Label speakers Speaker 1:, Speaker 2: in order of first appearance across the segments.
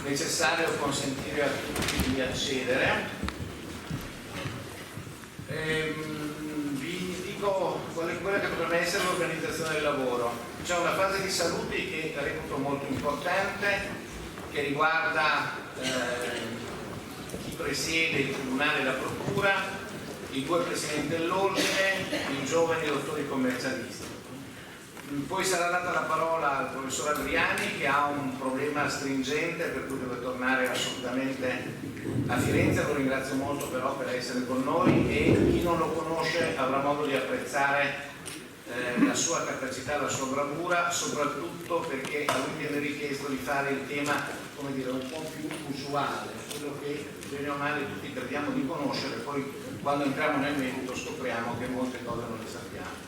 Speaker 1: necessario consentire a tutti di accedere. Vi dico quella che potrebbe essere l'organizzazione del lavoro. C'è una fase di saluti che reputo molto importante, che riguarda chi presiede il Tribunale e la Procura, i due presidenti dell'ordine, i giovani dottori commercialisti. Poi sarà data la parola al professor Adriani, che ha un problema stringente per cui deve tornare assolutamente a Firenze. Lo ringrazio molto però per essere con noi, e chi non lo conosce avrà modo di apprezzare la sua capacità, la sua bravura, soprattutto perché a lui viene richiesto di fare il tema, come dire, un po' più usuale, quello che bene o male tutti crediamo di conoscere, poi quando entriamo nel merito scopriamo che molte cose non le sappiamo.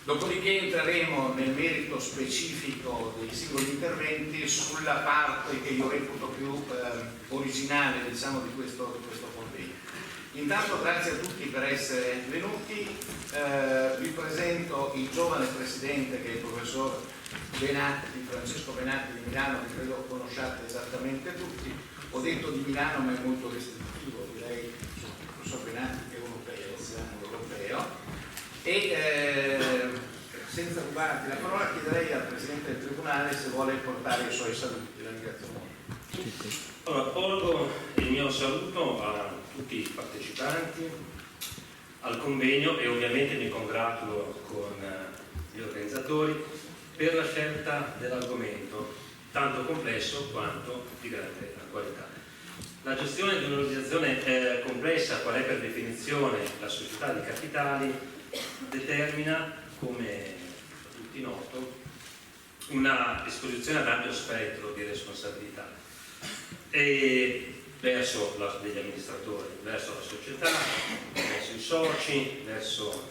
Speaker 1: Dopodiché entreremo nel merito specifico dei singoli interventi sulla parte che io reputo più originale, diciamo, di questo convegno. Intanto grazie a tutti per essere venuti. Vi presento il giovane presidente, che è il professor Benatti, Francesco Benatti di Milano, che credo conosciate esattamente tutti. Ho detto di Milano, ma è molto restrittivo, direi il professor Benatti che è europeo, siamo europeo. E senza rubarti la parola, chiederei al Presidente del Tribunale se vuole portare i suoi saluti. La ringrazio molto.
Speaker 2: Allora, porgo il mio saluto a tutti i partecipanti al convegno e ovviamente mi congratulo con gli organizzatori per la scelta dell'argomento, tanto complesso quanto di grande attualità. La gestione di un'organizzazione complessa, qual è per definizione la società di capitali, determina, come a tutti noto, una esposizione ad ampio spettro di responsabilità e verso degli amministratori, verso la società, verso i soci, verso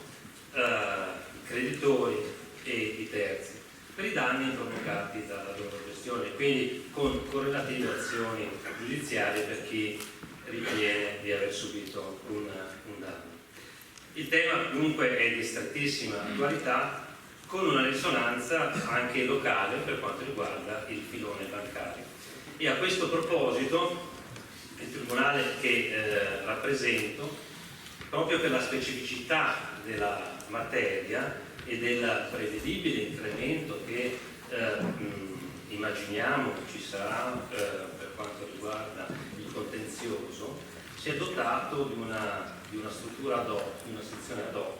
Speaker 2: i creditori e i terzi, per i danni provocati dalla loro gestione, quindi con correlative azioni giudiziarie per chi ritiene di aver subito un danno. Il tema dunque è di strettissima attualità, con una risonanza anche locale per quanto riguarda il filone bancario. E a questo proposito il Tribunale che rappresento, proprio per la specificità della materia e del prevedibile incremento che immaginiamo ci sarà per quanto riguarda il contenzioso, si è dotato di una struttura ad hoc, di una sezione ad hoc,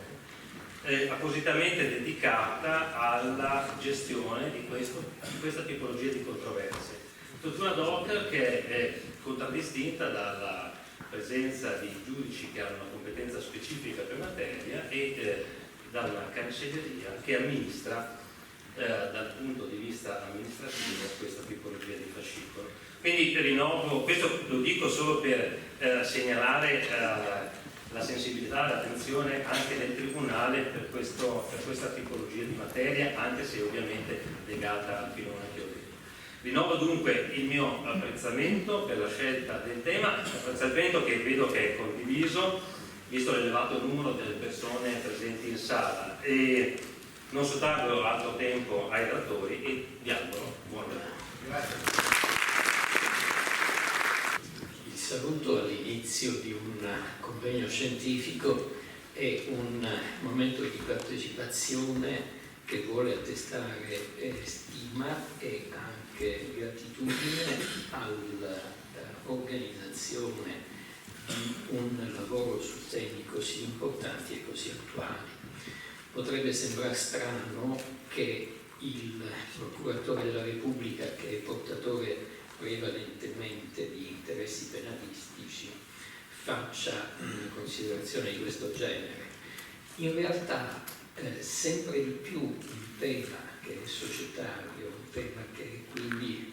Speaker 2: appositamente dedicata alla gestione di questa tipologia di controversie. Struttura ad hoc che è contraddistinta dalla presenza di giudici che hanno una competenza specifica per materia e da una cancelleria che amministra dal punto di vista amministrativo questa tipologia di fascicolo. Quindi rinnovo, questo lo dico solo per segnalare la sensibilità e l'attenzione anche del Tribunale per questa tipologia di materia, anche se ovviamente legata al filone che ho detto. Rinnovo dunque il mio apprezzamento per la scelta del tema, apprezzamento che vedo che è condiviso, visto l'elevato numero delle persone presenti in sala, e non sottrarlo altro tempo ai relatori e vi auguro buon lavoro.
Speaker 1: Grazie.
Speaker 3: Il saluto all'inizio di un convegno scientifico è un momento di partecipazione che vuole attestare stima e anche gratitudine all'organizzazione di un lavoro su temi così importanti e così attuali. Potrebbe sembrare strano che il procuratore della Repubblica, che è portatore prevalentemente di interessi penalistici, faccia una considerazione di questo genere. In realtà sempre di più un tema che è societario, un tema che quindi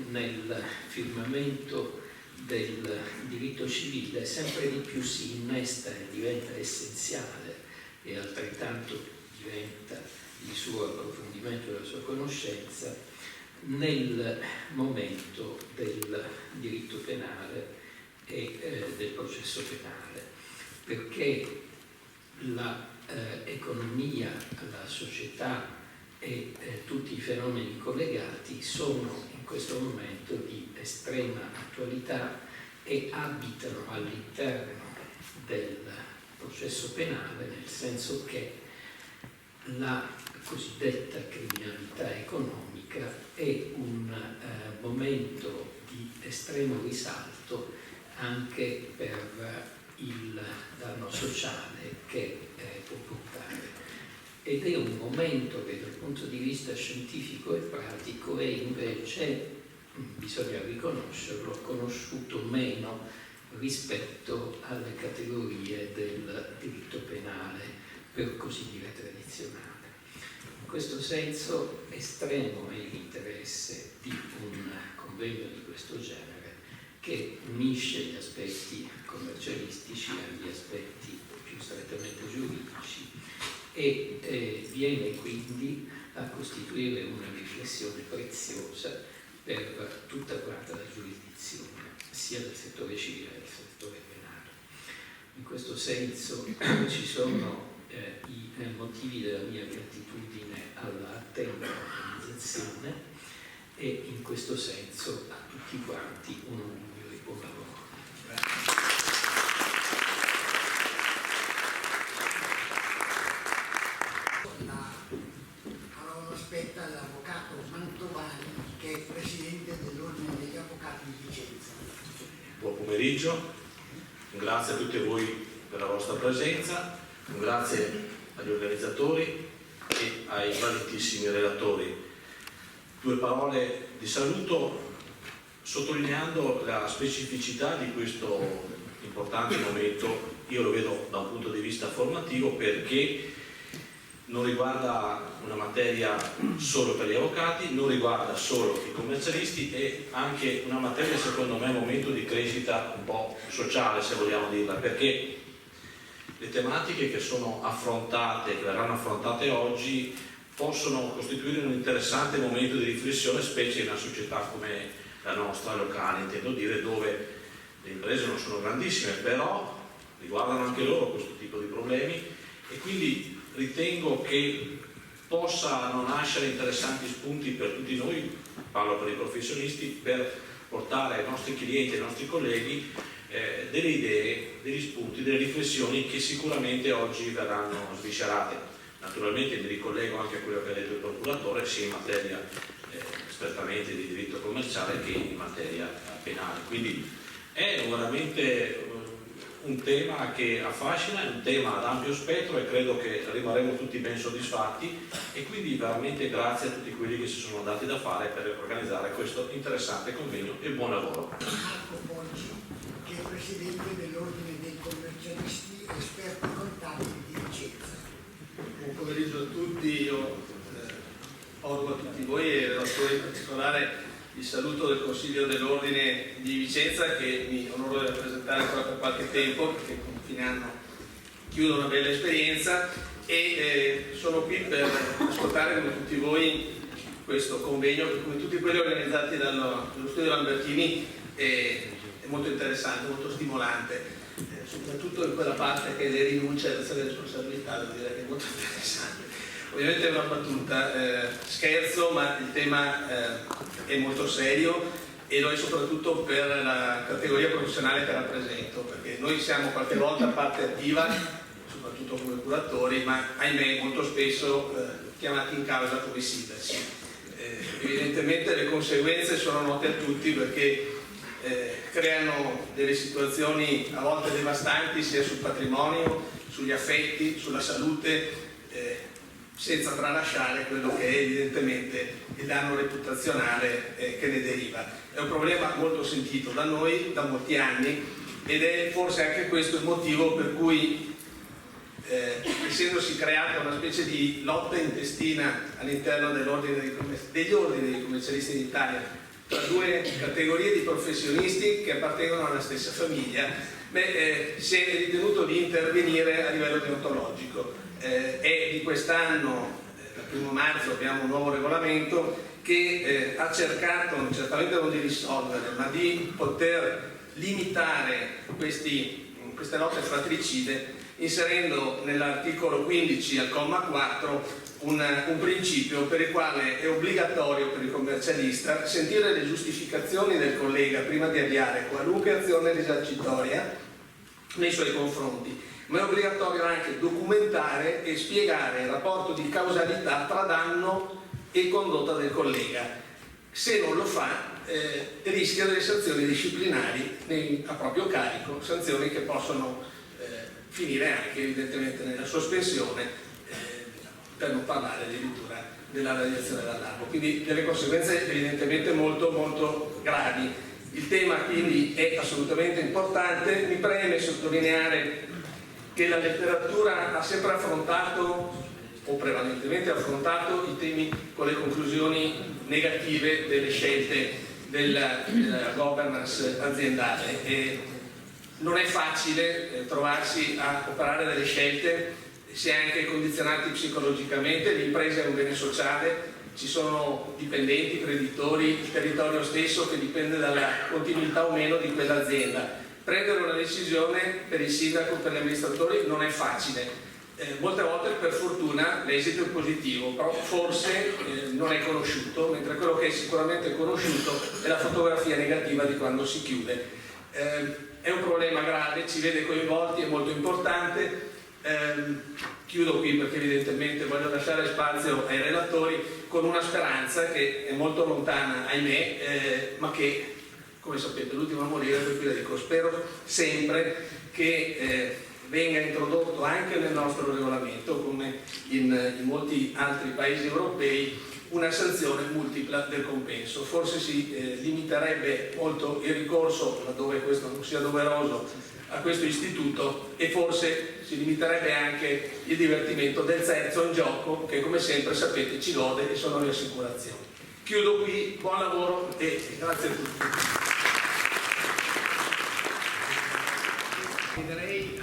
Speaker 3: nel firmamento del diritto civile sempre di più si innesta e diventa essenziale, e altrettanto diventa il suo approfondimento e la sua conoscenza nel momento del diritto penale e del processo penale, perché l'economia, la società e tutti i fenomeni collegati sono in questo momento di estrema attualità e abitano all'interno del processo penale, nel senso che la cosiddetta criminalità economica è un momento di estremo risalto anche per il danno sociale che può portare. Ed è un momento che dal punto di vista scientifico e pratico è invece, bisogna riconoscerlo, conosciuto meno rispetto alle categorie del diritto penale, per così dire, tradizionale. In questo senso estremo è l'interesse di un convegno di questo genere, che unisce gli aspetti commercialistici agli aspetti più strettamente giuridici e viene quindi a costituire una riflessione preziosa per tutta quanta la giurisdizione, sia del settore civile che del settore penale. In questo senso ci sono i motivi della mia gratitudine alla attenta organizzazione e in questo senso a tutti quanti un augurio di buon lavoro.
Speaker 4: La parola spetta all'avvocato Mantovani, che è presidente dell'Ordine degli Avvocati di Vicenza.
Speaker 5: Buon pomeriggio, grazie a tutti voi per la vostra presenza, grazie agli organizzatori e ai validissimi relatori. Due parole di saluto sottolineando la specificità di questo importante momento. Io lo vedo da un punto di vista formativo perché non riguarda una materia solo per gli avvocati, non riguarda solo i commercialisti, è anche una materia secondo me un momento di crescita un po' sociale, se vogliamo dirla, perché le tematiche che sono affrontate, che verranno affrontate oggi, possono costituire un interessante momento di riflessione, specie in una società come la nostra, locale, intendo dire, dove le imprese non sono grandissime, però riguardano anche loro questo tipo di problemi e quindi ritengo che possano nascere interessanti spunti per tutti noi, parlo per i professionisti, per portare ai nostri clienti, ai nostri colleghi delle idee, degli spunti, delle riflessioni che sicuramente oggi verranno sviscerate. Naturalmente mi ricollego anche a quello che ha detto il procuratore, sia in materia strettamente di diritto commerciale che in materia penale. Quindi è veramente un tema che affascina, è un tema ad ampio spettro e credo che rimarremo tutti ben soddisfatti e quindi veramente grazie a tutti quelli che si sono dati da fare per organizzare questo interessante convegno e buon lavoro.
Speaker 4: Marco Poggi, che è presidente dell'Ordine dei Commercialisti Esperti Contabili di Vicenza.
Speaker 6: Buon pomeriggio a tutti, io porgo a tutti voi e relatori in particolare il saluto del Consiglio dell'Ordine di Vicenza che mi onoro di rappresentare ancora per qualche tempo perché con fine anno chiudo una bella esperienza e sono qui per ascoltare come tutti voi questo convegno che come tutti quelli organizzati dallo studio Lambertini è molto interessante, molto stimolante, soprattutto in quella parte che è le rinunce alle responsabilità, devo dire che è molto interessante. Ovviamente è una battuta, scherzo, ma il tema è molto serio e lo è soprattutto per la categoria professionale che rappresento, perché noi siamo qualche volta parte attiva, soprattutto come curatori, ma ahimè molto spesso chiamati in causa come sindaci. Evidentemente le conseguenze sono note a tutti perché creano delle situazioni a volte devastanti sia sul patrimonio, sugli affetti, sulla salute, senza tralasciare quello che è evidentemente il danno reputazionale che ne deriva. È un problema molto sentito da noi da molti anni ed è forse anche questo il motivo per cui essendosi creata una specie di lotta intestina all'interno degli ordini dei commercialisti in Italia tra due categorie di professionisti che appartengono alla stessa famiglia, si è ritenuto di intervenire a livello deontologico. È di quest'anno, dal 1 marzo, abbiamo un nuovo regolamento che ha cercato certamente non di risolvere, ma di poter limitare queste lotte fratricide inserendo nell'articolo 15 al comma 4 un principio per il quale è obbligatorio per il commercialista sentire le giustificazioni del collega prima di avviare qualunque azione risarcitoria nei suoi confronti, ma è obbligatorio anche documentare e spiegare il rapporto di causalità tra danno e condotta del collega. Se non lo fa rischia delle sanzioni disciplinari a proprio carico, sanzioni che possono finire anche evidentemente nella sospensione, per non parlare addirittura della radiazione d'allarme, quindi delle conseguenze evidentemente molto molto gravi. Il tema quindi è assolutamente importante. Mi preme sottolineare che la letteratura ha sempre affrontato o prevalentemente affrontato i temi con le conclusioni negative delle scelte della governance aziendale, e non è facile trovarsi a operare delle scelte, si è anche condizionati psicologicamente. L'impresa è un bene sociale, ci sono dipendenti, creditori, il territorio stesso che dipende dalla continuità o meno di quell'azienda. Prendere una decisione per il sindaco, per gli amministratori non è facile. Molte volte per fortuna l'esito è positivo, però forse non è conosciuto, mentre quello che è sicuramente conosciuto è la fotografia negativa di quando si chiude. È un problema grave, ci vede coinvolti, è molto importante. Chiudo qui perché evidentemente voglio lasciare spazio ai relatori con una speranza che è molto lontana, ahimè, ma che, come sapete, l'ultimo a morire, per cui la dico, spero sempre che venga introdotto anche nel nostro regolamento, come in molti altri paesi europei, una sanzione multipla del compenso. Forse si limiterebbe molto il ricorso, laddove questo non sia doveroso, a questo istituto, e forse si limiterebbe anche il divertimento del terzo in gioco, che come sempre sapete ci gode, e sono le assicurazioni. Chiudo qui, buon lavoro e grazie a tutti.
Speaker 1: Chiederei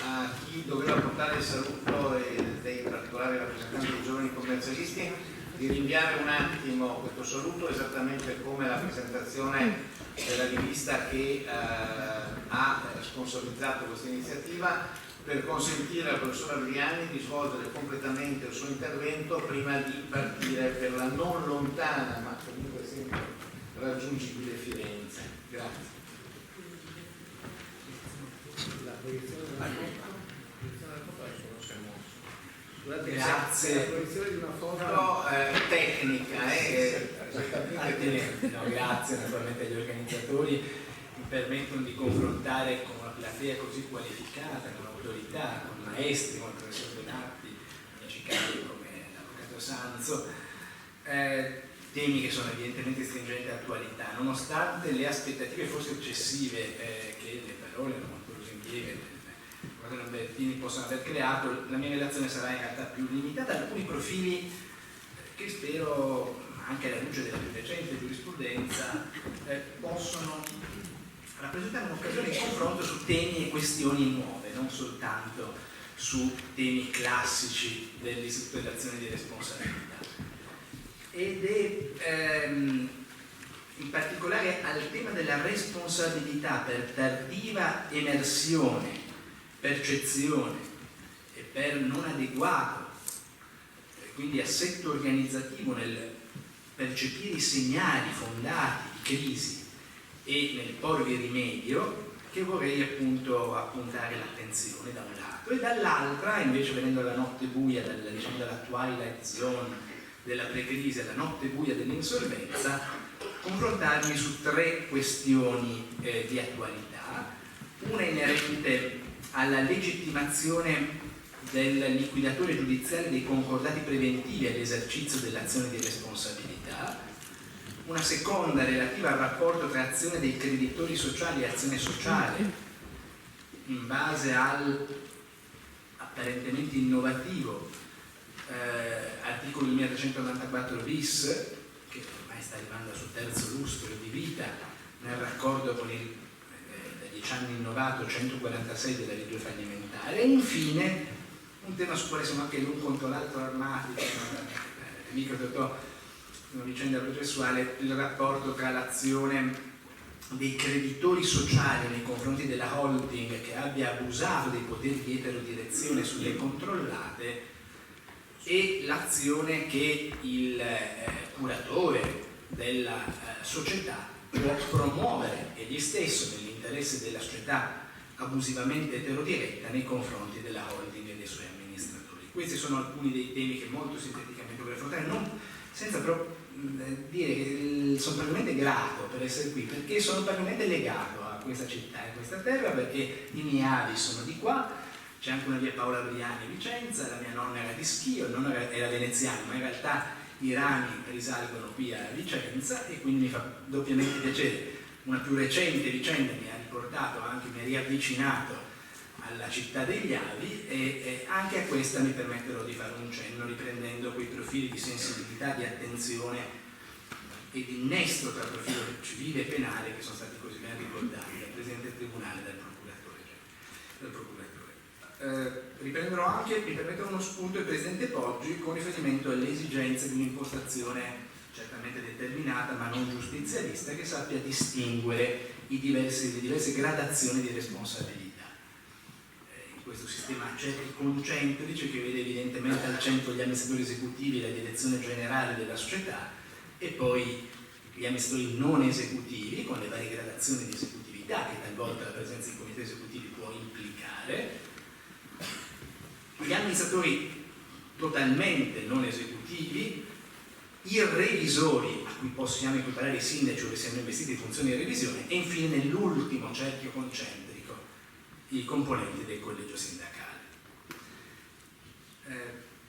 Speaker 1: a chi doveva portare il saluto e dei particolari rappresentanti dei giovani commercialisti di rinviare un attimo questo saluto, esattamente come la presentazione della rivista che ha sponsorizzato questa iniziativa, per consentire al professor Adriani di svolgere completamente il suo intervento prima di partire per la non lontana ma comunque sempre raggiungibile Firenze. Grazie.
Speaker 7: Grazie.
Speaker 1: La posizione di una foto tecnica.
Speaker 7: No, grazie naturalmente agli organizzatori, mi permettono di confrontare con una platea così qualificata, con autorità, con maestri, come il professor Benatti, amici cari come l'avvocato Sanzo, temi che sono evidentemente stringenti attualità, nonostante le aspettative forse eccessive che le parole, non molto lusinghiere, Guardiano Bertini possono aver creato. La mia relazione sarà in realtà più limitata, alcuni profili che spero, anche alla luce della più recente giurisprudenza, possono rappresentare un'occasione di confronto su temi e questioni nuove, non soltanto su temi classici dell'istituto dell'azione di responsabilità. Ed è in particolare al tema della responsabilità per tardiva emersione, percezione e per non adeguato, quindi assetto organizzativo nel percepire i segnali fondati di crisi e nel porvi rimedio, che vorrei appunto appuntare l'attenzione da un lato, e dall'altra, invece, venendo dalla notte buia, diciamo dalla twilight zone della precrisi alla notte buia dell'insolvenza, confrontarmi su tre questioni di attualità. Una inerente alla legittimazione del liquidatore giudiziario dei concordati preventivi all'esercizio dell'azione di responsabilità, una seconda relativa al rapporto tra azione dei creditori sociali e azione sociale, in base al apparentemente innovativo articolo 2394 bis, che ormai sta arrivando al suo terzo lustro di vita nel raccordo con il da 10 anni innovato 146 della legge fallimentare, e infine un tema su quale siamo anche l'un contro l'altro armati, mica una vicenda processuale, il rapporto tra l'azione dei creditori sociali nei confronti della holding che abbia abusato dei poteri di eterodirezione sulle controllate e l'azione che il curatore della società può promuovere egli stesso nell'interesse della società abusivamente eterodiretta nei confronti della holding e dei suoi amministratori. Questi sono alcuni dei temi che molto sinteticamente vorrei affrontare, senza però dire che sono particolarmente grato per essere qui, perché sono particolarmente legato a questa città e a questa terra, perché i miei avi sono di qua, c'è anche una via Paola Briani a Vicenza, la mia nonna era di Schio, il nonno era veneziano, ma in realtà i rami risalgono qui a Vicenza e quindi mi fa doppiamente piacere. Una più recente vicenda mi ha riportato, anche mi ha riavvicinato alla città degli avi e anche a questa mi permetterò di fare un cenno riprendendo quei profili di sensibilità, di attenzione e di innesto tra profilo civile e penale che sono stati così ben ricordati dal Presidente del Tribunale e dal Procuratore. Riprenderò anche, mi permetterò uno spunto del Presidente Poggi con riferimento alle esigenze di un'impostazione certamente determinata ma non giustizialista che sappia distinguere le diverse gradazioni di responsabilità. In questo sistema concentrice che vede evidentemente al centro gli amministratori esecutivi e la direzione generale della società e poi gli amministratori non esecutivi con le varie gradazioni di esecutività che talvolta la presenza di comitati esecutivi può implicare, gli amministratori totalmente non esecutivi, i revisori a cui possiamo equiparare i sindaci ove siamo investiti in funzioni di revisione e infine nell'ultimo cerchio concentrico i componenti del collegio sindacale.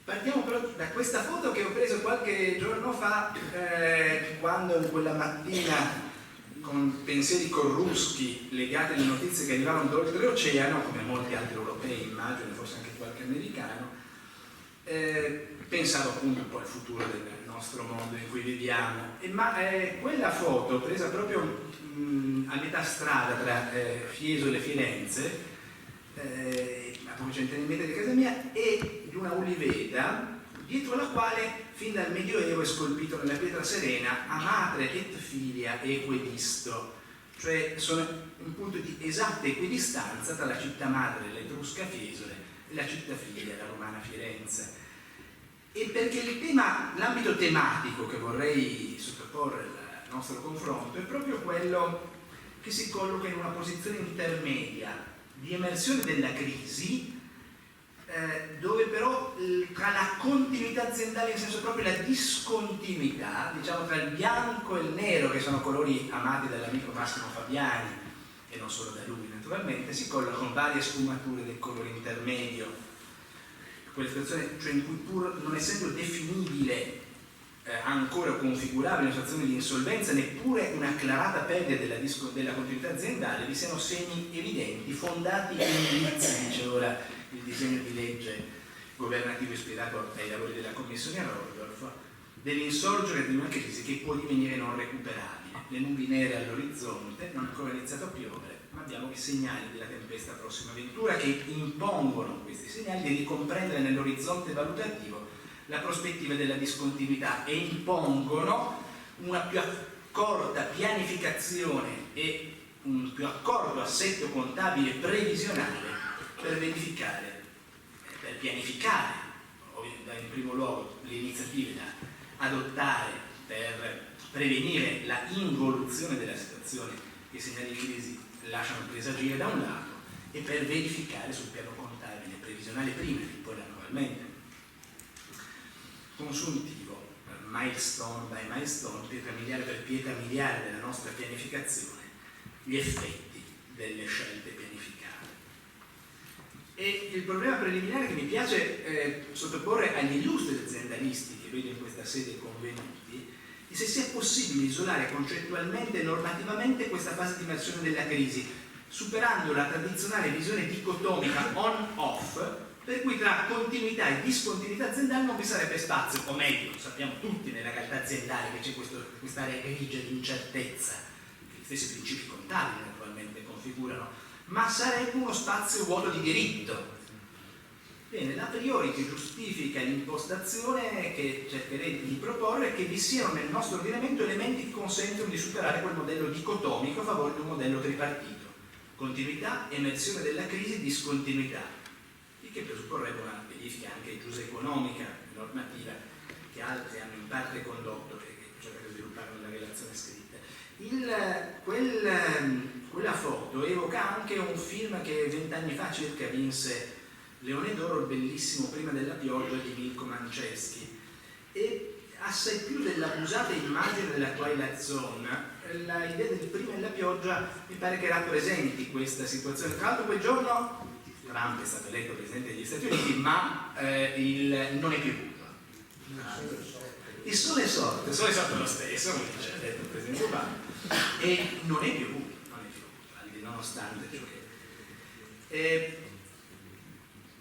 Speaker 7: Partiamo però da questa foto che ho preso qualche giorno fa quando in quella mattina con pensieri corruschi legati alle notizie che arrivavano da oltreoceano, come molti altri europei immagino, forse anche qualche americano, pensavo appunto un po' al futuro del nostro mondo in cui viviamo, quella foto presa proprio a metà strada tra Fiesole e Firenze, a pochi centinaia di metri di casa mia, e di una uliveta dietro la quale fin dal Medioevo è scolpito nella pietra serena Amatre et filia equidisto, cioè sono un punto di esatta equidistanza tra la città madre, l'etrusca Fiesole, e la città figlia, la romana Firenze. E perché l'ambito tematico che vorrei sottoporre al nostro confronto è proprio quello che si colloca in una posizione intermedia di emersione della crisi, dove però tra la continuità aziendale in senso proprio la discontinuità, diciamo tra il bianco e il nero, che sono colori amati dall'amico Massimo Fabiani e non solo da lui naturalmente, si collocano varie sfumature del colore intermedio, quella situazione cioè in cui pur non essendo definibile ancora configurabile una situazione di insolvenza, neppure un'acclarata perdita della continuità aziendale, vi siano segni evidenti, fondati in indizi, dice ora il disegno di legge governativo ispirato ai lavori della Commissione Rodolfo, dell'insorgere di una crisi che può divenire non recuperabile. Le nubi nere all'orizzonte, non è ancora iniziato a piovere, ma abbiamo i segnali della tempesta prossima ventura che impongono questi segnali di ricomprendere nell'orizzonte valutativo la prospettiva della discontinuità e impongono una più accorta pianificazione e un più accorto assetto contabile previsionale per pianificare in primo luogo le iniziative da adottare per prevenire la involuzione della situazione che i segnali di crisi lasciano presagire da un lato e per verificare sul piano contabile previsionale prima e poi naturalmente consuntivo, milestone by milestone, pietra miliare per pietra miliare della nostra pianificazione, gli effetti delle scelte pianificate. E il problema preliminare che mi piace sottoporre agli illustri aziendalisti che vedo in questa sede convenuti è se sia possibile isolare concettualmente e normativamente questa fase di immersione della crisi, superando la tradizionale visione dicotomica on-off, per cui tra continuità e discontinuità aziendale non vi sarebbe spazio, o meglio, sappiamo tutti nella realtà aziendale che c'è quest'area grigia di incertezza, che gli stessi principi contabili naturalmente configurano, ma sarebbe uno spazio vuoto di diritto. Bene, l'a priori giustifica l'impostazione che cercherei di proporre, che vi siano nel nostro ordinamento elementi che consentono di superare quel modello dicotomico a favore di un modello tripartito: continuità, emersione della crisi, discontinuità, il che presupporrebbe una verifica anche giuseconomica, normativa, che altri hanno in parte condotto e che cerca di sviluppare nella relazione scritta. Quella foto evoca anche un film che 20 anni fa circa vinse Leone d'Oro, il bellissimo Prima della pioggia di Milko Mancheschi, e assai più dell'abusata immagine della Twilight Zone, l'idea del Prima della pioggia mi pare che rappresenti questa situazione. Tra l'altro quel giorno Trump è stato eletto presidente degli Stati Uniti, ma non è piovuto. Il sole è sorto lo stesso, come ci ha detto il presidente Obama, e non è piovuto, nonostante ciò che...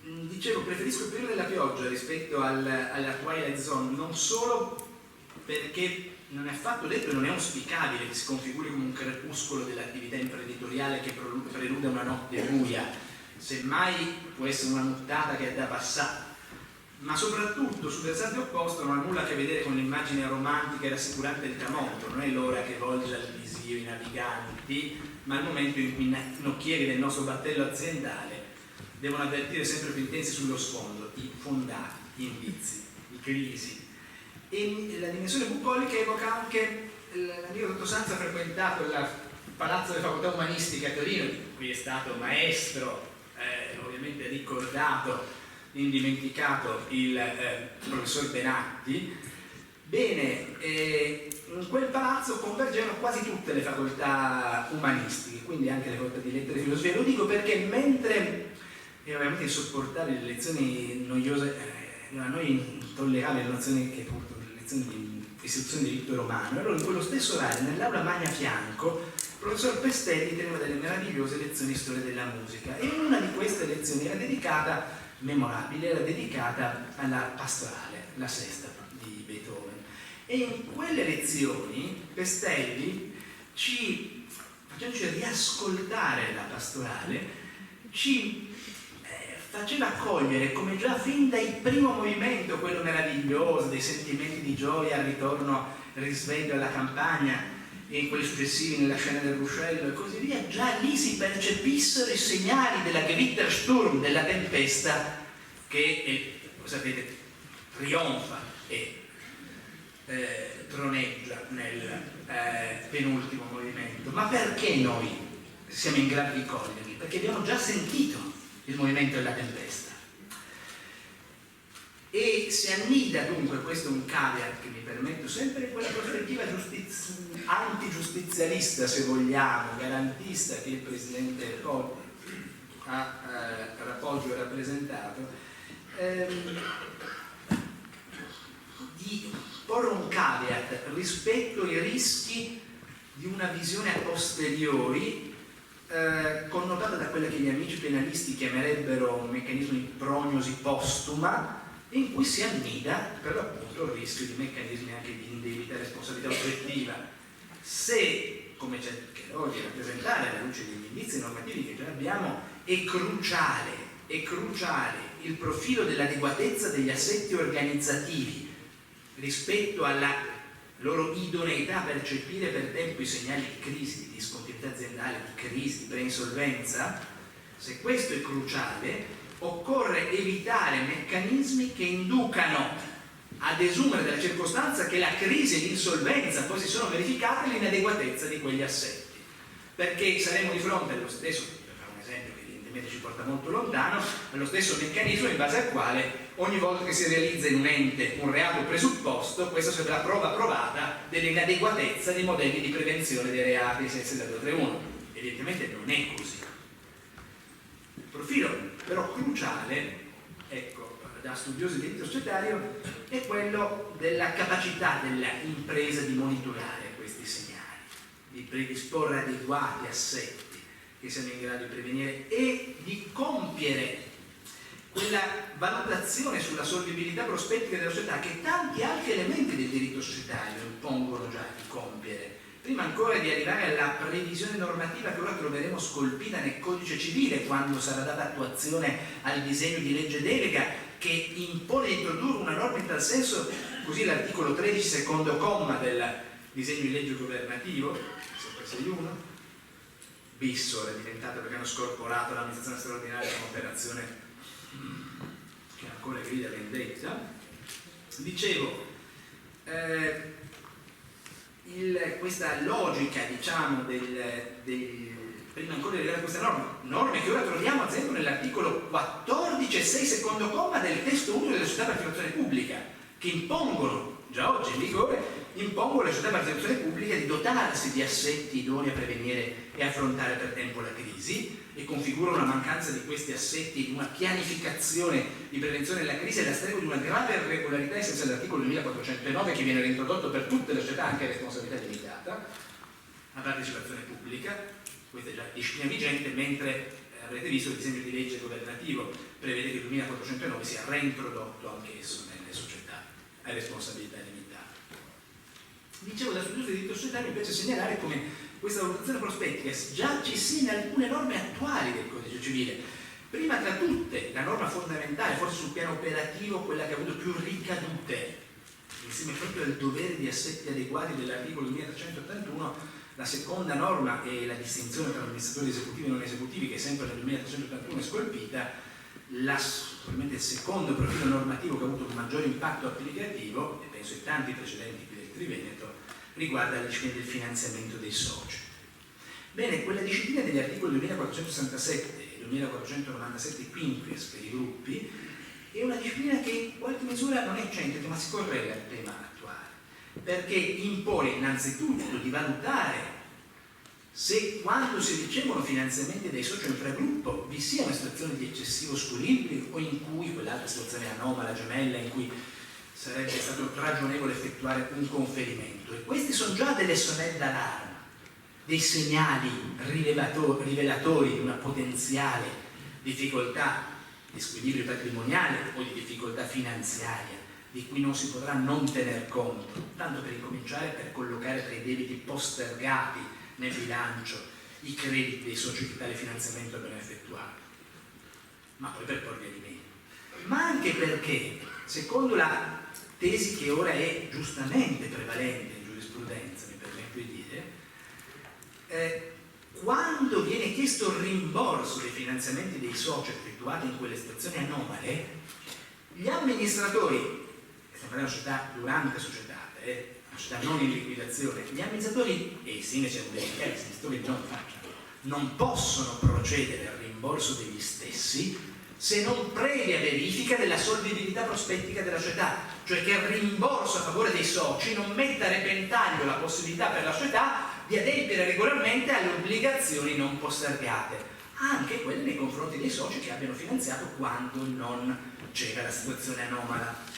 Speaker 7: dicevo, preferisco il Prima della pioggia rispetto alla Twilight Zone, non solo perché non è affatto detto e non è auspicabile che si configuri come un crepuscolo dell'attività imprenditoriale che prelude una notte buia, semmai può essere una nottata che è da passare, ma soprattutto sul versante opposto non ha nulla a che vedere con l'immagine romantica e rassicurante del tramonto, non è l'ora che volge al visio i naviganti, ma il momento in cui i nocchieri del nostro battello aziendale devono avvertire sempre più intensi sullo sfondo i fondati, gli indizi, i crisi. E la dimensione bucolica evoca anche l'amico dottor Sanza ha frequentato il Palazzo delle Facoltà Umanistiche a Torino, qui è stato maestro, ovviamente ricordato, indimenticato il professor Benatti. Bene, in quel palazzo convergevano quasi tutte le facoltà umanistiche, quindi anche le facoltà di lettere e filosofia. Lo dico perché mentre è veramente insopportabile le lezioni noiose, a noi intollerabili le nozioni che portano le lezioni di istituzione di diritto romano, allora in quello stesso orario nell'aula Magna Fianco il professor Pestelli teneva delle meravigliose lezioni di storia della musica, e una di queste lezioni era dedicata, memorabile, era dedicata alla pastorale, la sesta di Beethoven, e in quelle lezioni Pestelli facendoci riascoltare la pastorale, ci faceva cogliere come già fin dal primo movimento, quello meraviglioso dei sentimenti di gioia al ritorno, al risveglio alla campagna, e in quelli successivi nella scena del ruscello e così via, già lì si percepissero i segnali della Gewittersturm, della tempesta che, sapete, trionfa e troneggia nel penultimo movimento. Ma perché noi siamo in grado di coglierli? Perché abbiamo già sentito il movimento della tempesta. E si annida dunque, questo è un caveat che mi permetto sempre, in quella prospettiva antigiustizialista, se vogliamo, garantista, che il Presidente ha Rappoggio rappresentato, di porre un caveat rispetto ai rischi di una visione a posteriori connotata da quella che gli amici penalisti chiamerebbero un meccanismo di prognosi postuma, in cui si annida per l'appunto il rischio di meccanismi anche di indebita responsabilità oggettiva. Se, come cercherò di rappresentare alla luce degli indizi normativi che già abbiamo, è cruciale il profilo dell'adeguatezza degli assetti organizzativi rispetto alla loro idoneità a percepire per tempo i segnali di crisi, di discontinuità aziendale, di crisi, di preinsolvenza, se questo è cruciale, occorre evitare meccanismi che inducano a desumere dalla circostanza che la crisi e l'insolvenza poi si sono verificate l'inadeguatezza di quegli assetti, perché saremo di fronte allo stesso, per fare un esempio che evidentemente ci porta molto lontano, allo stesso meccanismo in base al quale ogni volta che si realizza in un ente un reato presupposto, questa sarà la prova provata dell'inadeguatezza dei modelli di prevenzione dei reati ai sensi del 231. Evidentemente non è così. Il profilo però cruciale, ecco, da studiosi di diritto societario, è quello della capacità dell'impresa di monitorare questi segnali, di predisporre adeguati assetti che siano in grado di prevenire e di compiere quella valutazione sulla solvibilità prospettica della società che tanti altri elementi del diritto societario impongono già di compiere prima ancora di arrivare alla previsione normativa che ora troveremo scolpita nel codice civile quando sarà data attuazione al disegno di legge delega che impone di introdurre una norma in tal senso, così l'articolo 13 secondo comma del disegno di legge governativo, sempre 61, bis ora è diventato perché hanno scorporato l'amministrazione straordinaria come operazione che ancora grida vendetta. Dicevo, questa logica, diciamo, prima ancora di arrivare a queste norme che ora troviamo ad esempio nell'articolo 14 e 6 secondo comma del testo unico delle società per partecipazione pubblica, che impongono, già oggi in vigore, impongono alle società per partecipazione pubblica di dotarsi di assetti idonei a prevenire e affrontare per tempo la crisi, e configurano la mancanza di questi assetti, di una pianificazione di prevenzione della crisi e la stregua di una grave irregolarità ai sensi dell'articolo 2409 che viene reintrodotto per tutte le società anche a responsabilità limitata, la partecipazione pubblica. Questa è già disciplina vigente, mentre avrete visto il disegno di legge governativo prevede che il 2409 sia reintrodotto anch'esso nelle società a responsabilità limitata. Dicevo, dal studioso di diritto societario mi piace segnalare come questa valutazione prospettica già ci sia in alcune norme attuali del codice civile. Prima tra tutte, la norma fondamentale, forse sul piano operativo, quella che ha avuto più ricadute, insieme proprio al dovere di assetti adeguati dell'articolo 2381, la seconda norma è la distinzione tra amministratori esecutivi e non esecutivi, che sempre nel 2381 è scolpita. Probabilmente il secondo profilo normativo che ha avuto un maggiore impatto applicativo, e penso ai tanti precedenti qui del Triveneto, riguarda la disciplina del finanziamento dei soci. Bene, quella disciplina degli articoli 2467 e 2497 quinquies per i gruppi è una disciplina che in qualche misura non è eccentrica, ma si correla al tema attuale, perché impone innanzitutto di valutare se quando si ricevono finanziamenti dai soci o infragruppo vi sia una situazione di eccessivo squilibrio o in cui quell'altra situazione anomala, gemella, in cui sarebbe stato ragionevole effettuare un conferimento. E questi sono già delle sonnette d'allarme, dei segnali rivelatori di una potenziale difficoltà di squilibrio patrimoniale o di difficoltà finanziaria di cui non si potrà non tener conto, tanto per incominciare per collocare tra i debiti postergati nel bilancio i crediti dei soci che tale finanziamento abbiano effettuato, ma poi per porvi rimedio. Ma anche perché, secondo la tesi che ora è giustamente prevalente in giurisprudenza, mi permetto di dire, quando viene chiesto il rimborso dei finanziamenti dei soci effettuati in quelle situazioni anomale, gli amministratori, sempre una società durante societate, una società non in liquidazione, gli amministratori e i sindaci e gli amministratori non possono procedere al rimborso degli stessi se non previa verifica della solvibilità prospettica della società, cioè che il rimborso a favore dei soci non metta a repentaglio la possibilità per la società di adempiere regolarmente alle obbligazioni non postergate, anche quelle nei confronti dei soci che abbiano finanziato quando non c'era la situazione anomala.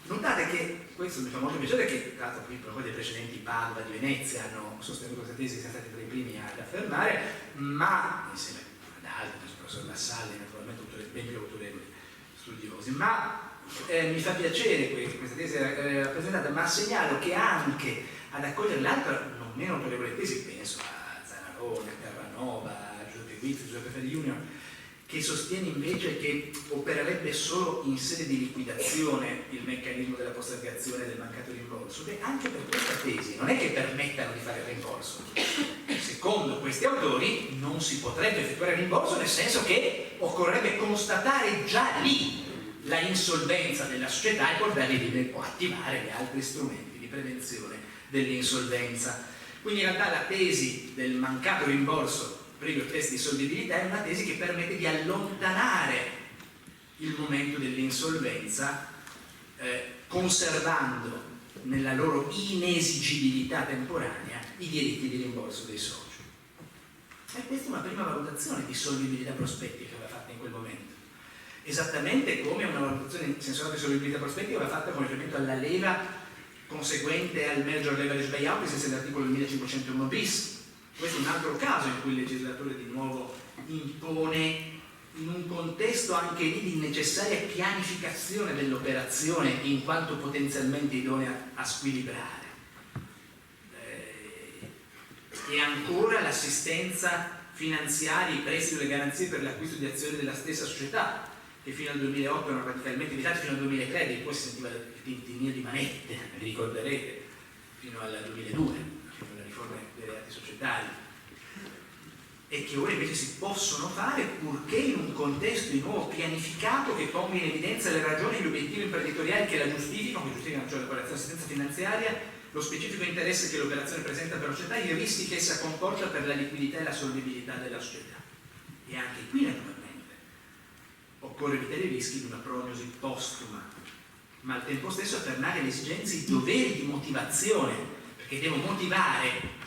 Speaker 7: Notate che, questo mi fa molto piacere, che tra l'altro qui proprio dei precedenti Padova di Venezia hanno sostenuto questa tesi, siamo stati tra i primi ad affermare, ma insieme ad altri, il professor Vassalli, naturalmente ben più autorevoli studiosi, ma mi fa piacere questa tesi rappresentata, ma segnalo che anche ad accogliere l'altra non meno autorevole tesi, penso a Zanarone, a Terranova, a Giuseppe Guizzi, Giuseppe Ferri Junior, che sostiene invece che opererebbe solo in sede di liquidazione il meccanismo della postergazione del mancato rimborso. Beh, anche per questa tesi non è che permettano di fare il rimborso. Secondo questi autori non si potrebbe effettuare il rimborso, nel senso che occorrerebbe constatare già lì la insolvenza della società e portarli o attivare gli altri strumenti di prevenzione dell'insolvenza. Quindi in realtà la tesi del mancato rimborso previo test di solvibilità è una tesi che permette di allontanare il momento dell'insolvenza conservando nella loro inesigibilità temporanea i diritti di rimborso dei soci. E questa è una prima valutazione di solvibilità prospettica che va fatta in quel momento, esattamente come una valutazione sensuale di solvibilità prospettica va fatta con riferimento alla leva conseguente al merger leverage buyout ai sensi dell'articolo 1501 bis. Questo è un altro caso in cui il legislatore di nuovo impone, in un contesto anche lì di necessaria pianificazione dell'operazione in quanto potenzialmente idonea a squilibrare e ancora l'assistenza finanziaria, i prestiti e le garanzie per l'acquisto di azioni della stessa società, che fino al 2008 erano radicalmente vietati, fino al 2003, di cui si sentiva il tintinnio di manette, vi ricorderete, fino al 2002, con la riforma dei reati societari, e che ora invece si possono fare purché in un contesto di nuovo pianificato che ponga in evidenza le ragioni e gli obiettivi imprenditoriali che la giustificano, cioè la correzione assistenza finanziaria, lo specifico interesse che l'operazione presenta per la società, i rischi che essa comporta per la liquidità e la solvibilità della società. E anche qui naturalmente occorre evitare i rischi di una prognosi postuma, ma al tempo stesso affermare le esigenze, i doveri di motivazione, perché devo motivare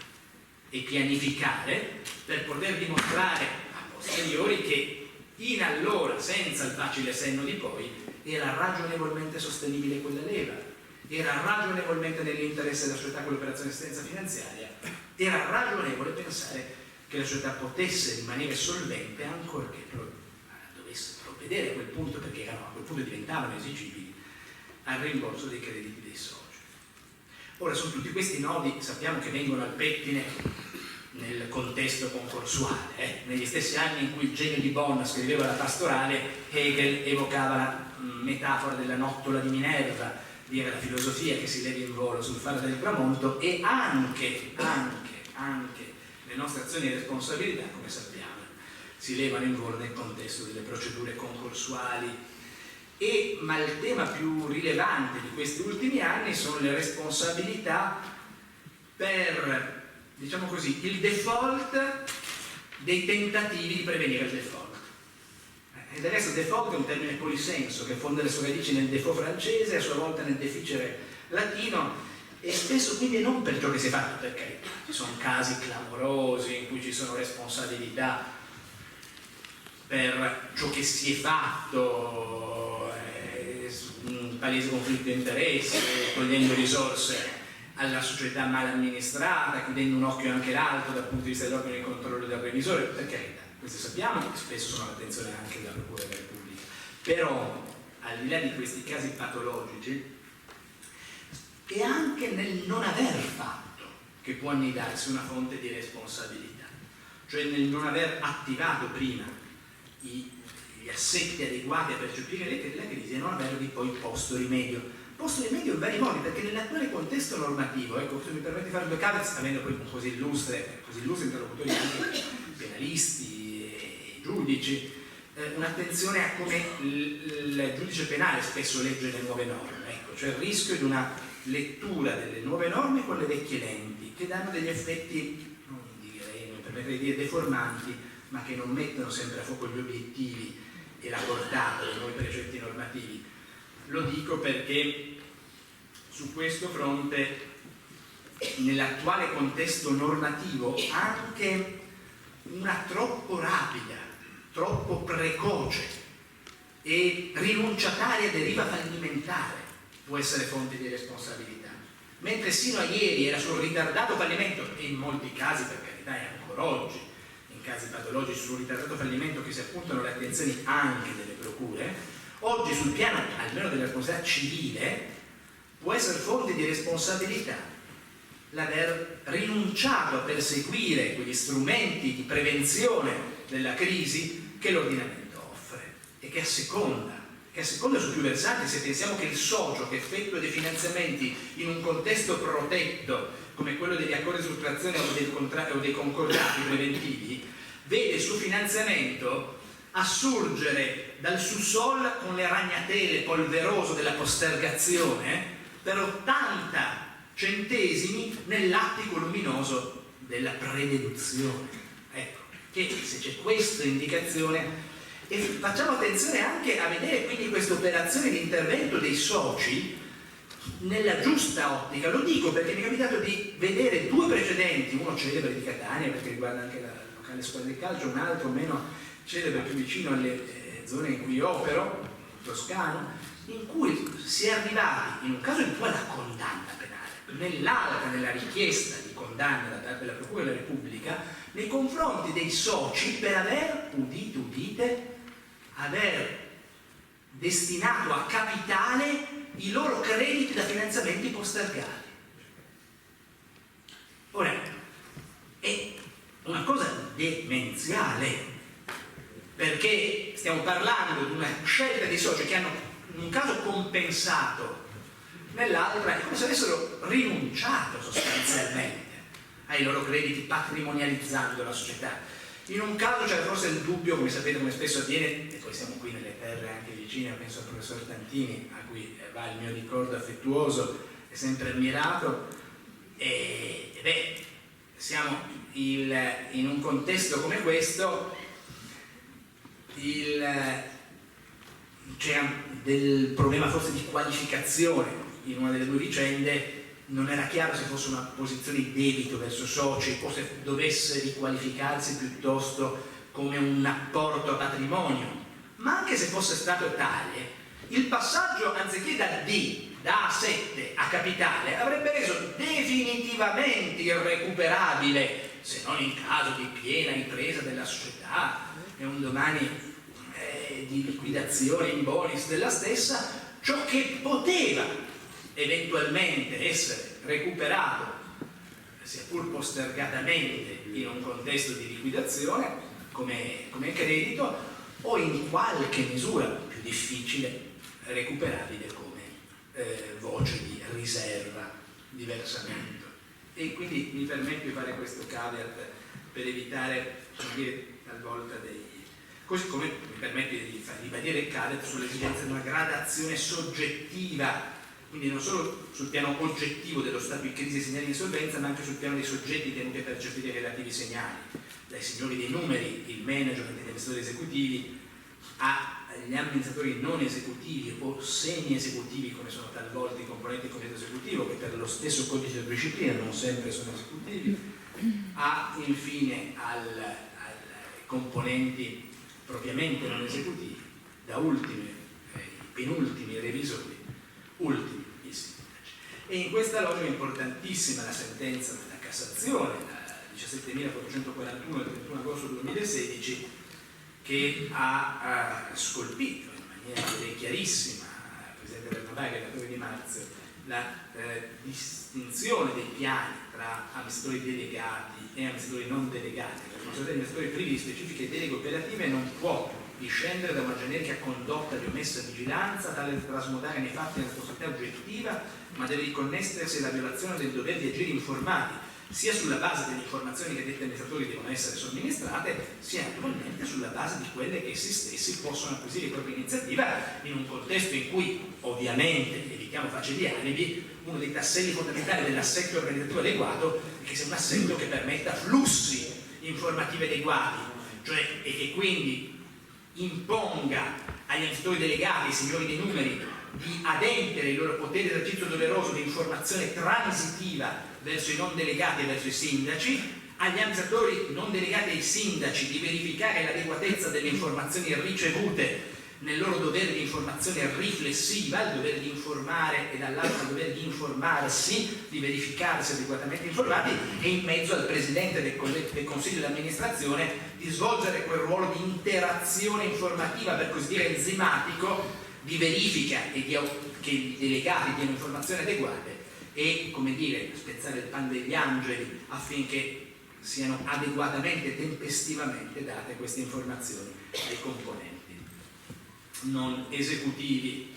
Speaker 7: e pianificare per poter dimostrare a posteriori che in allora, senza il facile senno di poi, era ragionevolmente sostenibile quella leva, era ragionevolmente nell'interesse della società quell'operazione di assistenza finanziaria, era ragionevole pensare che la società potesse rimanere solvente ancorché dovesse provvedere a quel punto, perché a quel punto diventavano esigibili, al rimborso dei crediti dei soci. Ora, su tutti questi nodi sappiamo che vengono al pettine nel contesto concorsuale. Negli stessi anni in cui il genio di Bonn scriveva la pastorale, Hegel evocava la metafora della nottola di Minerva, dire la filosofia che si leva in volo sul faro del tramonto, e anche le nostre azioni di responsabilità, come sappiamo, si levano in volo nel contesto delle procedure concorsuali. Ma il tema più rilevante di questi ultimi anni sono le responsabilità per, diciamo così, il default dei tentativi di prevenire il default. E del resto default è un termine polisenso che fonda le sue radici nel default francese, a sua volta nel deficere latino, e spesso quindi non per ciò che si è fatto, per carità. Ci sono casi clamorosi in cui ci sono responsabilità per ciò che si è fatto, un palese conflitto di interessi, togliendo risorse alla società mal amministrata, chiudendo un occhio anche l'altro dal punto di vista dell'organo di controllo del revisore, per carità, questi sappiamo, spesso sono all'attenzione anche della Procura della Repubblica. Però, al di là di questi casi patologici, è anche nel non aver fatto che può annidarsi una fonte di responsabilità, cioè nel non aver attivato prima gli assetti adeguati a percepire la crisi e non avervi poi posto rimedio. Posto rimedio in vari modi, perché nell'attuale contesto normativo, ecco, se mi permette di fare due caveat, avendo poi così illustri interlocutori anche penalisti e giudici, un'attenzione a come il giudice penale spesso legge le nuove norme, ecco, cioè il rischio di una lettura delle nuove norme con le vecchie lenti, che danno degli effetti, non mi permetterei di dire deformanti, ma che non mettono sempre a fuoco gli obiettivi e la portata dei nuovi precetti normativi. Lo dico perché su questo fronte, nell'attuale contesto normativo, anche una troppo rapida, troppo precoce e rinunciataria deriva fallimentare può essere fonte di responsabilità. Mentre sino a ieri era sul ritardato fallimento, e in molti casi, per carità, è ancora oggi, in casi patologici sul ritardato fallimento che si appuntano le attenzioni anche delle procure, oggi sul piano almeno della responsabilità civile può essere fonte di responsabilità l'aver rinunciato a perseguire quegli strumenti di prevenzione della crisi che l'ordinamento offre e che asseconda su più versanti. Se pensiamo che il socio che effettua dei finanziamenti in un contesto protetto come quello degli accordi di sottrazione o dei concordati preventivi vede il suo finanziamento assurgere dal subsol con le ragnatele polveroso della postergazione per 80 centesimi nell'attico luminoso della prededuzione. Ecco, che se c'è questa indicazione, e facciamo attenzione anche a vedere quindi questa operazione di intervento dei soci nella giusta ottica. Lo dico perché mi è capitato di vedere due precedenti, uno celebre di Catania perché riguarda anche la locale squadra di calcio, un altro meno celebre, più vicino alle zone in cui opero, toscano, in cui si è arrivati in un caso in cui alla condanna penale, nell'altra, nella richiesta di condanna da parte della Procura della Repubblica nei confronti dei soci per aver, udite, aver destinato a capitale i loro crediti da finanziamenti postergati. Ora, è una cosa demenziale, perché stiamo parlando di una scelta di soci che hanno in un caso compensato, nell'altra è come se avessero rinunciato sostanzialmente ai loro crediti, patrimonializzando la società. In un caso c'era forse il dubbio, come sapete, come spesso avviene, e poi siamo qui nelle terre anche vicine, penso al professor Tantini, a cui va il mio ricordo affettuoso e sempre ammirato, e beh, siamo in un contesto come questo, c'era del problema forse di qualificazione in una delle due vicende, non era chiaro se fosse una posizione di debito verso soci o se dovesse riqualificarsi piuttosto come un apporto a patrimonio, ma anche se fosse stato tale, il passaggio anziché da D, da A7 a capitale, avrebbe reso definitivamente irrecuperabile, se non in caso di piena ripresa della società e un domani di liquidazione in bonis della stessa, ciò che poteva eventualmente essere recuperato, sia pur postergatamente in un contesto di liquidazione come credito, o in qualche misura più difficile recuperabile come voce di riserva di versamento. E quindi mi permetto di fare questo caveat per evitare, talvolta così come mi permette di ribadire il caveat sull'esigenza di una gradazione soggettiva, quindi non solo sul piano oggettivo dello stato di crisi e segnali di insolvenza, ma anche sul piano dei soggetti tenuti a percepire i relativi segnali, dai signori dei numeri, il management degli amministratori esecutivi, agli amministratori non esecutivi o semi-esecutivi, come sono talvolta i componenti del comitato esecutivo, che per lo stesso codice di disciplina non sempre sono esecutivi, infine ai componenti propriamente non esecutivi, da ultimi, i penultimi revisori, ultimi i sindaci. E in questa logica è importantissima la sentenza della Cassazione, la 17.441 del 31 agosto 2016, che ha scolpito in maniera chiarissima, il Presidente Bernabé e il datore Di Marzio, la distinzione dei piani tra amministratori delegati e amministratori non delegati. La responsabilità degli amministratori privi di specifiche deleghe operative non può discendere da una generica condotta di omessa vigilanza tale da trasmutare nei fatti una responsabilità oggettiva, ma deve riconnessersi alla violazione del dovere di agire informati, sia sulla base delle informazioni che detti amministratori devono essere somministrate, sia naturalmente sulla base di quelle che essi stessi possono acquisire di propria iniziativa, in un contesto in cui, ovviamente, evitiamo facili alibi, uno dei tasselli fondamentali dell'assetto organizzativo adeguato è che sia un assetto che permetta flussi informativi adeguati, cioè e che quindi imponga agli amministratori delegati, ai signori dei numeri, di adempiere il loro potere d'esercizio doveroso di informazione transitiva verso i non delegati e verso i sindaci, agli amministratori non delegati e ai sindaci di verificare l'adeguatezza delle informazioni ricevute nel loro dovere di informazione riflessiva, il dovere di informare e dall'altro il dovere di informarsi, di verificarsi adeguatamente informati, e in mezzo al Presidente del Consiglio di amministrazione di svolgere quel ruolo di interazione informativa, per così dire enzimatico, di verifica e che i delegati diano informazioni adeguate e, come dire, spezzare il pan degli angeli affinché siano adeguatamente e tempestivamente date queste informazioni ai componenti non esecutivi.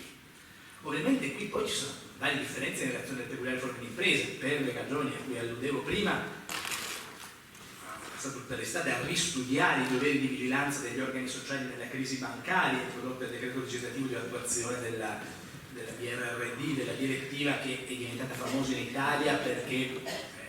Speaker 7: Ovviamente qui poi ci sono varie differenze in relazione alle peculiari forme di impresa, per le ragioni a cui alludevo prima. È stata tutta l'estate a ristudiare i doveri di vigilanza degli organi sociali nella crisi bancaria introdotta dal decreto legislativo di attuazione della BRRD, della direttiva che è diventata famosa in Italia perché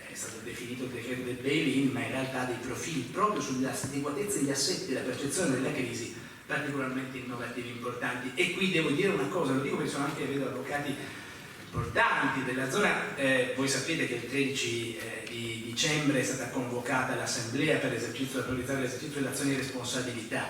Speaker 7: è stato definito il decreto del bail-in, ma in realtà dei profili proprio sull'adeguatezza degli assetti e la percezione della crisi particolarmente innovativi e importanti. E qui devo dire una cosa, lo dico perché sono anche, vedo, avvocati importanti della zona. Voi sapete che il 13 di dicembre è stata convocata l'assemblea per autorizzare l'esercizio dell'azione di responsabilità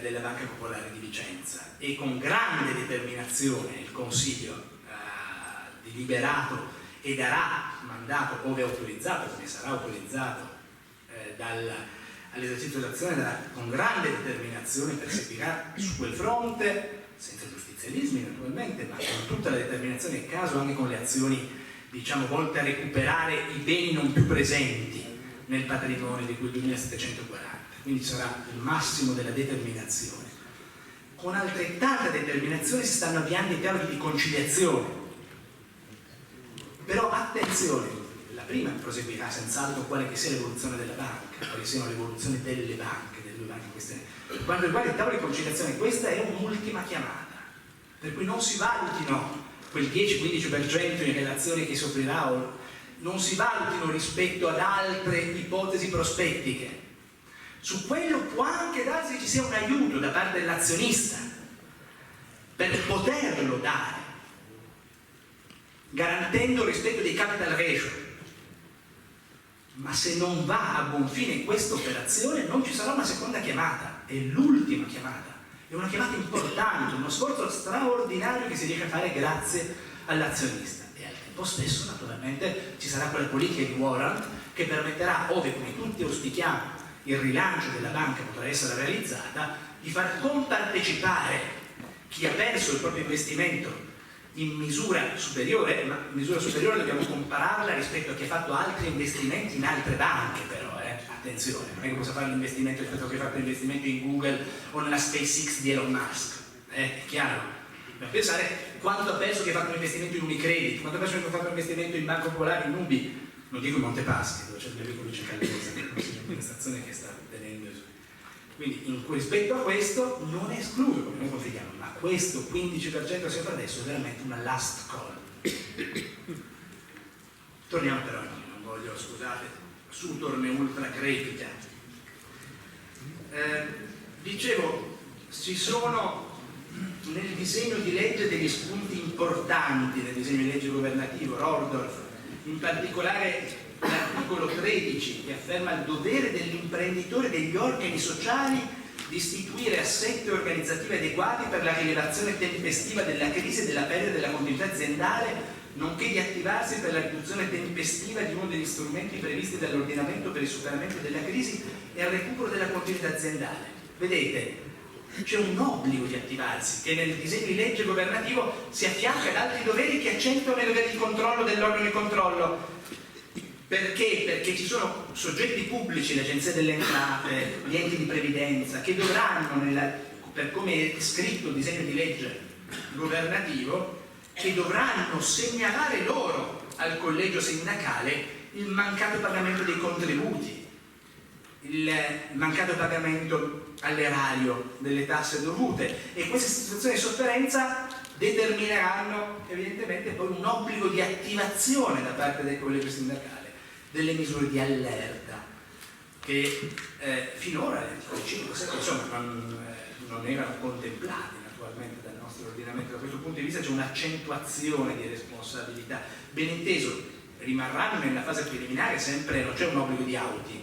Speaker 7: della Banca Popolare di Vicenza, e con grande determinazione il Consiglio ha deliberato e darà mandato, ove autorizzato, come sarà autorizzato all'esercizio dell'azione, con grande determinazione perseguirà su quel fronte, senza giustizialismi naturalmente, ma con tutta la determinazione del caso, anche con le azioni, diciamo, volte a recuperare i beni non più presenti nel patrimonio di quei 2740, quindi sarà il massimo della determinazione. Con altrettanta determinazione si stanno avviando i piani di conciliazione, però attenzione, la prima proseguirà senz'altro quale che sia l'evoluzione della banca, quali siano le evoluzioni delle banche, delle due banche queste. Quando riguarda il tavolo di conciliazione, questa è un'ultima chiamata, per cui non si valutino quel 10-15% in relazione che si offrirà, o non si valutino rispetto ad altre ipotesi prospettiche. Su quello può anche darsi che ci sia un aiuto da parte dell'azionista per poterlo dare, garantendo il rispetto dei capital ratio. Ma se non va a buon fine questa operazione non ci sarà una seconda chiamata, è l'ultima chiamata, è una chiamata importante, uno sforzo straordinario che si riesce a fare grazie all'azionista. E al tempo stesso naturalmente ci sarà quella politica di warrant che permetterà, ove come tutti auspichiamo il rilancio della banca potrà essere realizzata, di far compartecipare chi ha perso il proprio investimento in misura superiore, ma in misura superiore dobbiamo compararla rispetto a chi ha fatto altri investimenti in altre banche, però attenzione, non è che possa fare l'investimento rispetto a chi ha fatto l'investimento in Google o nella SpaceX di Elon Musk, è chiaro. Dobbiamo pensare quanto ha perso chi ha fatto un investimento in Unicredit, quanto ha perso chi ha fatto un investimento in Banco Popolare, in Nubi, non dico in Montepaschi, dove c'è il Enrico Luce Caldesa, che è il consiglio di amministrazione che sta tenendo. Quindi rispetto a questo non è escluso, come noi confidiamo, ma questo 15% che si offre adesso è veramente una last call. Torniamo però, non voglio, scusate, su torne ultra crepica. Dicevo, ci sono nel disegno di legge degli spunti importanti nel disegno di legge governativo, Rordorf, in particolare l'articolo 13 che afferma il dovere dell'imprenditore e degli organi sociali di istituire assetti organizzativi adeguati per la rilevazione tempestiva della crisi e della perdita della continuità aziendale, nonché di attivarsi per la riduzione tempestiva di uno degli strumenti previsti dall'ordinamento per il superamento della crisi e il recupero della continuità aziendale. Vedete, c'è un obbligo di attivarsi che nel disegno di legge governativo si affianca ad altri doveri che accentuano i doveri di controllo dell'organo di controllo. Perché? Perché ci sono soggetti pubblici, le agenzie delle entrate, gli enti di previdenza, che dovranno, per come è scritto il disegno di legge governativo, che dovranno segnalare loro al collegio sindacale il mancato pagamento dei contributi, il mancato pagamento all'erario delle tasse dovute, e queste situazioni di sofferenza determineranno evidentemente poi un obbligo di attivazione da parte del collegio sindacale delle misure di allerta che finora insomma non erano contemplate naturalmente dal nostro ordinamento. Da questo punto di vista c'è un'accentuazione di responsabilità. Ben inteso, rimarranno nella fase preliminare sempre, non c'è un obbligo di outing,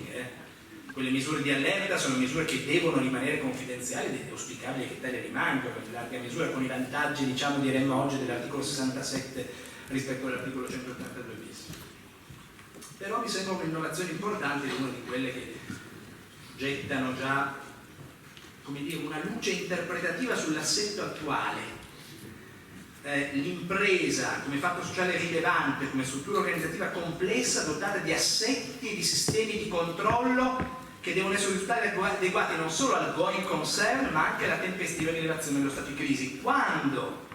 Speaker 7: quelle misure di allerta sono misure che devono rimanere confidenziali ed è auspicabile che tale rimangano in larga misura, con i vantaggi, diciamo, diremmo oggi dell'articolo 67 rispetto all'articolo 182 bis. Però mi sembra un'innovazione importante, una di quelle che gettano già, come dire, una luce interpretativa sull'assetto attuale. L'impresa come fatto sociale rilevante, come struttura organizzativa complessa, dotata di assetti e di sistemi di controllo che devono essere risultati adeguati non solo al going concern ma anche alla tempestiva rilevazione dello stato di crisi. Quando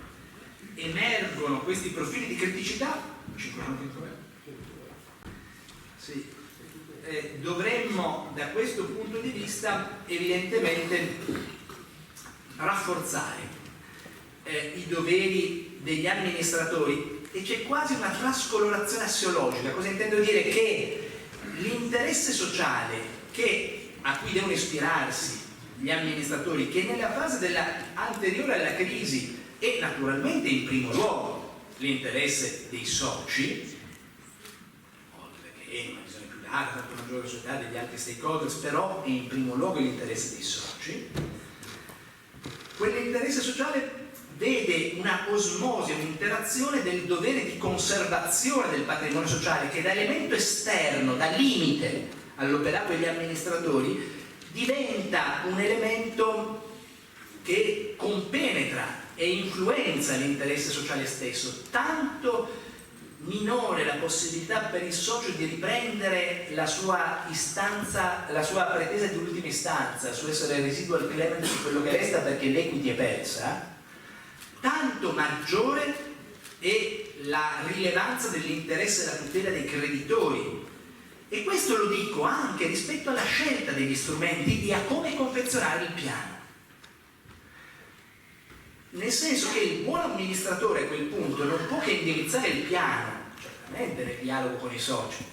Speaker 7: emergono questi profili di criticità, dovremmo da questo punto di vista evidentemente rafforzare i doveri degli amministratori, e c'è quasi una trascolorazione assiologica. Cosa intendo dire? Che l'interesse sociale a cui devono ispirarsi gli amministratori, che nella fase anteriore alla crisi è naturalmente in primo luogo l'interesse dei soci, perché è una visione più larga, tanto maggiore società degli altri stakeholders, però è in primo luogo l'interesse dei soci. Quell'interesse sociale vede una osmosi, un'interazione del dovere di conservazione del patrimonio sociale, che da elemento esterno, da limite all'operato degli amministratori, diventa un elemento che compenetra e influenza l'interesse sociale stesso, tanto
Speaker 8: minore la possibilità per il socio di riprendere la sua istanza, la sua pretesa di ultima istanza su essere residual claimant su quello che resta perché l'equity è persa, tanto maggiore è la rilevanza dell'interesse e la tutela dei creditori. E questo lo dico anche rispetto alla scelta degli strumenti e a come confezionare il piano. Nel senso che il buon amministratore a quel punto non può che indirizzare il piano, certamente nel dialogo con i soci,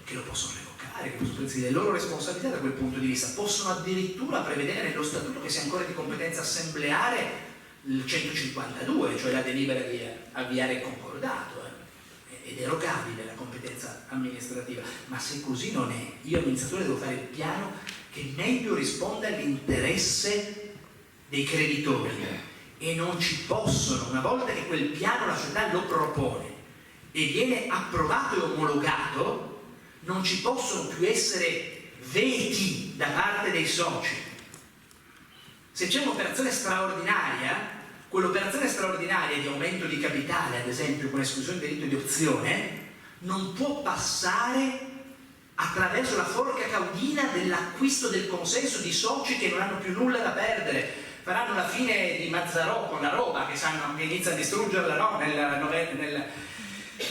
Speaker 8: che lo possono revocare, che possono prendersi le loro responsabilità da quel punto di vista, possono addirittura prevedere nello statuto che sia ancora di competenza assembleare il 152, cioè la delibera di avviare il concordato, ed è erogabile la competenza amministrativa, ma se così non è, io amministratore devo fare il piano che meglio risponda all'interesse dei creditori e non ci possono, una volta che quel piano la società lo propone e viene approvato e omologato, non ci possono più essere veti da parte dei soci. Se c'è un'operazione straordinaria, quell'operazione straordinaria di aumento di capitale, ad esempio con esclusione del diritto di opzione, non può passare attraverso la forca caudina dell'acquisto del consenso di soci che non hanno più nulla da perdere, faranno la fine di Mazzarò con la roba che inizia a distruggerla, no?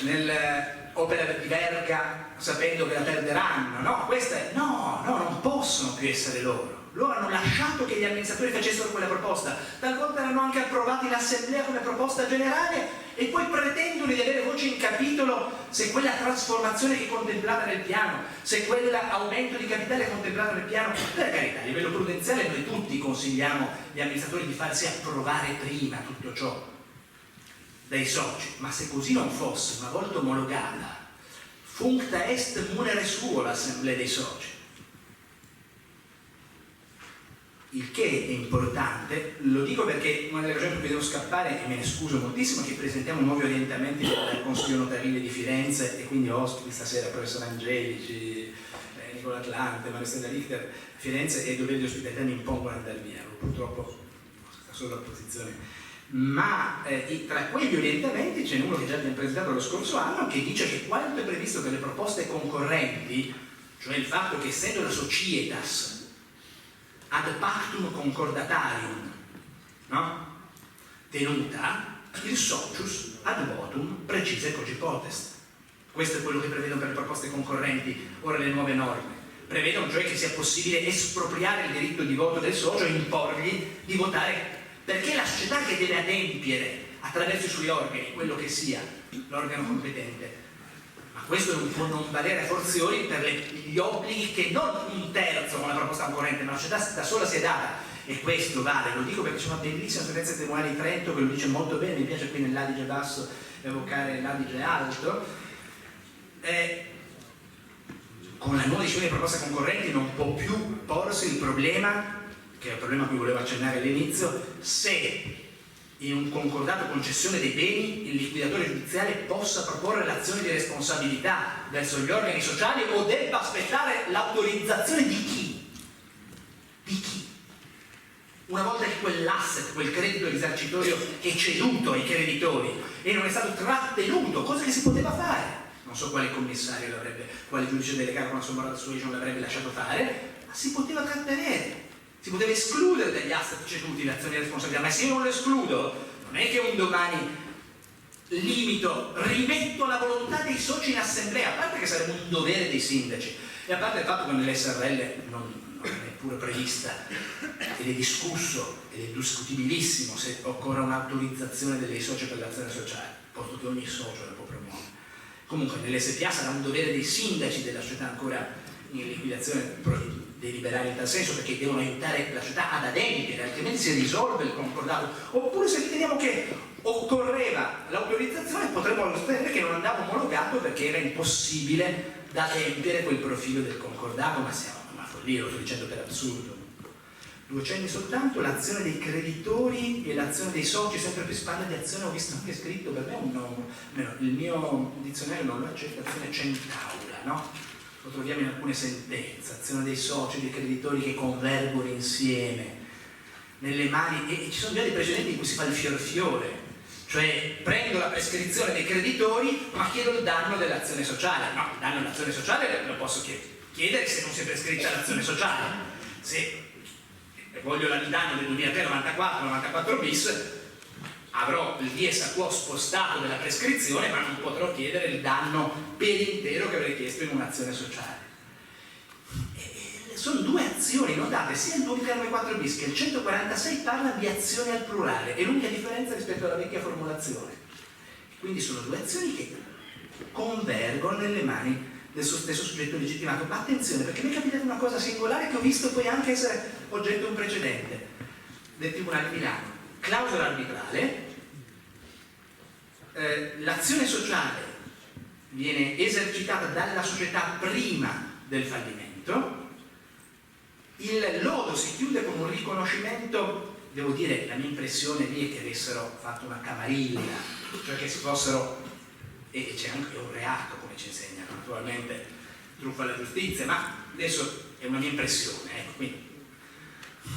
Speaker 8: Nell'opera di Verga sapendo che la perderanno, no? No, non possono più essere loro. Loro hanno lasciato che gli amministratori facessero quella proposta, talvolta l'hanno anche approvata in assemblea come proposta generale e poi pretendono di avere voce in capitolo se quella trasformazione che è contemplata nel piano, se quell'aumento di capitale è contemplato nel piano. Per carità, a livello prudenziale noi tutti consigliamo agli amministratori di farsi approvare prima tutto ciò dai soci, ma se così non fosse, una volta omologata, functa est munere suo l'assemblea dei soci. Il che è importante, lo dico perché una delle ragioni per cui devo scappare, e me ne scuso moltissimo, è che presentiamo nuovi orientamenti del Consiglio Notarile di Firenze e quindi ospiti stasera professor Angelici, Nicola Atlante, Maristella Richter, Firenze, e i doveri di ospitalità mi impongono di andare via, purtroppo sta solo l'opposizione. Ma tra quegli orientamenti ce n'è uno che già abbiamo presentato lo scorso anno che dice che quanto è previsto per le proposte concorrenti, cioè il fatto che essendo la societas ad pactum concordatarium, no? Tenuta, il socius ad votum precisa e cogi potest. Questo è quello che prevedono per le proposte concorrenti ora le nuove norme. Prevedono cioè che sia possibile espropriare il diritto di voto del socio e imporgli di votare, perché la società che deve adempiere attraverso i suoi organi, quello che sia l'organo competente, ma questo non può non valere a forziori per gli obblighi che non un terzo con la proposta concorrente, ma la società da sola si è data, e questo vale, lo dico perché c'è una bellissima sentenza del Tribunale di Trento che lo dice molto bene, mi piace qui nell'Adige basso evocare l'Adige alto. Con la nuova disciplina di proposte concorrenti non può più porsi il problema, che è il problema a cui volevo accennare all'inizio, se in un concordato concessione dei beni il liquidatore giudiziale possa proporre l'azione di responsabilità verso gli organi sociali o debba aspettare l'autorizzazione di chi? Di chi? Una volta che quell'asset, quel credito risarcitorio è ceduto ai creditori e non è stato trattenuto, cosa che si poteva fare, non so quale commissario l'avrebbe, quale giudice delegato con la sua moral suasion l'avrebbe lasciato fare, ma si poteva trattenere. Si poteva escludere dagli asset ceduti l'azione di responsabilità, ma se io non lo escludo, non è che un domani limito, rimetto la volontà dei soci in assemblea, a parte che sarebbe un dovere dei sindaci, e a parte il fatto che nell'SRL non è neppure prevista, ed è discusso, ed è discutibilissimo se occorre un'autorizzazione dei soci per l'azione sociale, posto che ogni socio la può promuovere. Comunque nell'SPA sarà un dovere dei sindaci della società ancora in liquidazione deliberare in tal senso, perché devono aiutare la società ad adempiere, altrimenti si risolve il concordato. Oppure se riteniamo che occorreva l'autorizzazione potremmo sostenere che non andava omologato perché era impossibile da adempiere quel profilo del concordato, ma siamo una follia, lo sto dicendo per assurdo. 2 cenni soltanto, l'azione dei creditori e l'azione dei soci, sempre più si parla di azione, ho visto anche scritto, per me il mio dizionario non lo accetta, azione centaura, no? Lo troviamo in alcune sentenze, azione dei soci, dei creditori che convergono insieme nelle mani, e ci sono già dei precedenti in cui si fa il fiore, Cioè prendo la prescrizione dei creditori ma chiedo il danno dell'azione sociale. No, il danno dell'azione sociale lo posso chiedere se non si è prescritta l'azione sociale. Se voglio il danno del 2003-94 bis, avrò il dies a quo spostato della prescrizione, ma non potrò chiedere il danno per intero che avrei chiesto in un'azione sociale. Sono due azioni notate, sia il 2004 bis che il 146 parla di azione al plurale, è l'unica differenza rispetto alla vecchia formulazione. Quindi sono due azioni che convergono nelle mani del suo stesso soggetto legittimato. Ma attenzione, perché mi è capitata una cosa singolare che ho visto poi anche essere oggetto di un precedente del Tribunale di Milano. Clausola arbitrale, l'azione sociale viene esercitata dalla società prima del fallimento, il lodo si chiude con un riconoscimento, devo dire, la mia impressione lì è che avessero fatto una camarilla, cioè che si fossero, e c'è anche un reato come ci insegnano, naturalmente truffa alla giustizia, ma adesso è una mia impressione, ecco, quindi,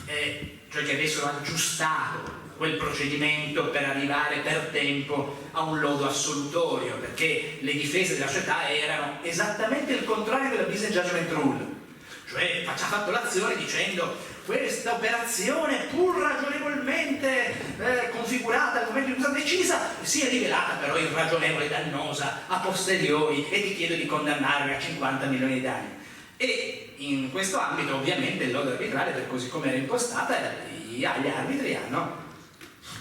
Speaker 8: cioè che avessero aggiustato quel procedimento per arrivare per tempo a un lodo assolutorio, perché le difese della società erano esattamente il contrario della business judgment rule, cioè ha fatto l'azione dicendo questa operazione pur ragionevolmente configurata al momento di stata decisa si è rivelata però irragionevole e dannosa a posteriori e ti chiedo di condannarmi a 50 milioni di danni. E in questo ambito ovviamente il lodo arbitrale, per così come era impostata, gli arbitri hanno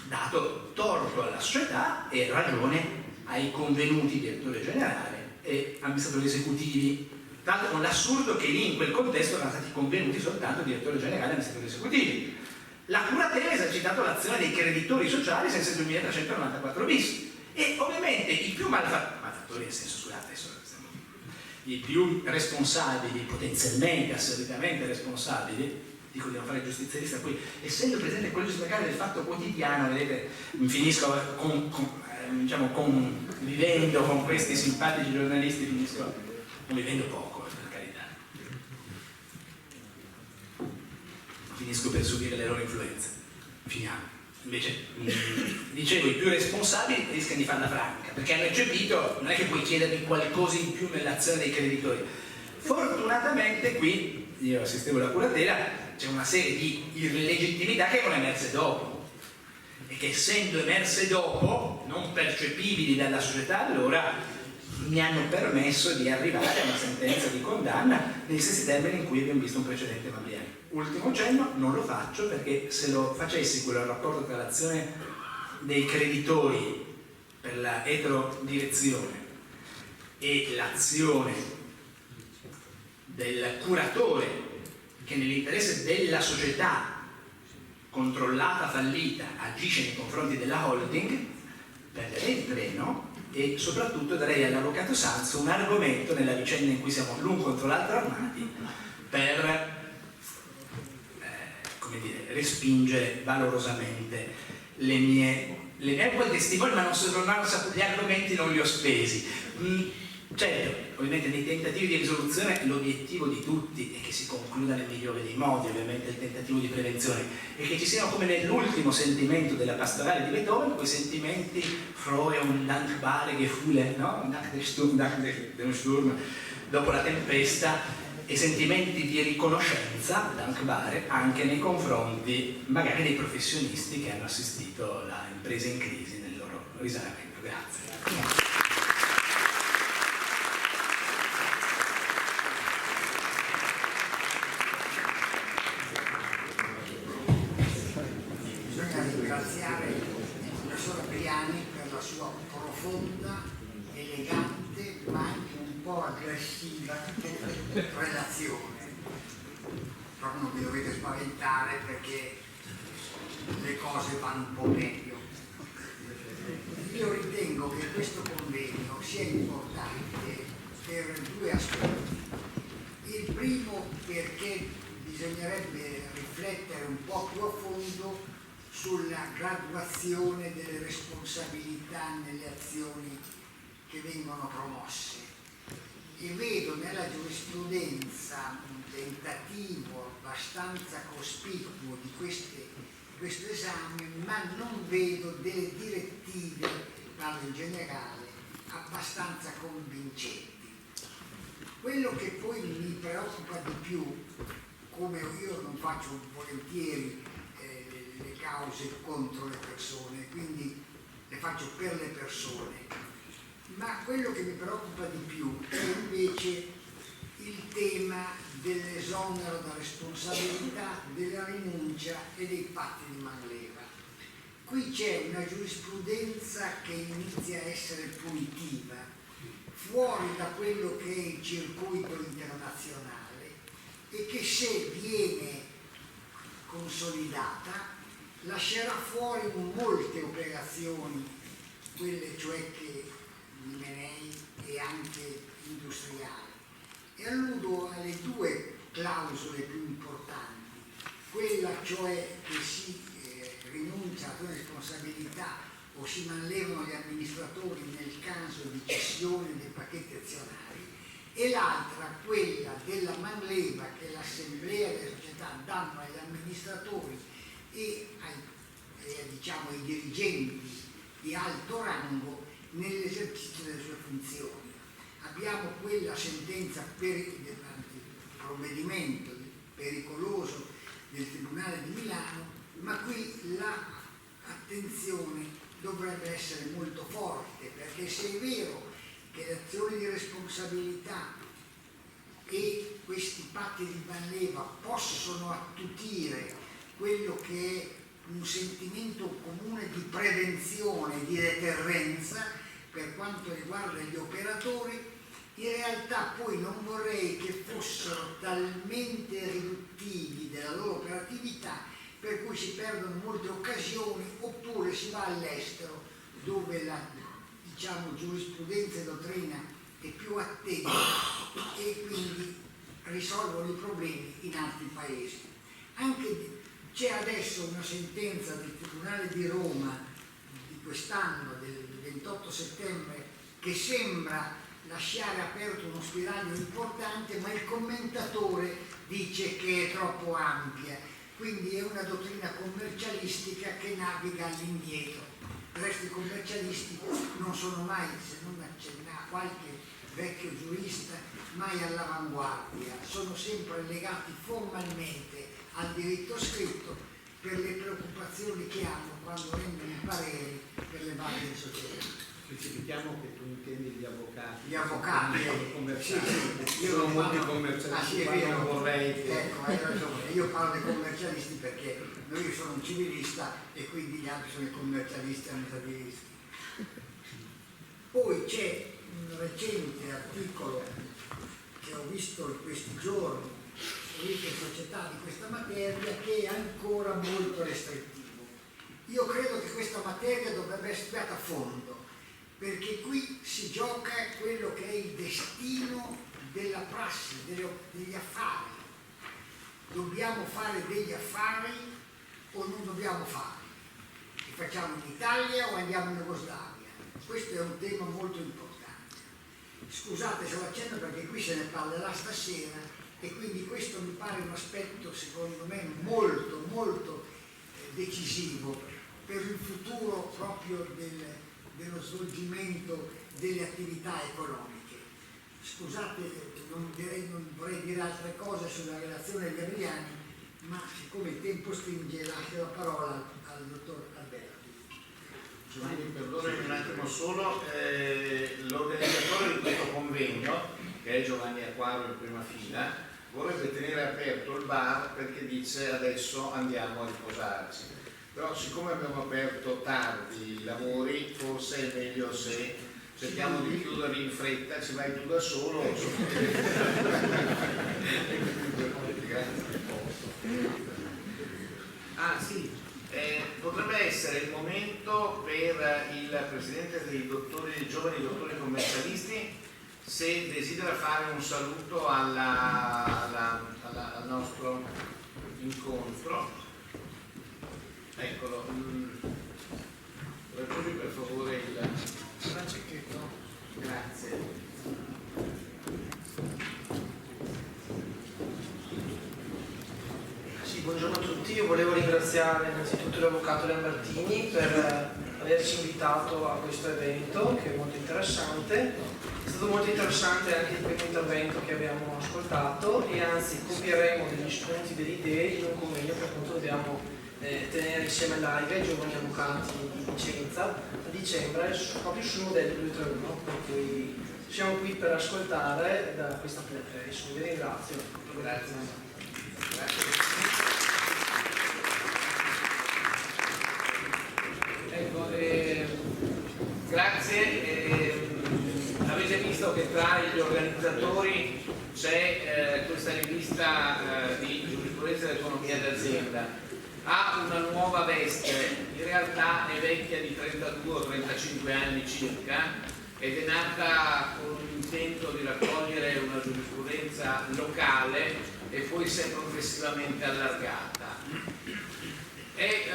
Speaker 8: dato torto alla società e ragione ai convenuti direttore generale e amministratori esecutivi, tanto con l'assurdo che lì in quel contesto erano stati convenuti soltanto direttore generale e amministratori esecutivi. La curatela ha esercitato l'azione dei creditori sociali senza il 2394 bis e ovviamente i più malfattori, nel senso, scusate, adesso i più responsabili, potenzialmente, assolutamente responsabili, dico di non fare giustizialista, poi essendo presente quello sindacale del Fatto Quotidiano, vedete, finisco convivendo con questi simpatici giornalisti, finisco convivendo poco, per carità, finisco per subire le loro influenze, finiamo. Invece, dicevo, i più responsabili rischiano di farla franca, perché hanno eccepito, non è che puoi chiedermi qualcosa in più nell'azione dei creditori. Fortunatamente qui, io assistevo alla curatela, c'è una serie di illegittimità che erano emerse dopo e che essendo emerse dopo, non percepibili dalla società allora, mi hanno permesso di arrivare a una sentenza di condanna negli stessi termini in cui abbiamo visto un precedente Mabriani. Ultimo cenno, non lo faccio perché se lo facessi quello rapporto tra l'azione dei creditori per la eterodirezione e l'azione del curatore che nell'interesse della società controllata, fallita, agisce nei confronti della holding, perderei il treno e soprattutto darei all'avvocato Sanzo un argomento nella vicenda in cui siamo l'un contro l'altro armati per come dire, respingere valorosamente le mie poi testimoni, ma gli argomenti non li ho spesi. Certo, ovviamente nei tentativi di risoluzione l'obiettivo di tutti è che si concluda nel migliore dei modi, ovviamente il tentativo di prevenzione, e che ci siano come nell'ultimo sentimento della pastorale di Beethoven, quei sentimenti frohe und dankbare Gefühle, no? Nach dem Sturm, dopo la tempesta, e sentimenti di riconoscenza, dankbare, anche nei confronti magari dei professionisti che hanno assistito la impresa in crisi nel loro risanamento. Grazie.
Speaker 4: Ringraziare il professor Briani per la sua profonda, elegante ma anche un po' aggressiva relazione. Però non vi dovete spaventare perché le cose vanno un po' meglio. Io ritengo che questo convegno sia importante per due aspetti. Il primo perché bisognerebbe riflettere un po' più a fondo sulla graduazione delle responsabilità nelle azioni che vengono promosse e vedo nella giurisprudenza un tentativo abbastanza cospicuo di queste questo esame, ma non vedo delle direttive, parlo in generale, abbastanza convincenti. Quello che poi mi preoccupa di più, come io non faccio volentieri le cause contro le persone, quindi le faccio per le persone, ma quello che mi preoccupa di più è invece il tema dell'esonero da responsabilità, della rinuncia e dei patti di manleva. Qui c'è una giurisprudenza che inizia a essere punitiva, fuori da quello che è il circuito internazionale, e che se viene consolidata lascerà fuori molte operazioni, quelle cioè che limenei e anche industriali. E alludo alle due clausole più importanti, quella cioè che si rinuncia alla responsabilità o si manlevano gli amministratori nel caso di cessione dei pacchetti azionari, e l'altra quella della manleva che l'assemblea delle società danno agli amministratori e ai dirigenti di alto rango nell'esercizio delle sue funzioni. Abbiamo quella sentenza provvedimento pericoloso del Tribunale di Milano, ma qui l'attenzione dovrebbe essere molto forte, perché se è vero che le azioni di responsabilità e questi patti di manleva possono attutire quello che è un sentimento comune di prevenzione e di deterrenza per quanto riguarda gli operatori, in realtà poi non vorrei che fossero talmente riduttivi della loro operatività per cui si perdono molte occasioni, oppure si va all'estero dove la giurisprudenza e dottrina è più attenta e quindi risolvono i problemi in altri paesi. C'è adesso una sentenza del Tribunale di Roma di quest'anno, del 28 settembre, che sembra lasciare aperto uno spiraglio importante, ma il commentatore dice che è troppo ampia, quindi è una dottrina commercialistica che naviga all'indietro. Il resto i commercialisti non sono mai, se non accenna qualche vecchio giurista, mai all'avanguardia, sono sempre legati formalmente al diritto scritto per le preoccupazioni che hanno quando rendono i pareri per le varie società.
Speaker 7: Specifichiamo che tu intendi gli avvocati.
Speaker 4: Gli avvocati,
Speaker 7: commerciali.
Speaker 4: sì, io
Speaker 7: sono
Speaker 4: non
Speaker 7: molti
Speaker 4: parlo,
Speaker 7: commercialisti,
Speaker 4: sì, è vero,
Speaker 7: non vorrei che...
Speaker 4: Ecco, hai ragione, io parlo dei commercialisti perché io sono un civilista e quindi gli altri sono i commercialisti e amministrativisti. Poi c'è un recente articolo che ho visto in questi giorni, rete società di questa materia, che è ancora molto restrittivo. Io credo che questa materia dovrebbe essere studiata a fondo, perché qui si gioca quello che è il destino della prassi, degli affari. Dobbiamo fare degli affari o non dobbiamo farli? Li facciamo in Italia o andiamo in Jugoslavia? Questo è un tema molto importante. Scusate se lo accenno perché qui se ne parlerà stasera e quindi questo mi pare un aspetto secondo me molto molto decisivo per il futuro proprio dello svolgimento delle attività economiche. Scusate, non vorrei dire altre cose sulla relazione degli Adriani, ma siccome il tempo stringe lascio la parola al dottor Alberti.
Speaker 1: Giovanni, perdonami un attimo solo, l'organizzatore di questo convegno, che è Giovanni Acquaro in prima fila, vorrebbe tenere aperto il bar perché dice adesso andiamo a riposarci. Però siccome abbiamo aperto tardi i lavori, forse è meglio se cerchiamo di chiuderli in fretta, ci vai tu da solo. Ah sì, potrebbe essere il momento per il presidente dei giovani dottori commercialisti se desidera fare un saluto al nostro incontro. Eccolo, raggiungi per favore il cecchetto. Grazie. Sì,
Speaker 9: buongiorno a tutti. Io volevo ringraziare innanzitutto l'avvocato Lambertini per averci invitato a questo evento che è molto interessante. È stato molto interessante anche il primo intervento che abbiamo ascoltato e anzi copieremo degli spunti, delle idee in un convegno che appunto dobbiamo tenere insieme all'AIVE, ai giovani avvocati di Vicenza, a dicembre, proprio sul modello 231, per cui siamo qui per ascoltare da questa plateia. Vi ringrazio.
Speaker 1: Grazie. Ecco, grazie. Avete visto che tra gli organizzatori c'è questa rivista di giurisprudenza ed economia d'azienda. Ha una nuova veste, in realtà è vecchia di 32 o 35 anni circa ed è nata con l'intento di raccogliere una giurisprudenza locale e poi si è progressivamente allargata. E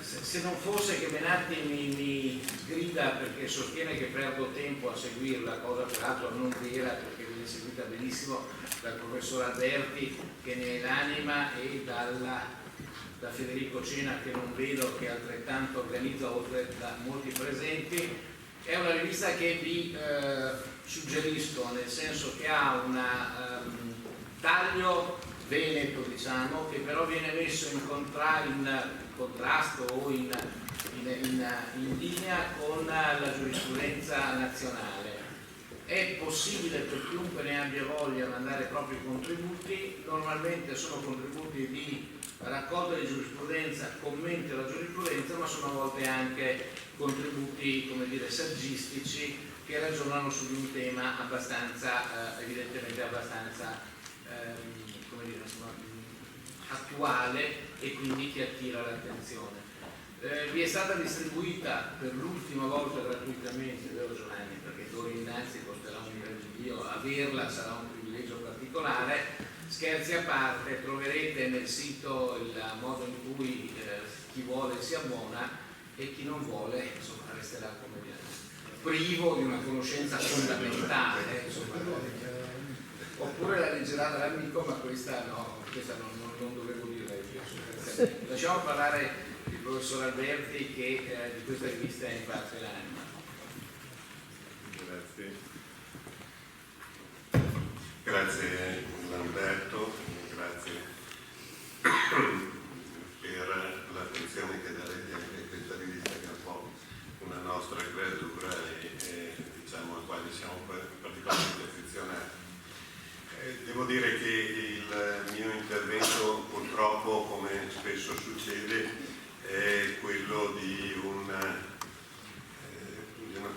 Speaker 1: se non fosse che Benatti mi grida perché sostiene che perdo tempo a seguirla, cosa peraltro non vera perché viene seguita benissimo dal professor Alberti che ne è l'anima e da Federico Cena che non vedo, che altrettanto organizza oltre da molti presenti. È una rivista che vi suggerisco, nel senso che ha un taglio veneto, diciamo, che però viene messo in contrasto o in linea con la giurisprudenza nazionale. È possibile per chiunque ne abbia voglia mandare i propri contributi, normalmente sono contributi di raccolta di giurisprudenza, commenti alla giurisprudenza, ma sono a volte anche contributi, come dire, saggistici che ragionano su di un tema abbastanza, evidentemente abbastanza, come dire, insomma, attuale e quindi che attira l'attenzione. Vi è stata distribuita per l'ultima volta gratuitamente, vero Giovanni? Perché d'ora innanzi costerà un miraggio di Dio, averla sarà un privilegio particolare. Scherzi a parte, troverete nel sito il modo in cui chi vuole si abbona e chi non vuole insomma resterà come dire, privo di una conoscenza fondamentale insomma, oppure la leggerà dall'amico, ma questa non dovevo dire. Lasciamo parlare il professor Alberti che di questa rivista è in parte l'anima.
Speaker 10: Grazie Lamberto, grazie per l'attenzione che darete anche a questa rivista che è un po' una nostra creatura e diciamo al quale siamo particolarmente affezionati. Devo dire che il mio intervento purtroppo, come spesso succede, è quello di una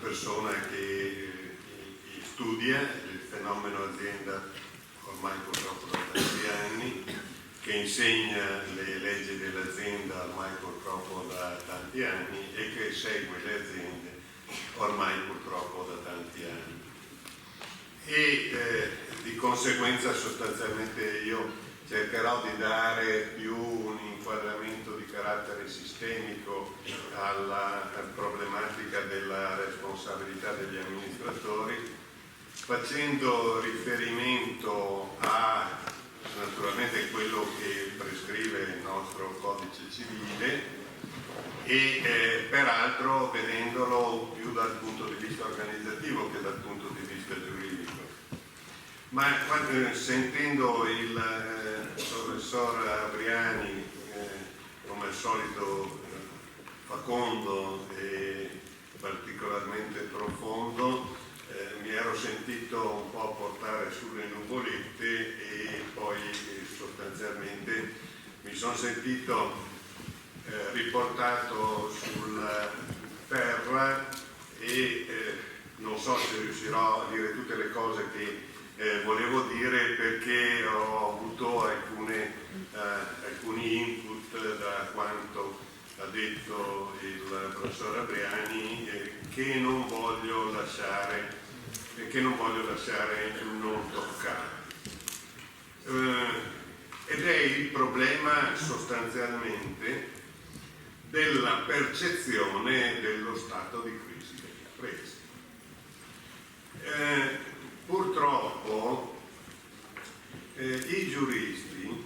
Speaker 10: persona che studia il fenomeno azienda ormai purtroppo da tanti anni, che insegna le leggi dell'azienda ormai purtroppo da tanti anni e che segue le aziende ormai purtroppo da tanti anni. E di conseguenza sostanzialmente io cercherò di dare più un inquadramento di carattere sistemico alla problematica della responsabilità degli amministratori, facendo riferimento a naturalmente quello che prescrive il nostro codice civile e peraltro vedendolo più dal punto di vista organizzativo che dal punto di vista giuridico. Ma sentendo il professor Abriani come al solito facondo e particolarmente profondo, mi ero sentito un po' portare sulle nuvolette e poi sostanzialmente mi sono sentito riportato sulla terra e non so se riuscirò a dire tutte le cose che volevo dire perché ho avuto alcuni input da quanto ha detto il professor Abriani che non voglio lasciare non toccare. Ed è il problema sostanzialmente della percezione dello stato di crisi delle imprese. Purtroppo i giuristi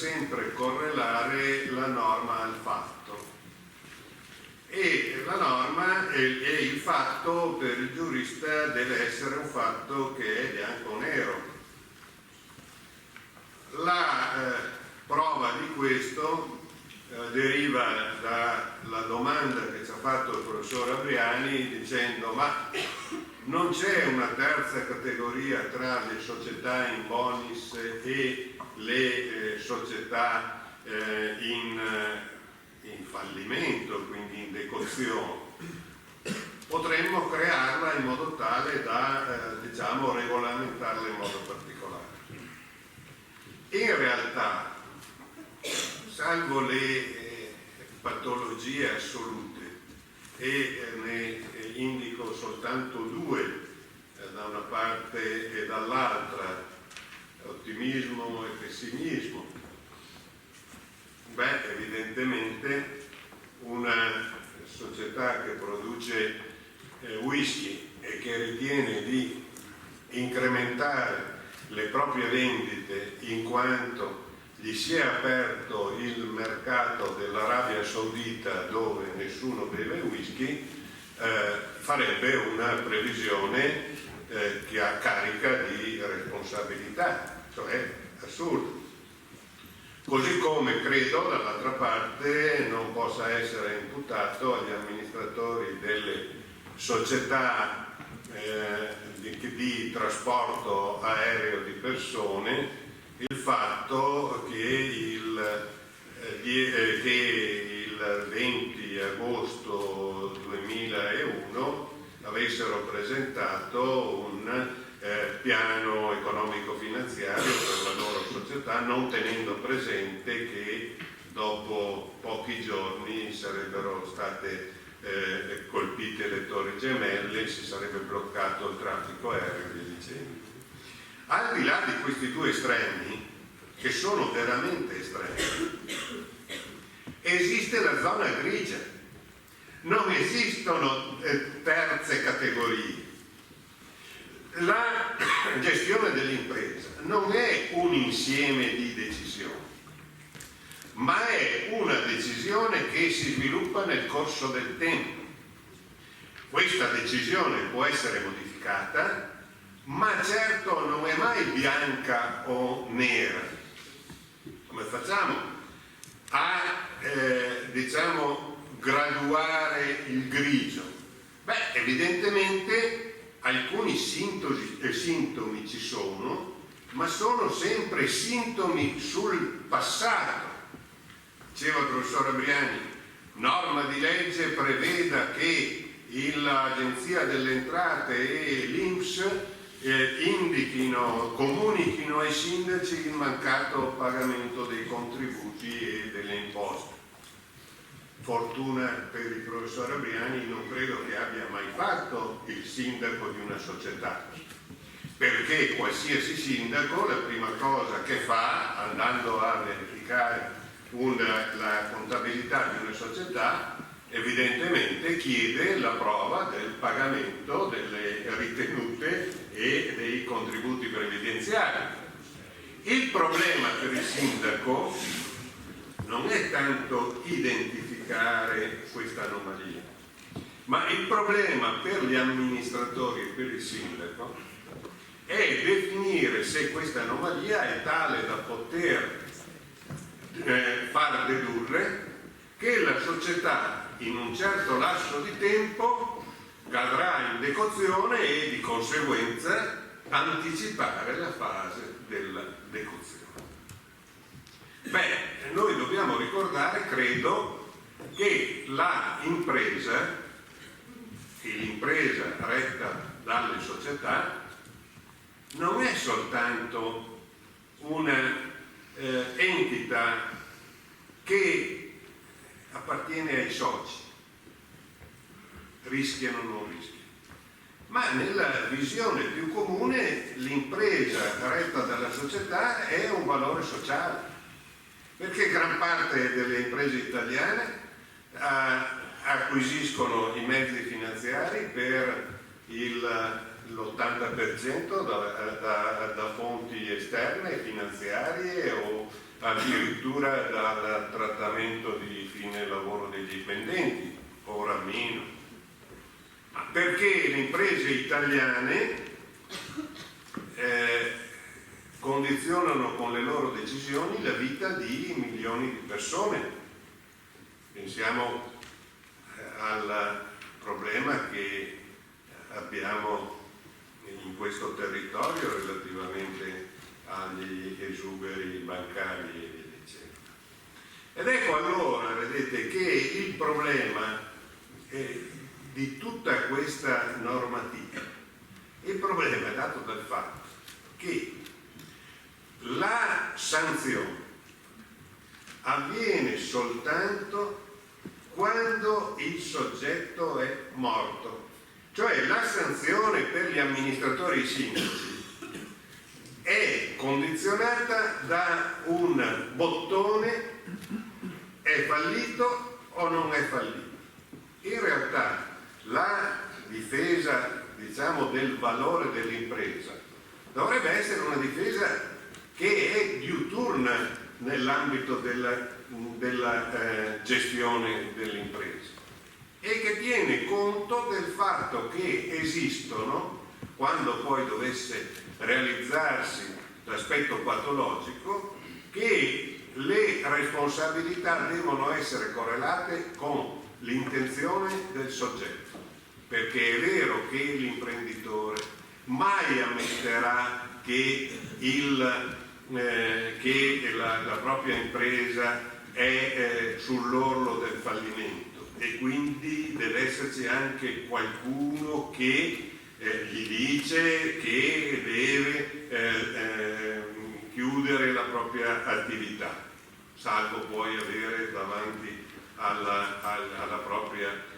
Speaker 10: sempre correlare la norma al fatto. E la norma e il fatto per il giurista deve essere un fatto che è bianco o nero. La prova di questo deriva dalla domanda che ci ha fatto il professor Abriani dicendo: ma non c'è una terza categoria tra le società in bonis e le società in fallimento, quindi in decozione? Potremmo crearla in modo tale da diciamo regolamentarla in modo particolare. In realtà, salvo le patologie assolute, e ne indico soltanto due da una parte e dall'altra, ottimismo e pessimismo, evidentemente una società che produce whisky e che ritiene di incrementare le proprie vendite in quanto gli si è aperto il mercato dell'Arabia Saudita dove nessuno beve whisky, farebbe una previsione che ha carica di responsabilità, cioè assurdo. Così come credo dall'altra parte non possa essere imputato agli amministratori delle società di trasporto aereo di persone il fatto che il 20 agosto 2001 avessero presentato un piano economico-finanziario per la loro società, non tenendo presente che dopo pochi giorni sarebbero state colpite le torri gemelle, si sarebbe bloccato il traffico aereo e via dicendo. Al di là di questi due estremi, che sono veramente estremi, esiste la zona grigia, non esistono terze categorie. La gestione dell'impresa non è un insieme di decisioni, ma è una decisione che si sviluppa nel corso del tempo. Questa decisione può essere modificata, ma certo non è mai bianca o nera. Come facciamo a diciamo graduare il grigio? Evidentemente alcuni sintomi ci sono, ma sono sempre sintomi sul passato. Diceva il professor Abriani, norma di legge preveda che l'Agenzia delle Entrate e l'INPS comunichino ai sindaci il mancato pagamento dei contributi e delle imposte. Fortuna per il professor Abriani non credo che abbia mai fatto il sindaco di una società, perché qualsiasi sindaco la prima cosa che fa, andando a verificare la contabilità di una società, evidentemente chiede la prova del pagamento delle ritenute e dei contributi previdenziali. Il problema per il sindaco non è tanto identificare questa anomalia, ma il problema per gli amministratori e per il sindaco è definire se questa anomalia è tale da poter far dedurre che la società in un certo lasso di tempo cadrà in decozione e di conseguenza anticipare la fase della decozione. Noi dobbiamo ricordare, credo, che l'impresa retta dalle società non è soltanto una entità che appartiene ai soci, rischiano o non rischiano, ma nella visione più comune l'impresa retta dalla società è un valore sociale, perché gran parte delle imprese italiane acquisiscono i mezzi finanziari per l'80% da fonti esterne finanziarie o addirittura dal trattamento di fine lavoro dei dipendenti, ora meno. Ma perché le imprese italiane condizionano con le loro decisioni la vita di milioni di persone. Pensiamo al problema che abbiamo in questo territorio relativamente agli esuberi bancari e via dicendo. Ed ecco allora, vedete, che il problema di tutta questa normativa, il problema è dato dal fatto che la sanzione avviene soltanto quando il soggetto è morto, cioè la sanzione per gli amministratori sindaci è condizionata da un bottone: è fallito o non è fallito. In realtà la difesa, diciamo, del valore dell'impresa dovrebbe essere una difesa che è diuturna nell'ambito della gestione dell'impresa e che tiene conto del fatto che esistono, quando poi dovesse realizzarsi l'aspetto patologico, che le responsabilità devono essere correlate con l'intenzione del soggetto, perché è vero che l'imprenditore mai ammetterà che la propria impresa è sull'orlo del fallimento, e quindi deve esserci anche qualcuno che gli dice che deve chiudere la propria attività, salvo poi avere davanti alla propria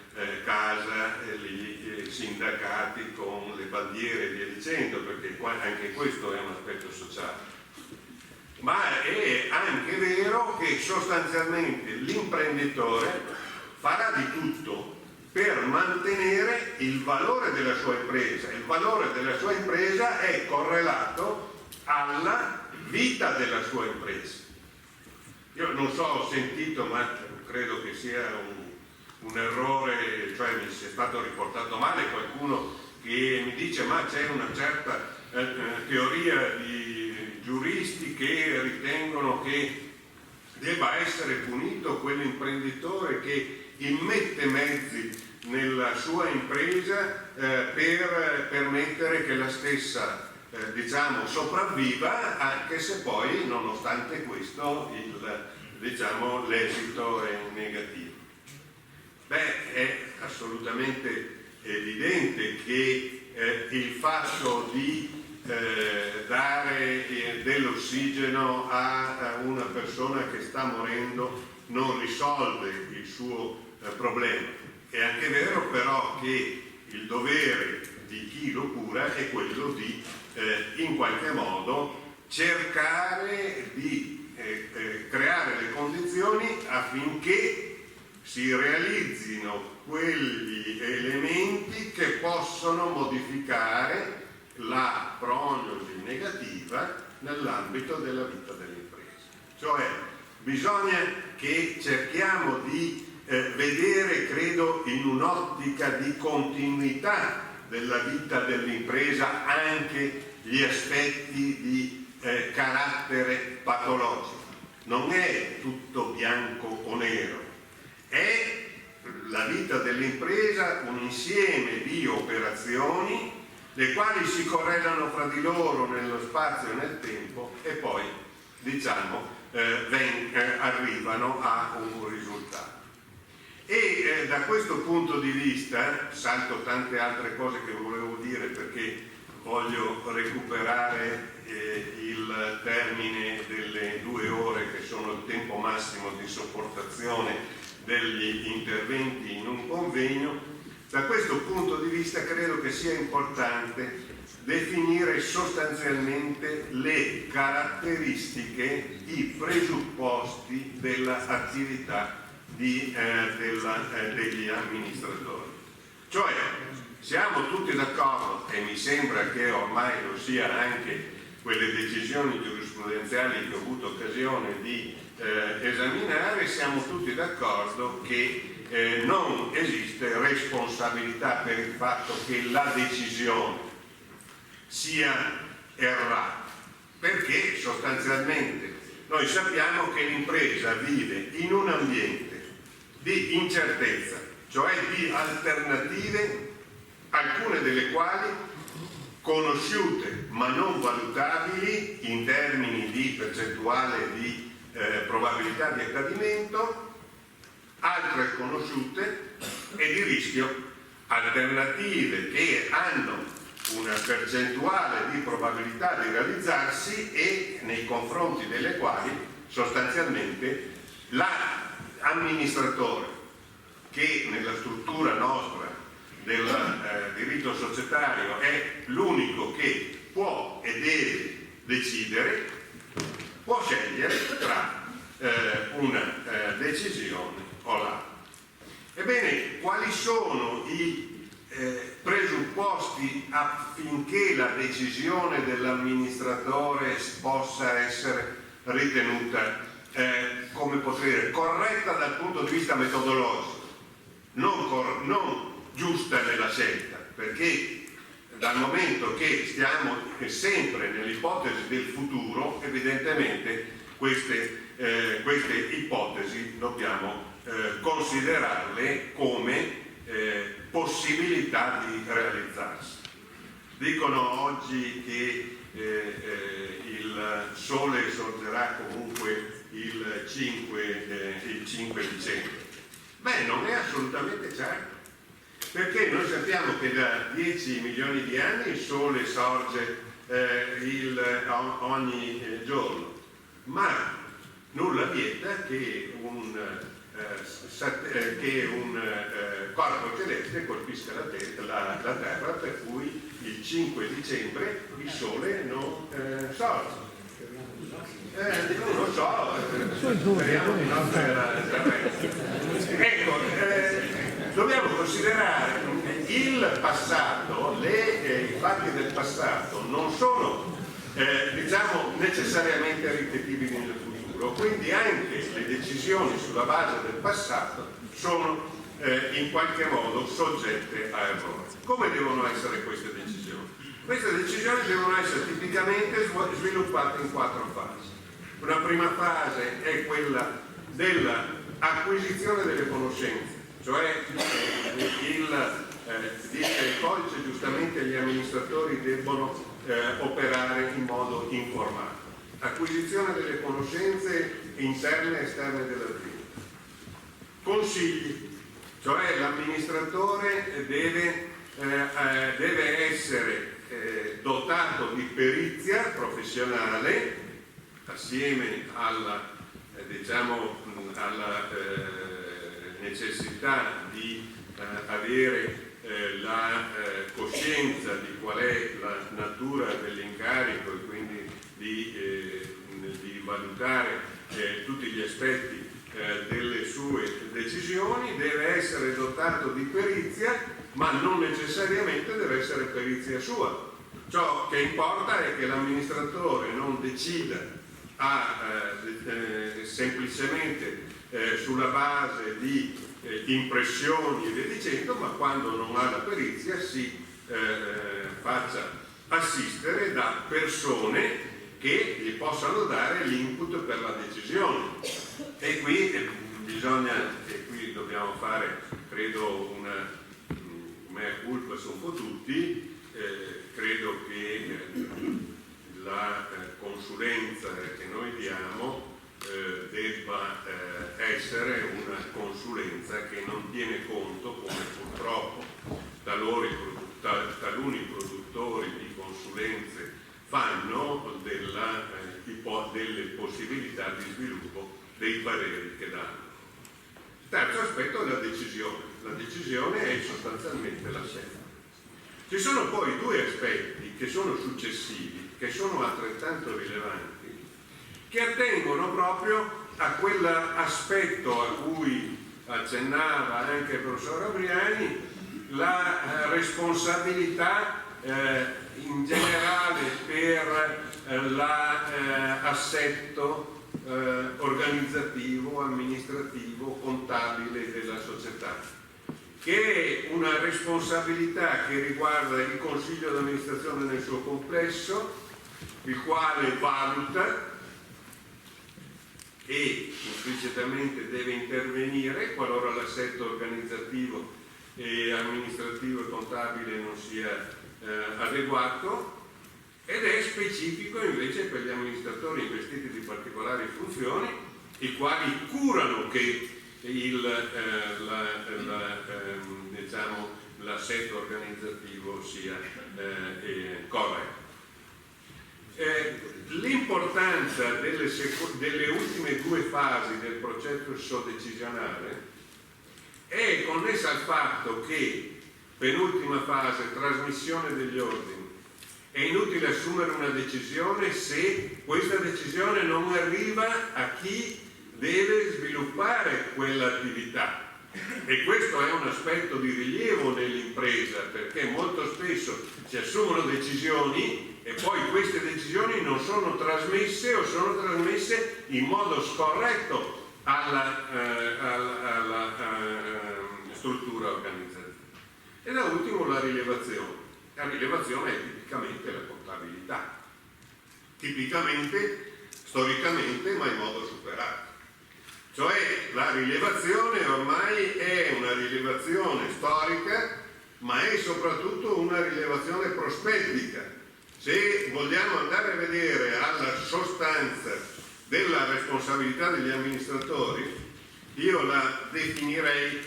Speaker 10: casa gli sindacati con le bandiere e via dicendo, perché anche questo è un aspetto sociale. Ma è anche vero che sostanzialmente l'imprenditore farà di tutto per mantenere il valore della sua impresa. Il valore della sua impresa è correlato alla vita della sua impresa. Io non so, ho sentito, ma credo che sia un errore, cioè mi sia stato riportato male qualcuno che mi dice: ma c'è una certa teoria di giuristi che ritengono che debba essere punito quell'imprenditore che immette mezzi nella sua impresa per permettere che la stessa diciamo sopravviva, anche se poi nonostante questo l'esito è negativo. Beh, è assolutamente evidente che il fatto di dare dell'ossigeno a una persona che sta morendo non risolve il suo problema. È anche vero però che il dovere di chi lo cura è quello di in qualche modo cercare di creare le condizioni affinché si realizzino quegli elementi che possono modificare la prognosi negativa nell'ambito della vita dell'impresa. Cioè bisogna che cerchiamo di vedere, credo, in un'ottica di continuità della vita dell'impresa anche gli aspetti di carattere patologico. Non è tutto bianco o nero, è la vita dell'impresa un insieme di operazioni le quali si correlano fra di loro nello spazio e nel tempo e poi diciamo arrivano a un risultato. E da questo punto di vista, salto tante altre cose che volevo dire perché voglio recuperare il termine delle 2 ore che sono il tempo massimo di sopportazione degli interventi in un convegno. Da questo punto di vista credo che sia importante definire sostanzialmente le caratteristiche, i presupposti dell'attività degli amministratori. Cioè siamo tutti d'accordo, e mi sembra che ormai lo sia anche quelle decisioni giurisprudenziali che ho avuto occasione di esaminare, siamo tutti d'accordo che non esiste responsabilità per il fatto che la decisione sia errata, perché sostanzialmente noi sappiamo che l'impresa vive in un ambiente di incertezza, cioè di alternative, alcune delle quali conosciute ma non valutabili in termini di percentuale di probabilità di accadimento, altre conosciute e di rischio, alternative che hanno una percentuale di probabilità di realizzarsi e nei confronti delle quali sostanzialmente l'amministratore, che nella struttura nostra del diritto societario è l'unico che può e deve decidere, può scegliere tra una decisione o l'altra. Ebbene, quali sono i presupposti affinché la decisione dell'amministratore possa essere ritenuta come potrei dire, corretta dal punto di vista metodologico, non giusta nella scelta, perché dal momento che stiamo sempre nell'ipotesi del futuro, evidentemente queste ipotesi dobbiamo considerarle come possibilità di realizzarsi. Dicono oggi che il sole sorgerà comunque il 5 dicembre. Beh, non è assolutamente certo, perché noi sappiamo che da 10 milioni di anni il sole sorge ogni giorno, ma nulla vieta che un corpo celeste colpisca la Terra, per cui il 5 dicembre il sole non sorge. Non lo so, speriamo di non ecco, dobbiamo considerare il passato, i fatti del passato non sono diciamo necessariamente ripetibili nel futuro, quindi anche le decisioni sulla base del passato sono in qualche modo soggette a errore. Come devono essere queste decisioni? Queste decisioni devono essere tipicamente sviluppate in 4 fasi. Una prima fase è quella dell'acquisizione delle conoscenze, cioè dice il codice giustamente gli amministratori debbono operare in modo informato. Acquisizione delle conoscenze interne e esterne dell'azienda. Consigli, cioè l'amministratore deve essere dotato di perizia professionale assieme alla necessità di avere la coscienza di qual è la natura dell'incarico e quindi di valutare tutti gli aspetti delle sue decisioni, deve essere dotato di perizia, ma non necessariamente deve essere perizia sua. Ciò che importa è che l'amministratore non decida semplicemente sulla base di impressioni e via dicendo, ma quando non ha la perizia si faccia assistere da persone che gli possano dare l'input per la decisione. E qui dobbiamo fare, credo, una mea culpa su un po' tutti, credo che la consulenza che noi diamo debba essere una consulenza che non tiene conto, come purtroppo taluni produttori di consulenze fanno, delle possibilità di sviluppo dei pareri che danno. Terzo aspetto è la decisione. La decisione è sostanzialmente la scelta. Ci sono poi 2 aspetti che sono successivi, che sono altrettanto rilevanti, che attengono proprio a quell'aspetto a cui accennava anche il professor Abriani, la responsabilità in generale per
Speaker 11: l'assetto organizzativo, amministrativo, contabile della società, che è una responsabilità che riguarda il Consiglio d'amministrazione nel suo complesso, il quale valuta e implicitamente deve intervenire qualora l'assetto organizzativo e amministrativo e contabile non sia adeguato, ed è specifico invece per gli amministratori investiti di particolari funzioni, i quali curano che l'assetto organizzativo sia corretto. L'importanza delle ultime due fasi del processo decisionale è connessa al fatto che, penultima fase, trasmissione degli ordini, è inutile assumere una decisione se questa decisione non arriva a chi deve sviluppare quell'attività. E questo è un aspetto di rilievo nell'impresa, perché molto spesso si assumono decisioni e poi queste decisioni non sono trasmesse o sono trasmesse in modo scorretto alla struttura organizzativa. E da ultimo la rilevazione. La rilevazione è tipicamente la contabilità, tipicamente, storicamente, ma in modo superato. Cioè la rilevazione ormai è una rilevazione storica, ma è soprattutto una rilevazione prospettica. Se vogliamo andare a vedere alla sostanza della responsabilità degli amministratori, io la definirei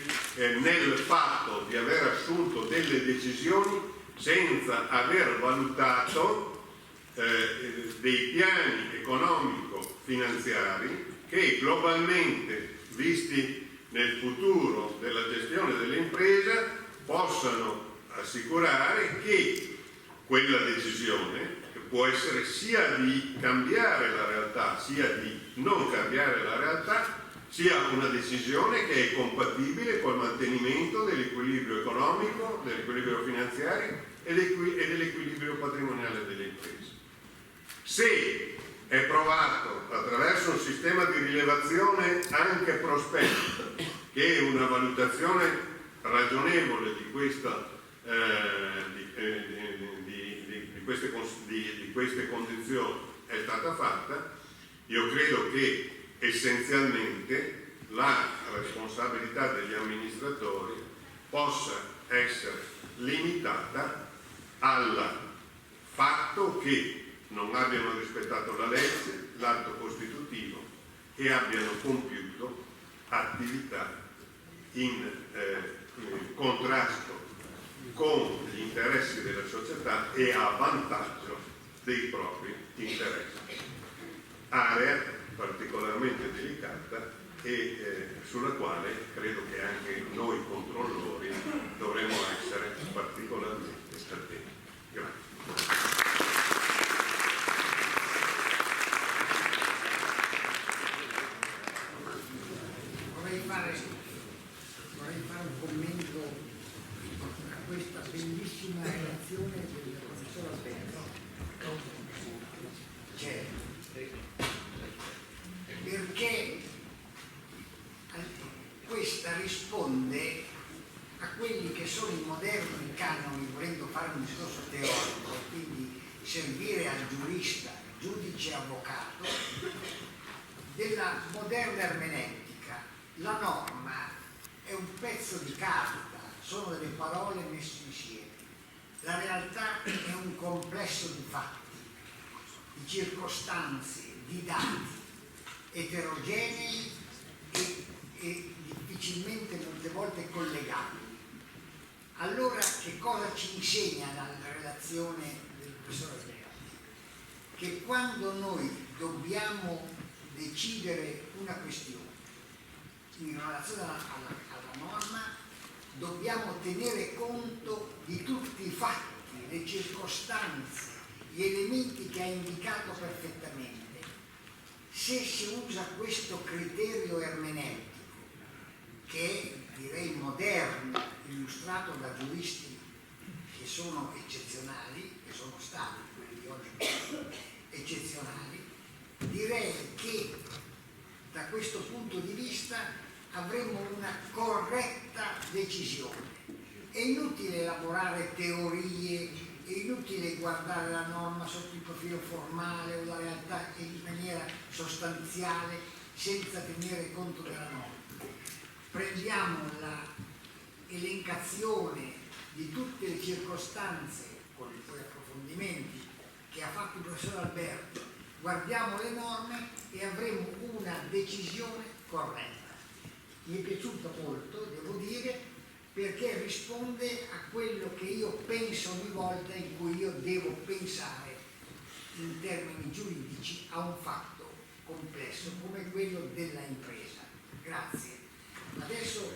Speaker 11: nel fatto di aver assunto delle decisioni senza aver valutato dei piani economico-finanziari che globalmente, visti nel futuro della gestione dell'impresa, possano assicurare che quella decisione, che può essere sia di cambiare la realtà sia di non cambiare la realtà, sia una decisione che è compatibile col mantenimento dell'equilibrio economico, dell'equilibrio finanziario e dell'equilibrio patrimoniale delle imprese. Se è provato attraverso un sistema di rilevazione anche prospettico, che è una valutazione ragionevole di queste condizioni è stata fatta, io credo che essenzialmente la responsabilità degli amministratori possa essere limitata al fatto che non abbiano rispettato la legge, l'atto costitutivo e abbiano compiuto attività in contrasto con gli interessi della società e a vantaggio dei propri interessi. Area particolarmente delicata e sulla quale credo che anche noi controllori dovremmo essere particolarmente attenti. Grazie.
Speaker 4: Vorrei fare un commento a questa bellissima relazione del professor Alberto. Perché questa risponde a quelli che sono i moderni canoni, volendo fare un discorso teorico, quindi servire al giurista, giudice, avvocato, della moderna ermeneutica. La norma è un pezzo di carta, sono delle parole messe insieme. La realtà è un complesso di fatti, di circostanze, di dati eterogenei e difficilmente molte volte collegabili. Allora che cosa ci insegna la relazione del professor Alberti? Che quando noi dobbiamo decidere una questione in relazione alla norma, dobbiamo tenere conto di tutti i fatti, le circostanze, gli elementi che ha indicato perfettamente. Se si usa questo criterio ermeneutico, che è, direi, moderno, illustrato da giuristi che sono eccezionali, che sono stati quelli di oggi eccezionali, direi che da questo punto di vista avremo una corretta decisione. È inutile elaborare teorie, è inutile guardare la norma sotto il profilo formale o la realtà in maniera sostanziale senza tenere conto della norma. Prendiamo la elencazione di tutte le circostanze con i suoi approfondimenti che ha fatto il professor Alberto, guardiamo le norme e avremo una decisione corretta. Mi è piaciuta molto, devo dire, perché risponde a quello che io penso ogni volta in cui io devo pensare in termini giuridici a un fatto complesso come quello della impresa. Grazie. Adesso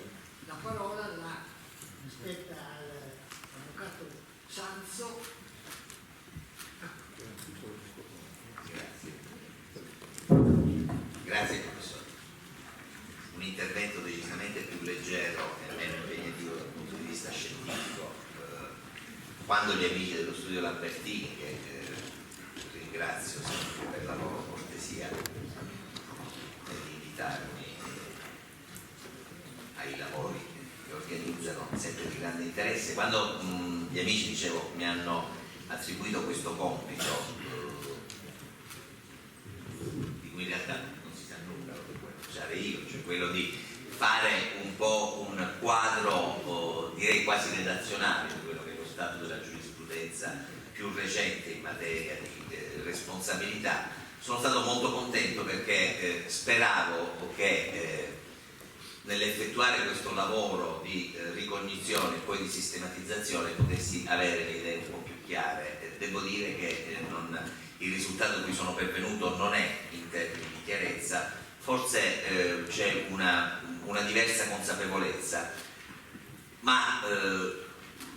Speaker 4: la parola la spetta all'avvocato Sanzo.
Speaker 12: Grazie professore. Un intervento decisamente più leggero e meno impegnativo dal punto di vista scientifico. Quando gli amici dello studio Lambertini, che ringrazio sempre per la loro cortesia nell'invitarmi ai lavori che organizzano, sempre di grande interesse, quando gli amici, dicevo, mi hanno attribuito questo compito, di cui in realtà non si sa nulla, lo devo usare io, cioè quello di fare un po' un quadro, direi quasi redazionale, di quello che è lo stato della giurisprudenza più recente in materia di responsabilità. Sono stato molto contento perché speravo che nell'effettuare questo lavoro di ricognizione e poi di sistematizzazione potessi avere le idee un po' più chiare. Devo dire che il risultato a cui sono pervenuto non è in termini di chiarezza, forse c'è una diversa consapevolezza, ma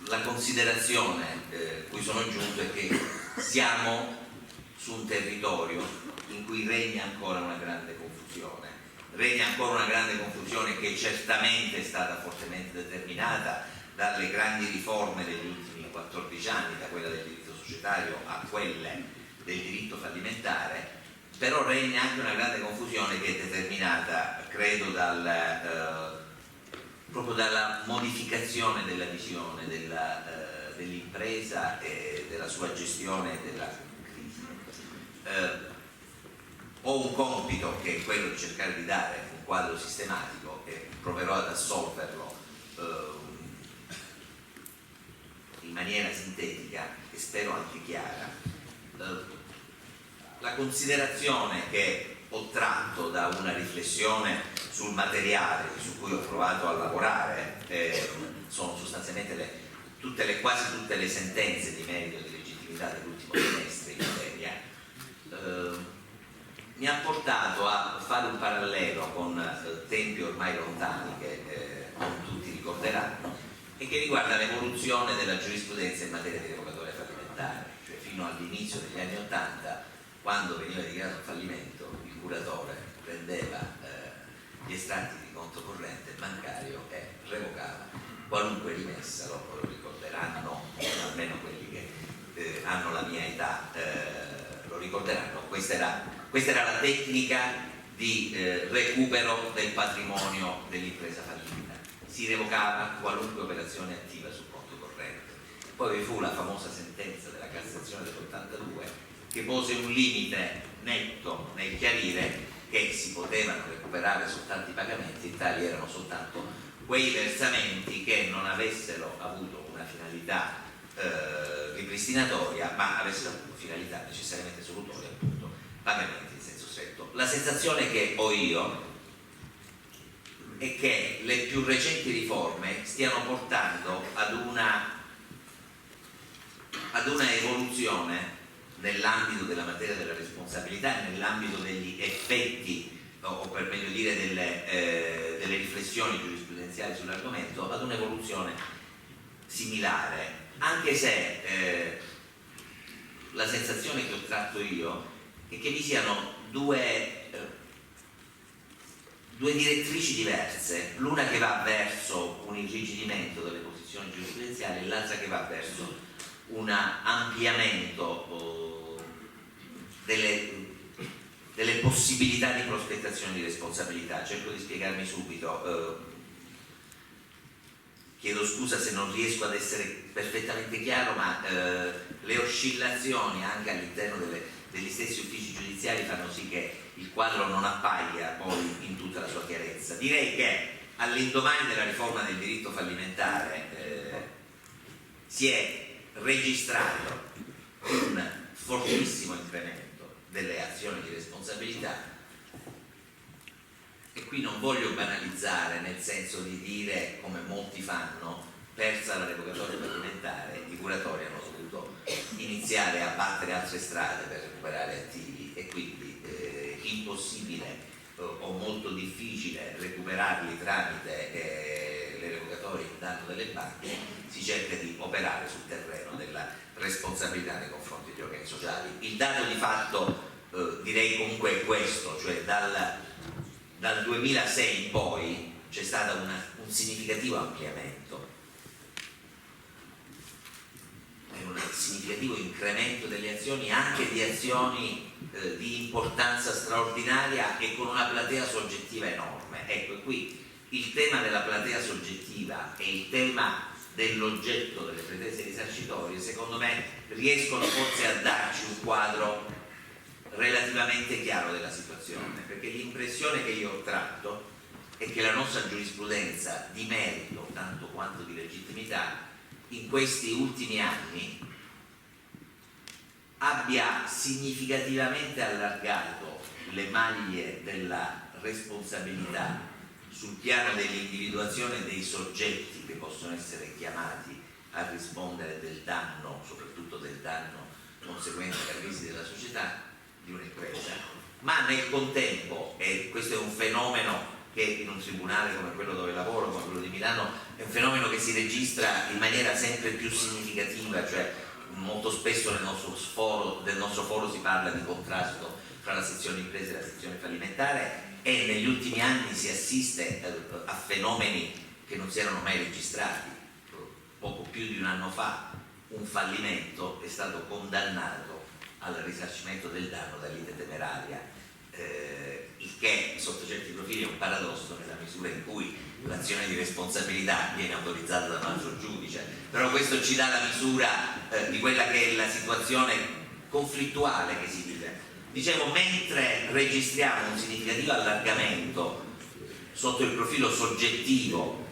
Speaker 12: la considerazione cui sono giunto è che siamo su un territorio in cui regna ancora una grande confusione. Regna ancora una grande confusione che certamente è stata fortemente determinata dalle grandi riforme degli ultimi 14 anni, da quella del diritto societario a quelle del diritto fallimentare, però regna anche una grande confusione che è determinata, credo, proprio dalla modificazione della visione dell'impresa e della sua gestione della crisi. Ho un compito che è quello di cercare di dare un quadro sistematico e proverò ad assolverlo in maniera sintetica e spero anche chiara. La considerazione che ho tratto da una riflessione sul materiale su cui ho provato a lavorare sono sostanzialmente quasi tutte le sentenze di merito di legittimità dell'ultimo semestre in materia. Mi ha portato a fare un parallelo con tempi ormai lontani che non tutti ricorderanno e che riguarda l'evoluzione della giurisprudenza in materia di revocatoria fallimentare, cioè fino all'inizio degli anni *80, quando veniva dichiarato un fallimento, il curatore prendeva gli estratti di conto corrente bancario e revocava qualunque rimessa. Lo ricorderanno, almeno quelli che hanno la mia età lo ricorderanno. Questa era la tecnica di recupero del patrimonio dell'impresa fallita. Si revocava qualunque operazione attiva sul conto corrente. Poi vi fu la famosa sentenza della Cassazione dell'82 che pose un limite netto nel chiarire che si potevano recuperare soltanto i pagamenti, tali erano soltanto quei versamenti che non avessero avuto una finalità ripristinatoria, ma avessero avuto finalità necessariamente solutoria, appunto pagamenti in senso stretto. La sensazione che ho io è che le più recenti riforme stiano portando ad una evoluzione nell'ambito della materia della responsabilità e nell'ambito degli effetti, o per meglio dire delle riflessioni giurisprudenziali sull'argomento, ad un'evoluzione similare, anche se la sensazione che ho tratto io è che vi siano due direttrici diverse, l'una che va verso un irrigidimento delle posizioni giurisprudenziali e l'altra che va verso un ampliamento delle possibilità di prospettazione di responsabilità. Cerco di spiegarmi subito. Chiedo scusa se non riesco ad essere perfettamente chiaro, ma le oscillazioni anche all'interno degli stessi uffici giudiziari fanno sì che il quadro non appaia poi in tutta la sua chiarezza. Direi che all'indomani della riforma del diritto fallimentare si è registrato un fortissimo incremento delle azioni di responsabilità, e qui non voglio banalizzare, nel senso di dire, come molti fanno, persa la revocatoria fallimentare, i curatori hanno dovuto iniziare a battere altre strade per recuperare attivi, e quindi impossibile o molto difficile recuperarli tramite le revocatorie in danno delle banche. Si cerca di operare sul terreno della responsabilità nei confronti degli organi sociali. Il dato di fatto direi comunque è questo, cioè dal 2006 in poi c'è stato un significativo ampliamento e un significativo incremento delle azioni, anche di azioni di importanza straordinaria e con una platea soggettiva enorme. Ecco, qui il tema della platea soggettiva e il tema dell'oggetto delle pretese risarcitorie, secondo me, riescono forse a darci un quadro relativamente chiaro della situazione, perché l'impressione che io ho tratto è che la nostra giurisprudenza di merito, tanto quanto di legittimità, in questi ultimi anni abbia significativamente allargato le maglie della responsabilità sul piano dell'individuazione dei soggetti che possono essere chiamati a rispondere del danno, soprattutto del danno conseguente alla crisi della società di un'impresa, ma nel contempo, e questo è un fenomeno che in un tribunale come quello dove lavoro, come quello di Milano, è un fenomeno che si registra in maniera sempre più significativa, cioè molto spesso del nostro foro si parla di contrasto fra la sezione imprese e la sezione fallimentare, e negli ultimi anni si assiste a fenomeni che non si erano mai registrati. Poco più di un anno fa un fallimento è stato condannato al risarcimento del danno da lite temeraria, il che sotto certi profili è un paradosso nella misura in cui l'azione di responsabilità viene autorizzata da un altro giudice, però questo ci dà la misura di quella che è la situazione conflittuale che si vive. Dicevo, mentre registriamo un significativo allargamento sotto il profilo soggettivo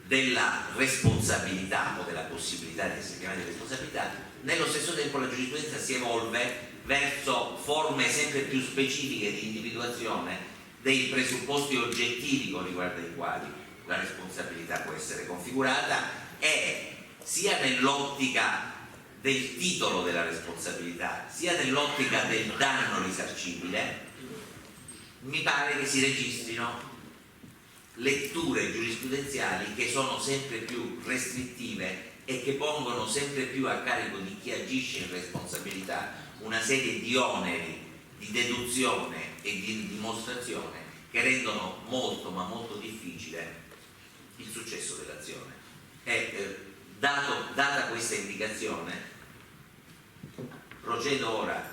Speaker 12: della responsabilità o della possibilità di essere chiamati responsabilità, nello stesso tempo la giurisprudenza si evolve verso forme sempre più specifiche di individuazione dei presupposti oggettivi con riguardo ai quali la responsabilità può essere configurata, e sia nell'ottica del titolo della responsabilità sia nell'ottica del danno risarcibile mi pare che si registrino letture giurisprudenziali che sono sempre più restrittive e che pongono sempre più a carico di chi agisce in responsabilità una serie di oneri di deduzione e di dimostrazione che rendono molto ma molto difficile il successo dell'azione. Data questa indicazione, procedo ora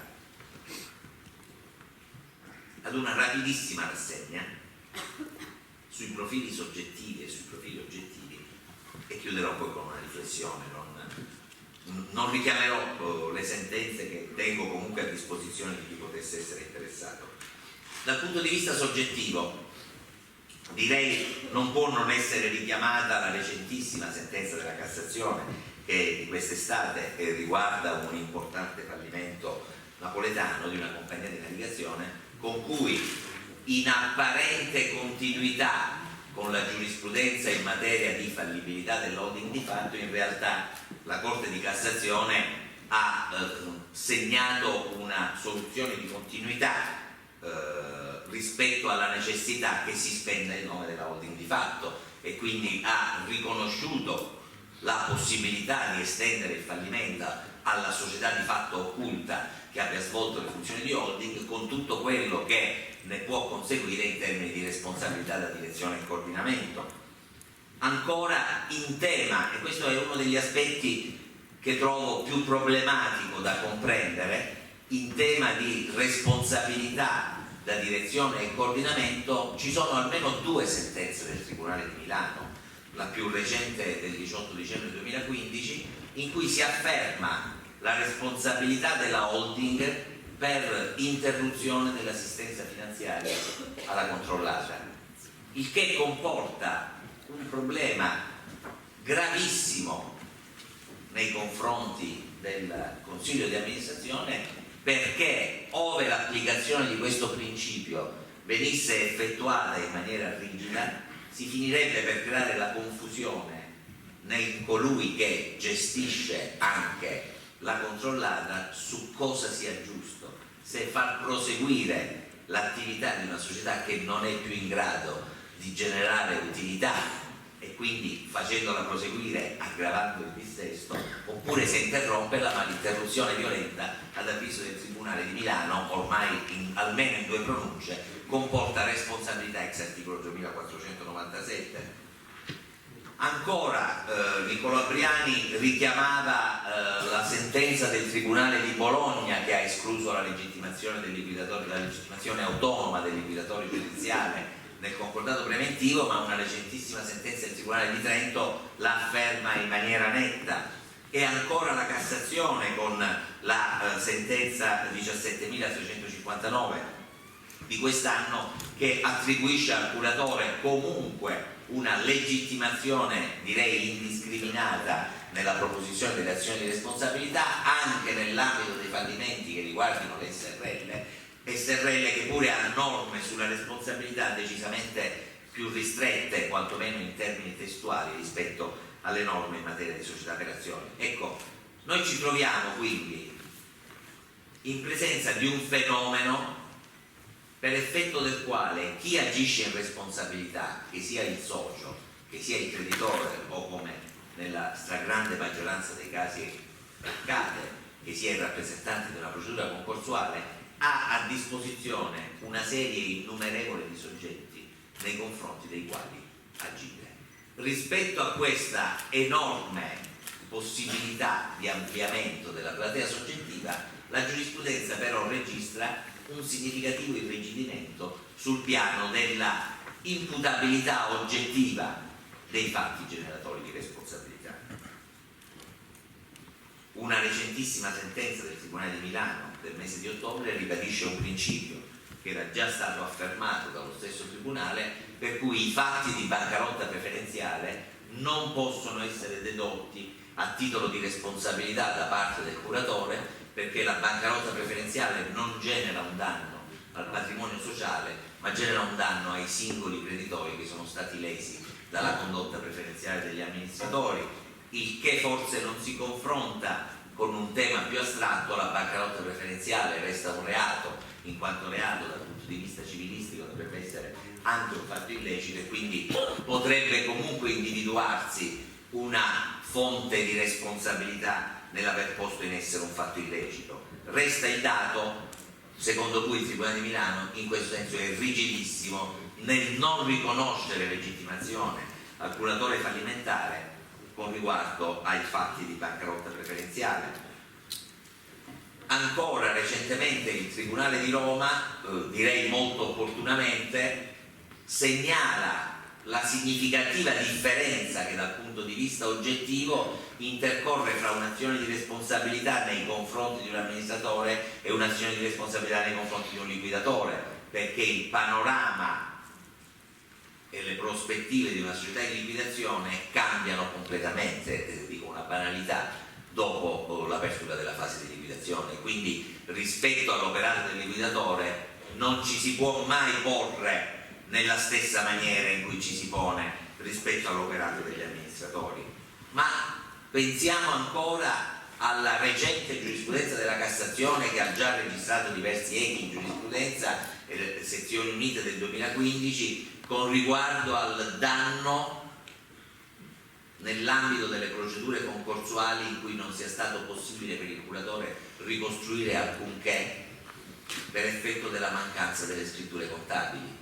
Speaker 12: ad una rapidissima rassegna sui profili soggettivi e sui profili oggettivi, e chiuderò poi con una riflessione. Non richiamerò le sentenze che tengo comunque a disposizione di chi potesse essere interessato. Dal punto di vista soggettivo, direi non può non essere richiamata la recentissima sentenza della Cassazione che di quest'estate riguarda un importante fallimento napoletano di una compagnia di navigazione, con cui, in apparente continuità con la giurisprudenza in materia di fallibilità dell'holding di fatto, in realtà la Corte di Cassazione ha segnato una soluzione di continuità rispetto alla necessità che si spenda il nome della holding di fatto, e quindi ha riconosciuto la possibilità di estendere il fallimento alla società di fatto occulta che abbia svolto le funzioni di holding, con tutto quello che ne può conseguire in termini di responsabilità da direzione e coordinamento. Ancora in tema, e questo è uno degli aspetti che trovo più problematico da comprendere in tema di responsabilità da direzione e coordinamento. Ci sono almeno 2 sentenze del Tribunale di Milano, la più recente del 18 dicembre 2015, in cui si afferma la responsabilità della holding per interruzione dell'assistenza finanziaria alla controllata, il che comporta un problema gravissimo nei confronti del Consiglio di amministrazione, perché ove l'applicazione di questo principio venisse effettuata in maniera rigida si finirebbe per creare la confusione in colui che gestisce anche la controllata su cosa sia giusto, se far proseguire l'attività di una società che non è più in grado di generare utilità e quindi facendola proseguire aggravando il dissesto, oppure se interromperla, ma l'interruzione violenta ad avviso del Tribunale di Milano, ormai almeno in 2 pronunce, comporta responsabilità ex articolo 2497. Ancora Nicolò Briani richiamava la sentenza del Tribunale di Bologna che ha escluso la legittimazione del liquidatore, la legittimazione autonoma del liquidatore giudiziale nel concordato preventivo, ma una recentissima sentenza del Tribunale di Trento la afferma in maniera netta. E ancora la Cassazione con la sentenza 17.659 di quest'anno, che attribuisce al curatore comunque una legittimazione, direi indiscriminata, nella proposizione delle azioni di responsabilità anche nell'ambito dei fallimenti che riguardino le SRL che pure ha norme sulla responsabilità decisamente più ristrette, quantomeno in termini testuali, rispetto alle norme in materia di società per azioni. Ecco, noi ci troviamo quindi in presenza di un fenomeno per effetto del quale chi agisce in responsabilità, che sia il socio, che sia il creditore o, come nella stragrande maggioranza dei casi accade, che sia il rappresentante di una procedura concorsuale, ha a disposizione una serie innumerevole di soggetti nei confronti dei quali agire. Rispetto a questa enorme possibilità di ampliamento della platea soggettiva, la giurisprudenza però registra un significativo irrigidimento sul piano della imputabilità oggettiva dei fatti generatori di responsabilità. Una recentissima sentenza del Tribunale di Milano del mese di ottobre ribadisce un principio che era già stato affermato dallo stesso Tribunale, per cui i fatti di bancarotta preferenziale non possono essere dedotti a titolo di responsabilità da parte del curatore, perché la bancarotta preferenziale non genera un danno al patrimonio sociale, ma genera un danno ai singoli creditori che sono stati lesi dalla condotta preferenziale degli amministratori, il che forse non si confronta con un tema più astratto. La bancarotta preferenziale resta un reato, in quanto reato dal punto di vista civilistico dovrebbe essere anche un fatto illecito e quindi potrebbe comunque individuarsi una fonte di responsabilità nell'aver posto in essere un fatto illecito. Resta il dato secondo cui il Tribunale di Milano in questo senso è rigidissimo nel non riconoscere legittimazione al curatore fallimentare con riguardo ai fatti di bancarotta preferenziale. Ancora recentemente il Tribunale di Roma, direi molto opportunamente, segnala la significativa differenza che dal punto di vista oggettivo intercorre fra un'azione di responsabilità nei confronti di un amministratore e un'azione di responsabilità nei confronti di un liquidatore, perché il panorama e le prospettive di una società in liquidazione cambiano completamente, dico una banalità, dopo l'apertura della fase di liquidazione. Quindi rispetto all'operato del liquidatore non ci si può mai porre nella stessa maniera in cui ci si pone rispetto all'operato degli amministratori. Ma pensiamo ancora alla recente giurisprudenza della Cassazione, che ha già registrato diversi echi in giurisprudenza, sezioni unite del 2015, con riguardo al danno nell'ambito delle procedure concorsuali in cui non sia stato possibile per il curatore ricostruire alcunché per effetto della mancanza delle scritture contabili.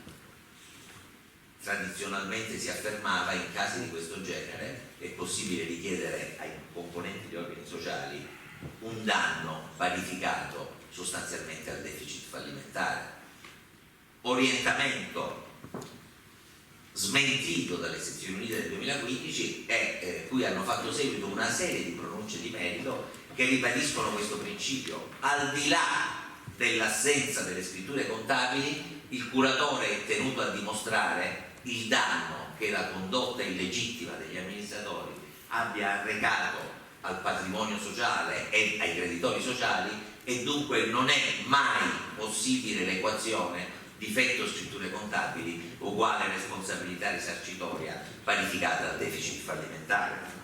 Speaker 12: Tradizionalmente si affermava in casi di questo genere è possibile richiedere ai componenti degli organi sociali un danno parificato sostanzialmente al deficit fallimentare. Orientamento smentito dalle sezioni unite del 2015 e cui hanno fatto seguito una serie di pronunce di merito che ribadiscono questo principio. Al di là dell'assenza delle scritture contabili, il curatore è tenuto a dimostrare il danno che la condotta illegittima degli amministratori abbia arrecato al patrimonio sociale e ai creditori sociali, e dunque non è mai possibile l'equazione difetto scritture contabili uguale responsabilità risarcitoria parificata al deficit fallimentare.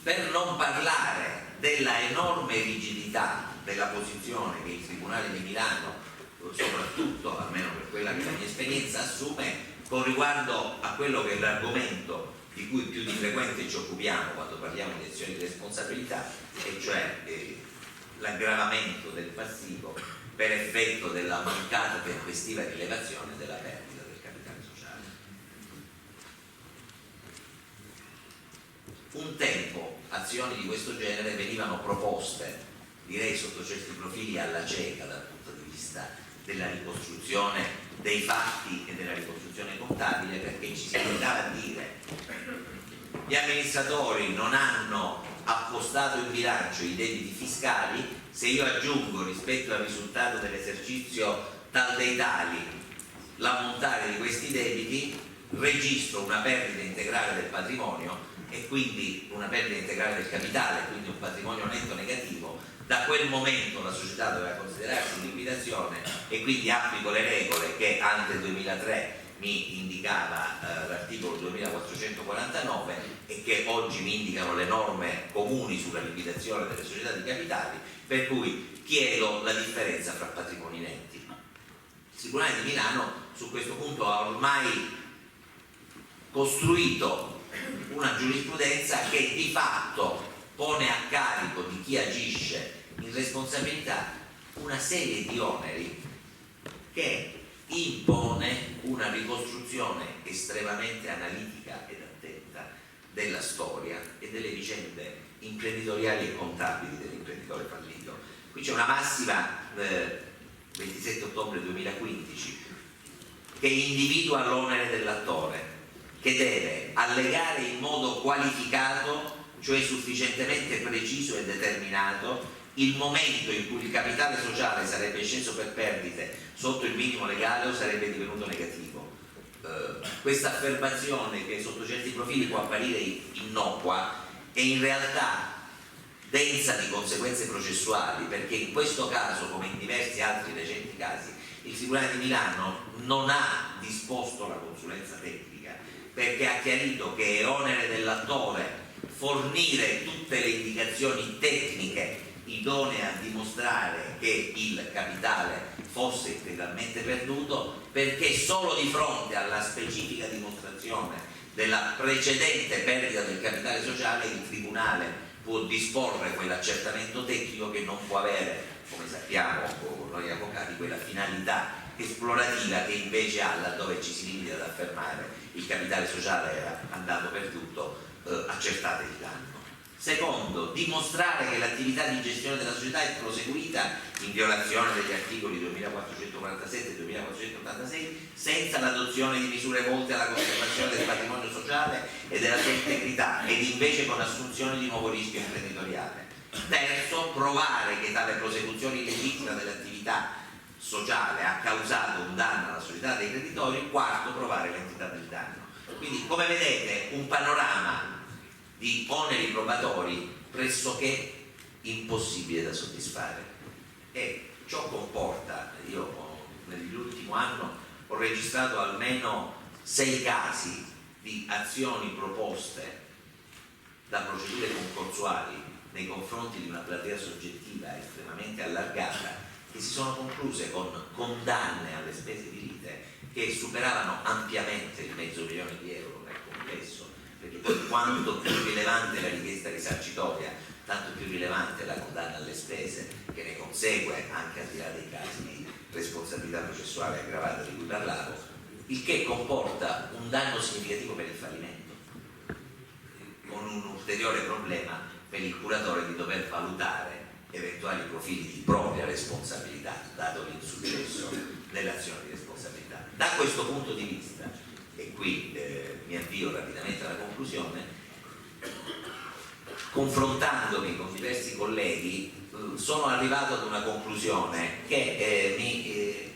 Speaker 12: Per non parlare della enorme rigidità della posizione che il Tribunale di Milano, soprattutto almeno per quella che è la mia esperienza, assume con riguardo a quello che è l'argomento di cui più di frequente ci occupiamo quando parliamo di azioni di responsabilità, e cioè l'aggravamento del passivo per effetto della mancata tempestiva rilevazione della perdita del capitale sociale. Un tempo azioni di questo genere venivano proposte, direi sotto certi profili alla cieca dal punto di vista della ricostruzione dei fatti e della ricostruzione contabile, perché ci si limitava a dire: gli amministratori non hanno appostato in bilancio i debiti fiscali, se io aggiungo rispetto al risultato dell'esercizio tal dei tali l'ammontare di questi debiti, registro una perdita integrale del patrimonio e quindi una perdita integrale del capitale, quindi un patrimonio netto negativo. Da quel momento la società doveva considerarsi in liquidazione e quindi applico le regole che ante 2003 mi indicava l'articolo 2449 e che oggi mi indicano le norme comuni sulla liquidazione delle società di capitali, per cui chiedo la differenza fra patrimoni netti. Il Tribunale di Milano su questo punto ha ormai costruito una giurisprudenza che di fatto pone a carico di chi agisce in responsabilità una serie di oneri che impone una ricostruzione estremamente analitica ed attenta della storia e delle vicende imprenditoriali e contabili dell'imprenditore fallito. Qui c'è una massima 27 ottobre 2015 che individua l'onere dell'attore, che deve allegare in modo qualificato, cioè sufficientemente preciso e determinato, il momento in cui il capitale sociale sarebbe sceso per perdite sotto il minimo legale o sarebbe divenuto negativo. Questa affermazione, che sotto certi profili può apparire innocua, è in realtà densa di conseguenze processuali, perché in questo caso, come in diversi altri recenti casi, il Tribunale di Milano non ha disposto la consulenza tecnica, perché ha chiarito che è onere dell'attore fornire tutte le indicazioni tecniche idonee a dimostrare che il capitale fosse integralmente perduto, perché solo di fronte alla specifica dimostrazione della precedente perdita del capitale sociale il Tribunale può disporre quell'accertamento tecnico che non può avere, come sappiamo noi avvocati, quella finalità esplorativa che invece ha laddove ci si limita ad affermare il capitale sociale era andato perduto, accertate il danno. Secondo, dimostrare che l'attività di gestione della società è proseguita in violazione degli articoli 2447 e 2486 senza l'adozione di misure volte alla conservazione del patrimonio sociale e della sua integrità, ed invece con assunzione di nuovo rischio imprenditoriale. Terzo, provare che tale prosecuzione illegittima dell'attività sociale ha causato un danno alla società dei creditori. Quarto, provare l'entità del danno. Quindi, come vedete, un panorama di oneri probatori pressoché impossibile da soddisfare, e ciò comporta, io nell'ultimo anno ho registrato almeno 6 casi di azioni proposte da procedure concorsuali nei confronti di una platea soggettiva estremamente allargata, che si sono concluse con condanne alle spese di lite che superavano ampiamente il $500.000 nel complesso, perché poi quanto più rilevante la richiesta risarcitoria, tanto più rilevante la condanna alle spese che ne consegue, anche al di là dei casi di responsabilità processuale aggravata di cui parlavo, il che comporta un danno significativo per il fallimento. con un ulteriore problema per il curatore di dover valutare eventuali profili di propria responsabilità, dato l'insuccesso dell'azione di responsabilità. Da questo punto di vista, e qui mi avvio rapidamente alla conclusione, confrontandomi con diversi colleghi sono arrivato ad una conclusione che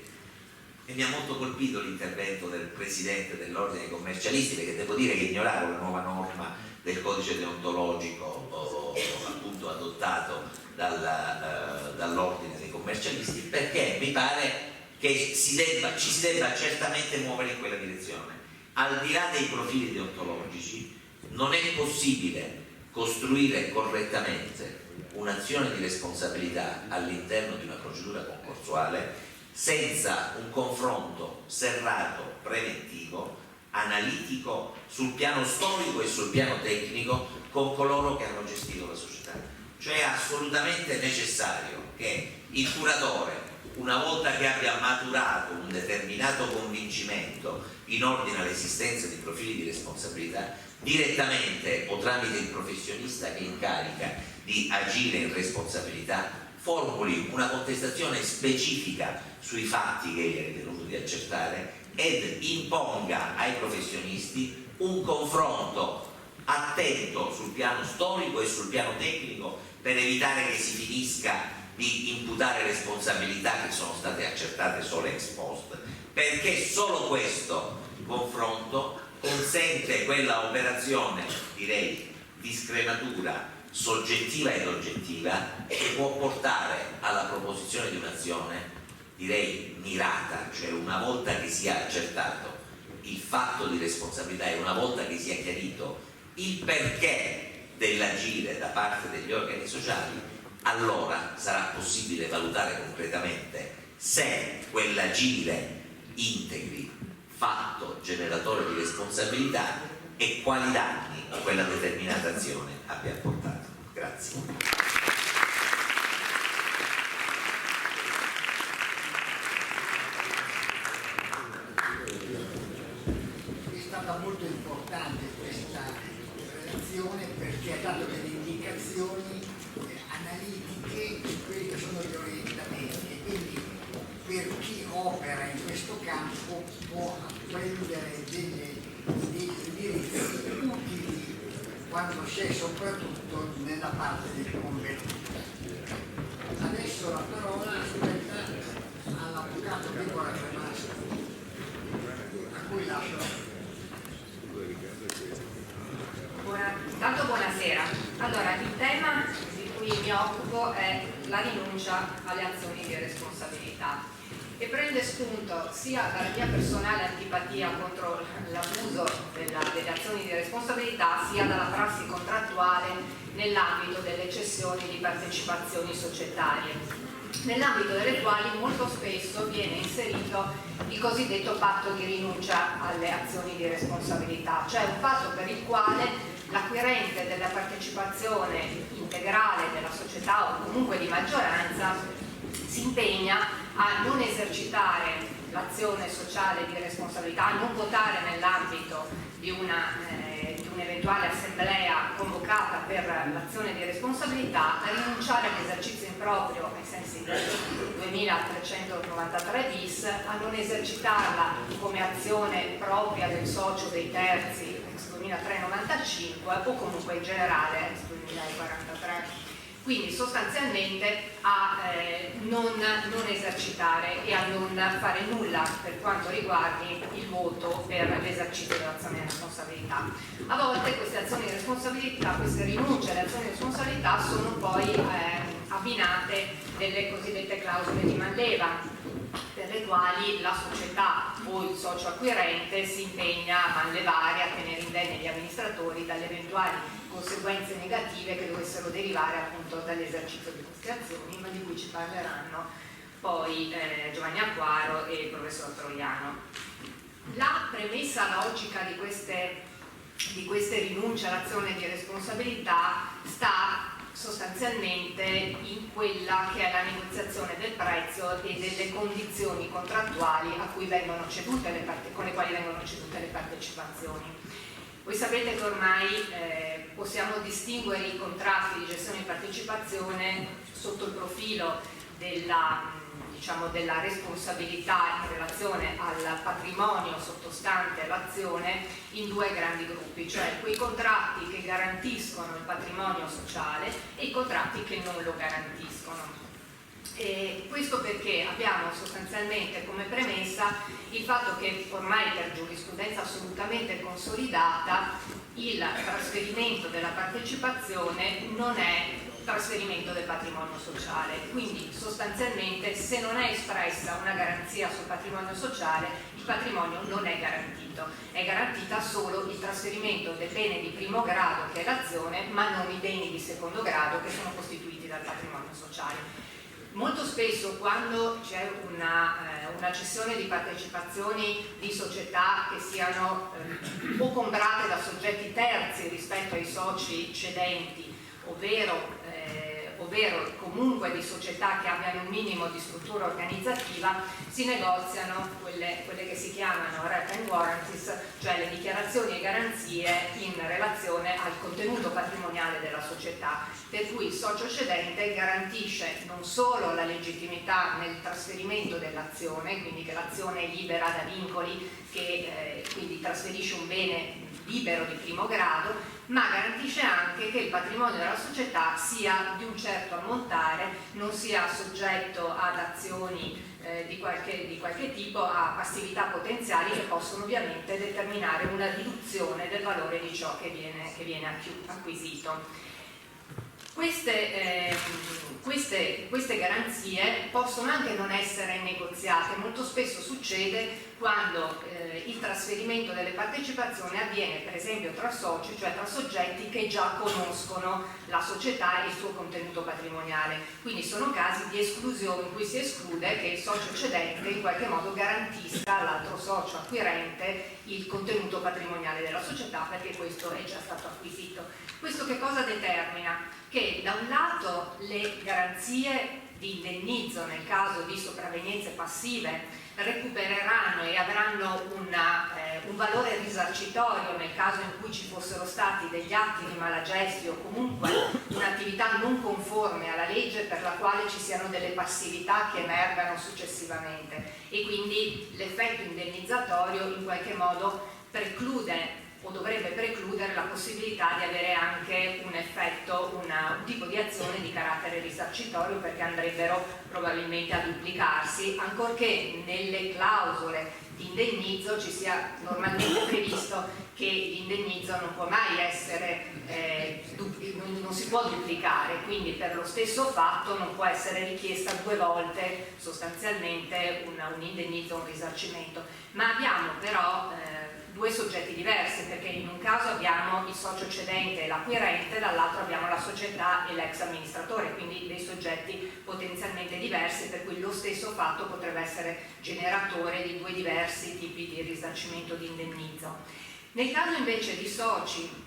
Speaker 12: mi ha molto colpito l'intervento del presidente dell'ordine dei commercialisti, perché devo dire che ignoravo la nuova norma del codice deontologico appunto adottato dall'ordine dei commercialisti, perché mi pare che ci si debba certamente muovere in quella direzione. Al di là dei profili deontologici non è possibile costruire correttamente un'azione di responsabilità all'interno di una procedura concorsuale senza un confronto serrato, preventivo, analitico sul piano storico e sul piano tecnico con coloro che hanno gestito la società. Cioè è assolutamente necessario che il curatore, una volta che abbia maturato un determinato convincimento in ordine all'esistenza di profili di responsabilità, direttamente o tramite il professionista che incarica di agire in responsabilità, formuli una contestazione specifica sui fatti che egli è ritenuto di accertare ed imponga ai professionisti un confronto attento sul piano storico e sul piano tecnico per evitare che si finisca di imputare responsabilità che sono state accertate solo ex post, perché solo questo confronto consente quella operazione, direi, di scrematura soggettiva ed oggettiva che può portare alla proposizione di un'azione, direi, mirata, cioè una volta che sia accertato il fatto di responsabilità e una volta che sia chiarito il perché dell'agire da parte degli organi sociali, allora sarà possibile valutare concretamente se quell'agire integri fatto generatore di responsabilità e quali danni quella determinata azione abbia portato. Grazie.
Speaker 4: È stata molto importante questa relazione perché ha dato delle indicazioni analitiche di quelli che sono gli orientamenti e quindi per chi opera in questo campo può prendere degli indirizzi utili quando c'è soprattutto nella parte del convenuto. Adesso la parola aspetta all'avvocato Nicola Cremasco, a cui lascio.
Speaker 13: Intanto buonasera. Allora, il tema di cui mi occupo è la rinuncia alle azioni di responsabilità e prende spunto sia dalla mia personale antipatia contro l'abuso delle azioni di responsabilità sia dalla prassi contrattuale nell'ambito delle cessioni di partecipazioni societarie, nell'ambito delle quali molto spesso viene inserito il cosiddetto patto di rinuncia alle azioni di responsabilità, cioè un patto per il quale l'acquirente della partecipazione integrale della società o comunque di maggioranza si impegna a non esercitare l'azione sociale di responsabilità, a non votare nell'ambito di un'eventuale assemblea convocata per l'azione di responsabilità, a rinunciare all'esercizio improprio ai sensi del 2393 bis, a non esercitarla come azione propria del socio dei terzi ex 2395 o comunque in generale ex 2043. Quindi sostanzialmente a non esercitare e a non fare nulla per quanto riguardi il voto per l'esercizio dell'azione di responsabilità. A volte queste azioni di responsabilità, queste rinunce alle azioni di responsabilità sono poi abbinate delle cosiddette clausole di manleva, per le quali la società o il socio acquirente si impegna a manlevare, a tenere indenni gli amministratori dalle eventuali conseguenze negative che dovessero derivare appunto dall'esercizio di queste azioni, ma di cui ci parleranno poi Giovanni Acquaro e il professor Troiano. La premessa logica di queste rinunce all'azione di responsabilità sta sostanzialmente in quella che è la negoziazione del prezzo e delle condizioni contrattuali a cui vengono cedute con le quali vengono cedute le partecipazioni. Voi sapete che ormai possiamo distinguere i contratti di gestione di partecipazione sotto il profilo della responsabilità in relazione al patrimonio sottostante l'azione in due grandi gruppi, cioè quei contratti che garantiscono il patrimonio sociale e i contratti che non lo garantiscono. E questo perché abbiamo sostanzialmente come premessa il fatto che ormai per giurisprudenza assolutamente consolidata il trasferimento della partecipazione non è trasferimento del patrimonio sociale, quindi sostanzialmente se non è espressa una garanzia sul patrimonio sociale il patrimonio non è garantito, è garantita solo il trasferimento del bene di primo grado che è l'azione, ma non i beni di secondo grado che sono costituiti dal patrimonio sociale. Molto spesso quando c'è una cessione di partecipazioni di società che siano o comprate da soggetti terzi rispetto ai soci cedenti, ovvero comunque di società che abbiano un minimo di struttura organizzativa, si negoziano quelle che si chiamano rep and warranties, cioè le dichiarazioni e garanzie in relazione al contenuto patrimoniale della società, per cui il socio cedente garantisce non solo la legittimità nel trasferimento dell'azione, quindi che l'azione è libera da vincoli, che quindi trasferisce un bene libero di primo grado, ma garantisce anche che il patrimonio della società sia di un certo ammontare, non sia soggetto ad azioni di qualche tipo, a passività potenziali che possono ovviamente determinare una riduzione del valore di ciò che viene acquisito. Queste garanzie possono anche non essere negoziate, molto spesso succede quando il trasferimento delle partecipazioni avviene per esempio tra soci, cioè tra soggetti che già conoscono la società e il suo contenuto patrimoniale, quindi sono casi di esclusione in cui si esclude che il socio cedente in qualche modo garantisca all'altro socio acquirente il contenuto patrimoniale della società perché questo è già stato acquisito. Questo che cosa determina? Che da un lato le garanzie di indennizzo nel caso di sopravvenienze passive recupereranno e avranno un valore risarcitorio nel caso in cui ci fossero stati degli atti di malagestio o comunque un'attività non conforme alla legge per la quale ci siano delle passività che emergano successivamente, e quindi l'effetto indennizzatorio in qualche modo preclude o dovrebbe precludere la possibilità di avere anche un effetto, un tipo di azione di carattere risarcitorio, perché andrebbero probabilmente a duplicarsi, ancorché nelle clausole di indennizzo ci sia normalmente previsto che l'indennizzo non può mai essere, non si può duplicare, quindi per lo stesso fatto non può essere richiesta due volte sostanzialmente un indennizzo o un risarcimento. Ma abbiamo però due soggetti diversi, perché in un caso abbiamo il socio cedente e l'acquirente, dall'altro abbiamo la società e l'ex amministratore, quindi dei soggetti potenzialmente diversi, per cui lo stesso fatto potrebbe essere generatore di due diversi tipi di risarcimento di indennizzo. Nel caso invece di soci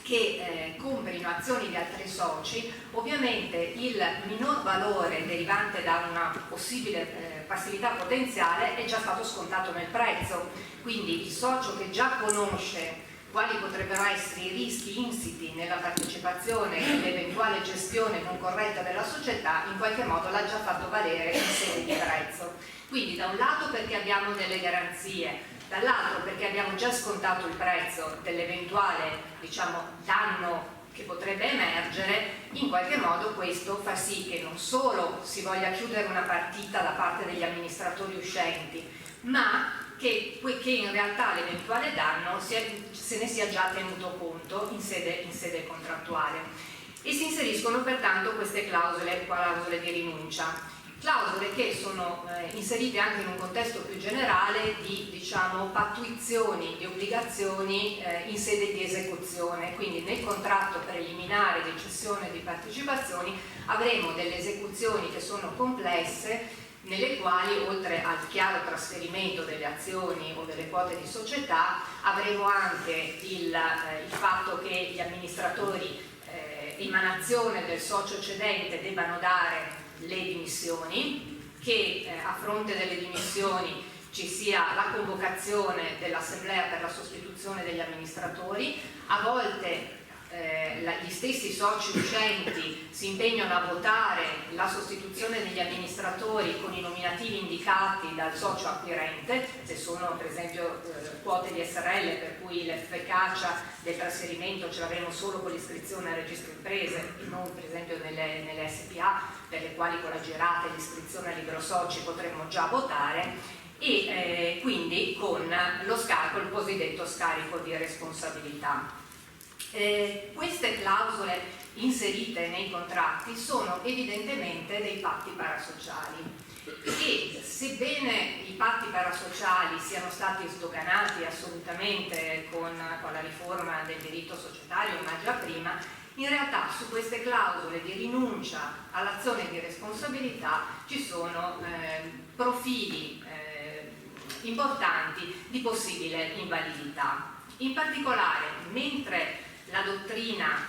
Speaker 13: che comprino azioni di altri soci, ovviamente il minor valore derivante da una possibile passività potenziale è già stato scontato nel prezzo, quindi il socio che già conosce quali potrebbero essere i rischi insiti nella partecipazione e nell'eventuale gestione non corretta della società, in qualche modo l'ha già fatto valere in sede di prezzo. Quindi da un lato perché abbiamo delle garanzie, dall'altro perché abbiamo già scontato il prezzo dell'eventuale danno che potrebbe emergere, in qualche modo questo fa sì che non solo si voglia chiudere una partita da parte degli amministratori uscenti, ma che in realtà l'eventuale danno se ne sia già tenuto conto in sede contrattuale. E si inseriscono pertanto queste clausole di rinuncia. Clausole che sono inserite anche in un contesto più generale di pattuizioni di obbligazioni in sede di esecuzione, quindi nel contratto preliminare di cessione di partecipazioni avremo delle esecuzioni che sono complesse, nelle quali oltre al chiaro trasferimento delle azioni o delle quote di società avremo anche il fatto che gli amministratori emanazione del socio cedente debbano dare le dimissioni, che a fronte delle dimissioni ci sia la convocazione dell'assemblea per la sostituzione degli amministratori, a volte gli stessi soci uscenti si impegnano a votare la sostituzione degli amministratori con i nominativi indicati dal socio acquirente, se sono per esempio quote di SRL per cui l'efficacia del trasferimento ce l'avremo solo con l'iscrizione al registro imprese e non per esempio nelle SPA, per le quali con la girata e l'iscrizione al libro soci potremmo già votare, e quindi con il cosiddetto scarico di responsabilità. Queste clausole inserite nei contratti sono evidentemente dei patti parasociali e sebbene i patti parasociali siano stati sdoganati assolutamente con la riforma del diritto societario, ma già prima, in realtà su queste clausole di rinuncia all'azione di responsabilità ci sono profili importanti di possibile invalidità. In particolare, mentre la dottrina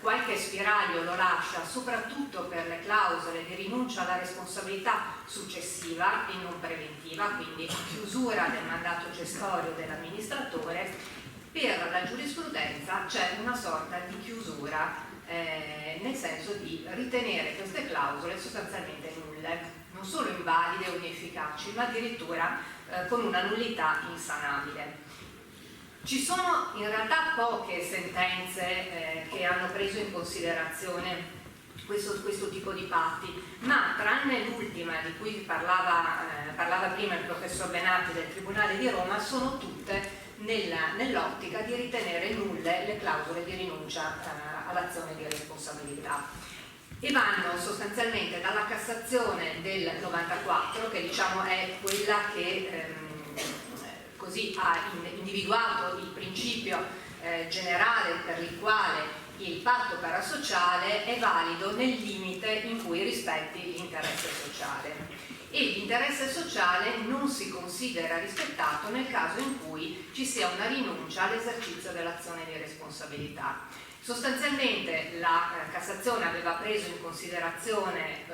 Speaker 13: qualche spiraglio lo lascia soprattutto per le clausole di rinuncia alla responsabilità successiva e non preventiva, quindi chiusura del mandato gestorio dell'amministratore, per la giurisprudenza c'è una sorta di chiusura nel senso di ritenere queste clausole sostanzialmente nulle, non solo invalide o inefficaci, ma addirittura con una nullità insanabile. Ci sono in realtà poche sentenze che hanno preso in considerazione questo tipo di patti, ma tranne l'ultima di cui parlava prima il professor Benatti del Tribunale di Roma, sono tutte nell'ottica di ritenere nulle le clausole di rinuncia all'azione di responsabilità e vanno sostanzialmente dalla Cassazione del 94, che diciamo è quella che così ha individuato il principio generale per il quale il patto parasociale è valido nel limite in cui rispetti l'interesse sociale e l'interesse sociale non si considera rispettato nel caso in cui ci sia una rinuncia all'esercizio dell'azione di responsabilità. Sostanzialmente la Cassazione aveva preso in considerazione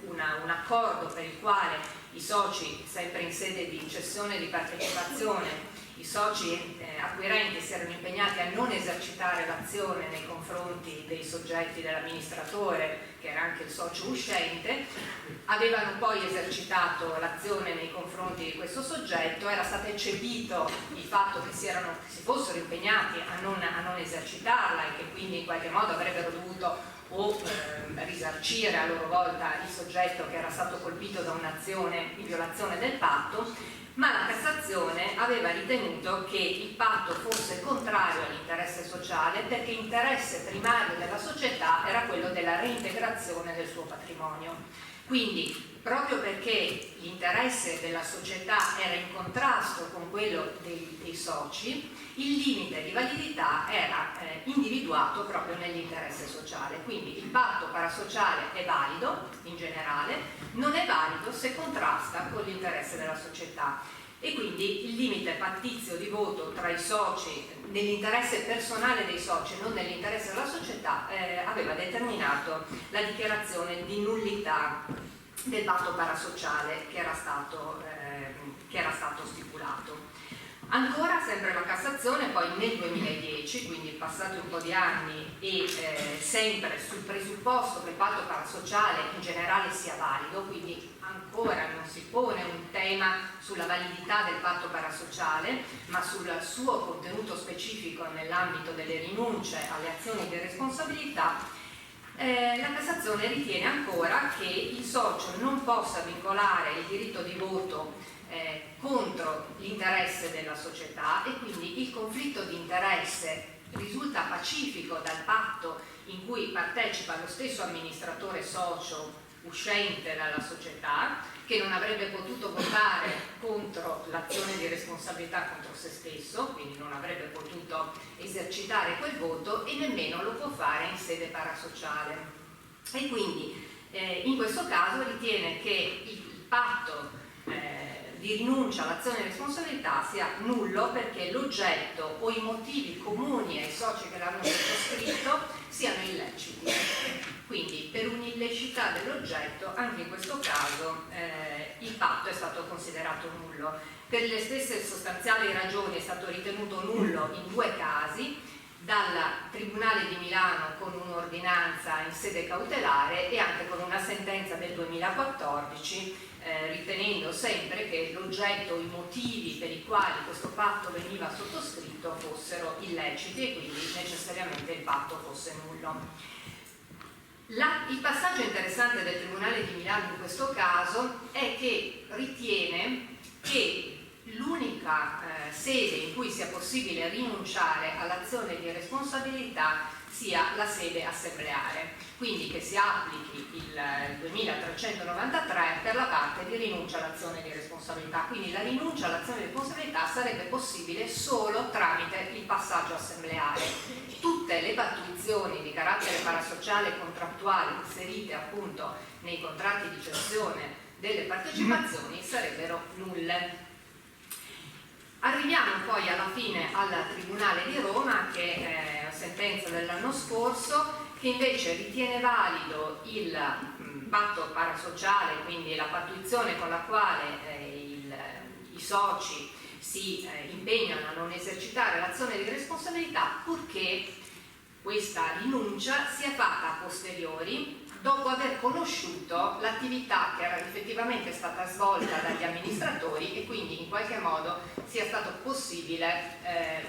Speaker 13: un accordo per il quale i soci, sempre in sede di cessione di partecipazione, i soci acquirenti si erano impegnati a non esercitare l'azione nei confronti dei soggetti dell'amministratore, che era anche il socio uscente, avevano poi esercitato l'azione nei confronti di questo soggetto, era stato eccepito il fatto che si fossero impegnati a non esercitarla e che quindi in qualche modo avrebbero dovuto o risarcire a loro volta il soggetto che era stato colpito da un'azione in violazione del patto, ma la Cassazione aveva ritenuto che il patto fosse contrario all'interesse sociale perché l'interesse primario della società era quello della reintegrazione del suo patrimonio. Quindi, proprio perché l'interesse della società era in contrasto con quello dei soci, il limite di validità era individuato proprio nell'interesse sociale. Quindi il patto parasociale è valido in generale, non è valido se contrasta con l'interesse della società. E quindi il limite pattizio di voto tra i soci nell'interesse personale dei soci e non nell'interesse della società aveva determinato la dichiarazione di nullità del patto parasociale che era stato stipulato. Ancora, sempre la Cassazione, poi nel 2010, quindi passati un po' di anni e sempre sul presupposto che il patto parasociale in generale sia valido, quindi ancora non si pone un tema sulla validità del patto parasociale, ma sul suo contenuto specifico nell'ambito delle rinunce alle azioni di responsabilità, la Cassazione ritiene ancora che il socio non possa vincolare il diritto di voto contro l'interesse della società e quindi il conflitto di interesse risulta pacifico dal patto in cui partecipa lo stesso amministratore socio uscente dalla società, che non avrebbe potuto votare contro l'azione di responsabilità contro se stesso, quindi non avrebbe potuto esercitare quel voto e nemmeno lo può fare in sede parasociale. E quindi in questo caso ritiene che il patto di rinuncia all'azione di responsabilità sia nullo perché l'oggetto o i motivi comuni ai soci che l'hanno sottoscritto siano illeciti. Quindi per un'illecità dell'oggetto anche in questo caso il patto è stato considerato nullo. Per le stesse sostanziali ragioni è stato ritenuto nullo in due casi, dal Tribunale di Milano con un'ordinanza in sede cautelare e anche con una sentenza del 2014, ritenendo sempre che l'oggetto, i motivi per i quali questo patto veniva sottoscritto fossero illeciti e quindi necessariamente il patto fosse nullo. Il passaggio interessante del Tribunale di Milano in questo caso è che ritiene che l'unica sede in cui sia possibile rinunciare all'azione di responsabilità sia la sede assembleare, quindi che si applichi il 2393 per la parte di rinuncia all'azione di responsabilità. Quindi la rinuncia all'azione di responsabilità sarebbe possibile solo tramite il passaggio assembleare. Tutte le pattuizioni di carattere parasociale e contrattuale inserite appunto nei contratti di cessione delle partecipazioni sarebbero nulle. Arriviamo poi alla fine al Tribunale di Roma, che è sentenza dell'anno scorso, che invece ritiene valido il patto parasociale, quindi la pattuizione con la quale i soci si impegnano a non esercitare l'azione di responsabilità, purché questa rinuncia sia fatta a posteriori, dopo aver conosciuto l'attività che era effettivamente stata svolta dagli amministratori e quindi in qualche modo sia stato possibile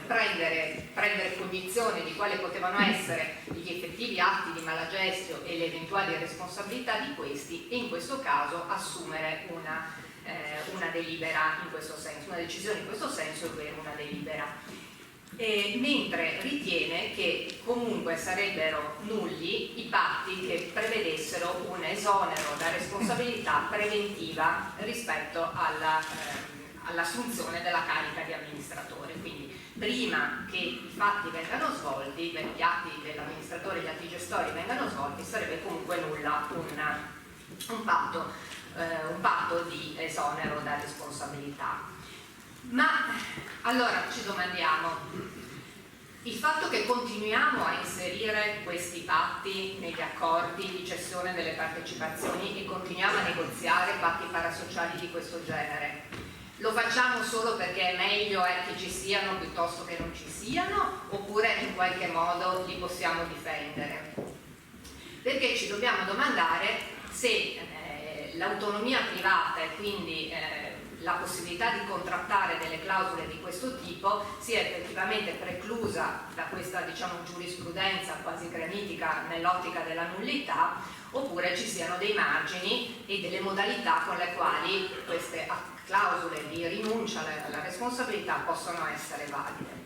Speaker 13: prendere cognizione di quali potevano essere gli effettivi atti di malagestio e le eventuali responsabilità di questi e in questo caso assumere una delibera in questo senso, una decisione in questo senso, ovvero una delibera. Mentre ritiene che comunque sarebbero nulli i patti che prevedessero un esonero da responsabilità preventiva rispetto all'assunzione della carica di amministratore. Quindi prima che i fatti vengano svolti, gli atti dell'amministratore e gli atti gestori vengano svolti, sarebbe comunque nulla un patto di esonero da responsabilità. Ma allora ci domandiamo, il fatto che continuiamo a inserire questi patti negli accordi di cessione delle partecipazioni e continuiamo a negoziare patti parasociali di questo genere, lo facciamo solo perché è meglio che ci siano piuttosto che non ci siano, oppure in qualche modo li possiamo difendere? Perché ci dobbiamo domandare se l'autonomia privata e quindi la possibilità di contrattare delle clausole di questo tipo sia effettivamente preclusa da questa, diciamo, giurisprudenza quasi granitica nell'ottica della nullità, oppure ci siano dei margini e delle modalità con le quali queste clausole di rinuncia alla responsabilità possono essere valide.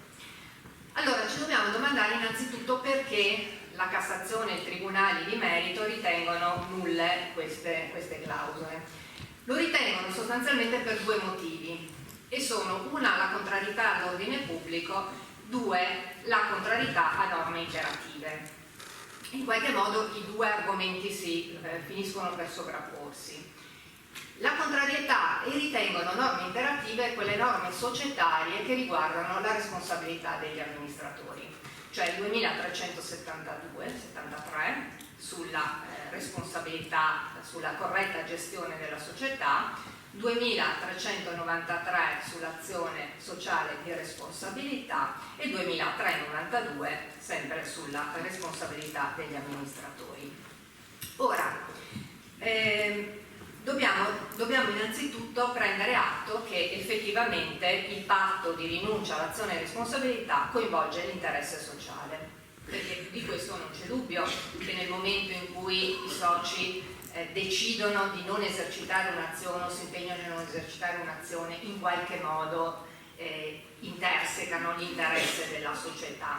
Speaker 13: Allora ci dobbiamo domandare innanzitutto perché la Cassazione e i tribunali di merito ritengono nulle queste clausole. Lo ritengono sostanzialmente per due motivi, e sono: una, la contrarietà all'ordine pubblico, due, la contrarietà a norme imperative. In qualche modo i due argomenti finiscono per sovrapporsi. La contrarietà, e ritengono norme imperative quelle norme societarie che riguardano la responsabilità degli amministratori, cioè il 2373 sulla responsabilità, sulla corretta gestione della società, 2393 sull'azione sociale di responsabilità e 2392 sempre sulla responsabilità degli amministratori. Ora, dobbiamo innanzitutto prendere atto che effettivamente il patto di rinuncia all'azione di responsabilità coinvolge l'interesse sociale, perché di questo non c'è dubbio, che nel momento in cui i soci decidono di non esercitare un'azione o si impegnano a non esercitare un'azione, in qualche modo intersecano l'interesse della società.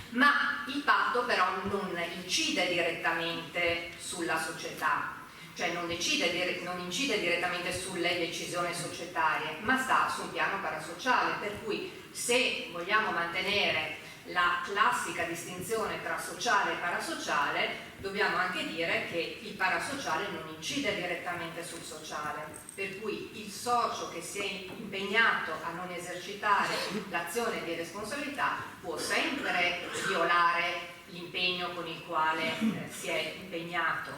Speaker 13: Ma il patto però non incide direttamente sulla società, cioè non incide direttamente sulle decisioni societarie, ma sta su un piano parasociale, per cui se vogliamo mantenere la classica distinzione tra sociale e parasociale, dobbiamo anche dire che il parasociale non incide direttamente sul sociale, per cui il socio che si è impegnato a non esercitare l'azione di responsabilità può sempre violare l'impegno con il quale si è impegnato,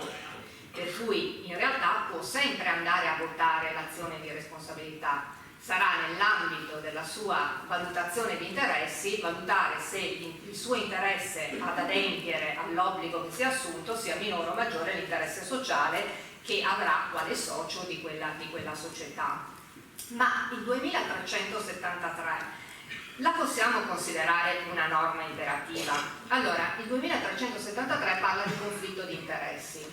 Speaker 13: per cui in realtà può sempre andare a votare l'azione di responsabilità, sarà nell'ambito della sua valutazione di interessi valutare se il suo interesse ad adempiere all'obbligo che si è assunto sia minore o maggiore l'interesse sociale che avrà quale socio di quella società. Ma il 2373 la possiamo considerare una norma imperativa? Allora, il 2373 parla di conflitto di interessi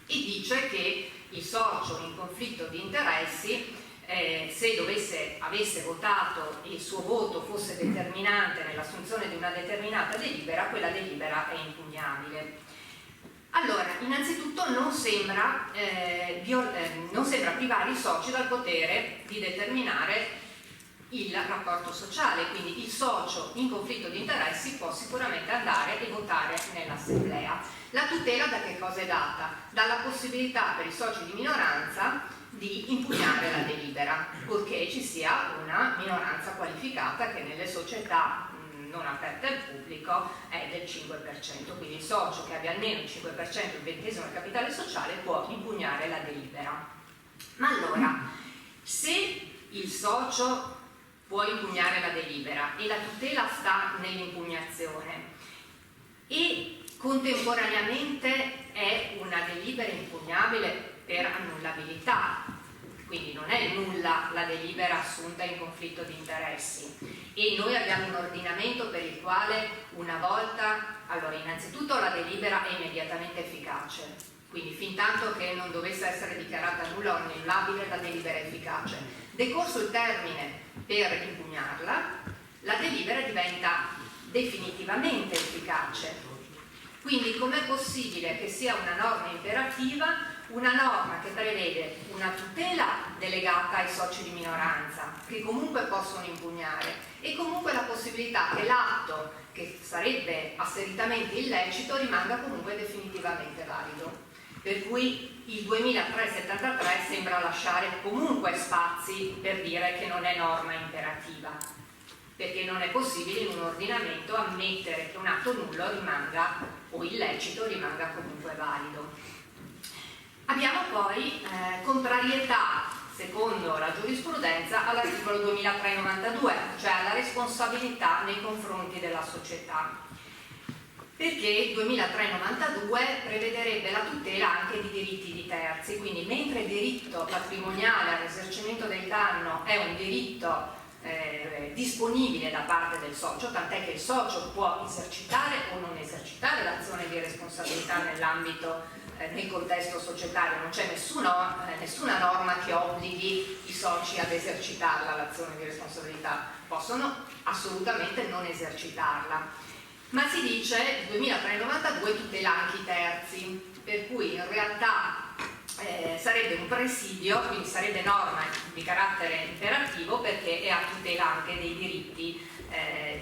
Speaker 13: e dice che il socio in conflitto di interessi, se avesse votato e il suo voto fosse determinante nell'assunzione di una determinata delibera, quella delibera è impugnabile. Allora, innanzitutto non sembra privare i soci dal potere di determinare il rapporto sociale, quindi il socio in conflitto di interessi può sicuramente andare e votare nell'assemblea. La tutela da che cosa è data? Dalla possibilità per i soci di minoranza di impugnare la delibera, purché ci sia una minoranza qualificata che nelle società non aperte al pubblico è del 5%, quindi il socio che abbia almeno il 5% del XX capitale sociale può impugnare la delibera. Ma allora, se il socio può impugnare la delibera e la tutela sta nell'impugnazione e contemporaneamente è una delibera impugnabile per annullabilità, quindi non è nulla la delibera assunta in conflitto di interessi, e noi abbiamo un ordinamento per il quale una volta, allora innanzitutto la delibera è immediatamente efficace, quindi fin tanto che non dovesse essere dichiarata nulla o annullabile la delibera è efficace. Decorso il termine per impugnarla, la delibera diventa definitivamente efficace. Quindi com'è possibile che sia una norma imperativa, una norma che prevede una tutela delegata ai soci di minoranza, che comunque possono impugnare, e comunque la possibilità che l'atto, che sarebbe asseritamente illecito, rimanga comunque definitivamente valido. Per cui il 2373 sembra lasciare comunque spazi per dire che non è norma imperativa, perché non è possibile in un ordinamento ammettere che un atto nullo rimanga o illecito rimanga comunque valido. Abbiamo poi contrarietà, secondo la giurisprudenza, all'articolo 2392, cioè alla responsabilità nei confronti della società, perché il 2392 prevederebbe la tutela anche di diritti di terzi, quindi mentre il diritto patrimoniale all'esercimento del danno è un diritto disponibile da parte del socio, tant'è che il socio può esercitare o non esercitare l'azione di responsabilità nell'ambito nel contesto societario, non c'è nessuna norma che obblighi i soci ad esercitarla l'azione di responsabilità, possono assolutamente non esercitarla, ma si dice il 2392 tutela anche i terzi, per cui in realtà sarebbe un presidio, quindi sarebbe norma di carattere imperativo perché è a tutela anche dei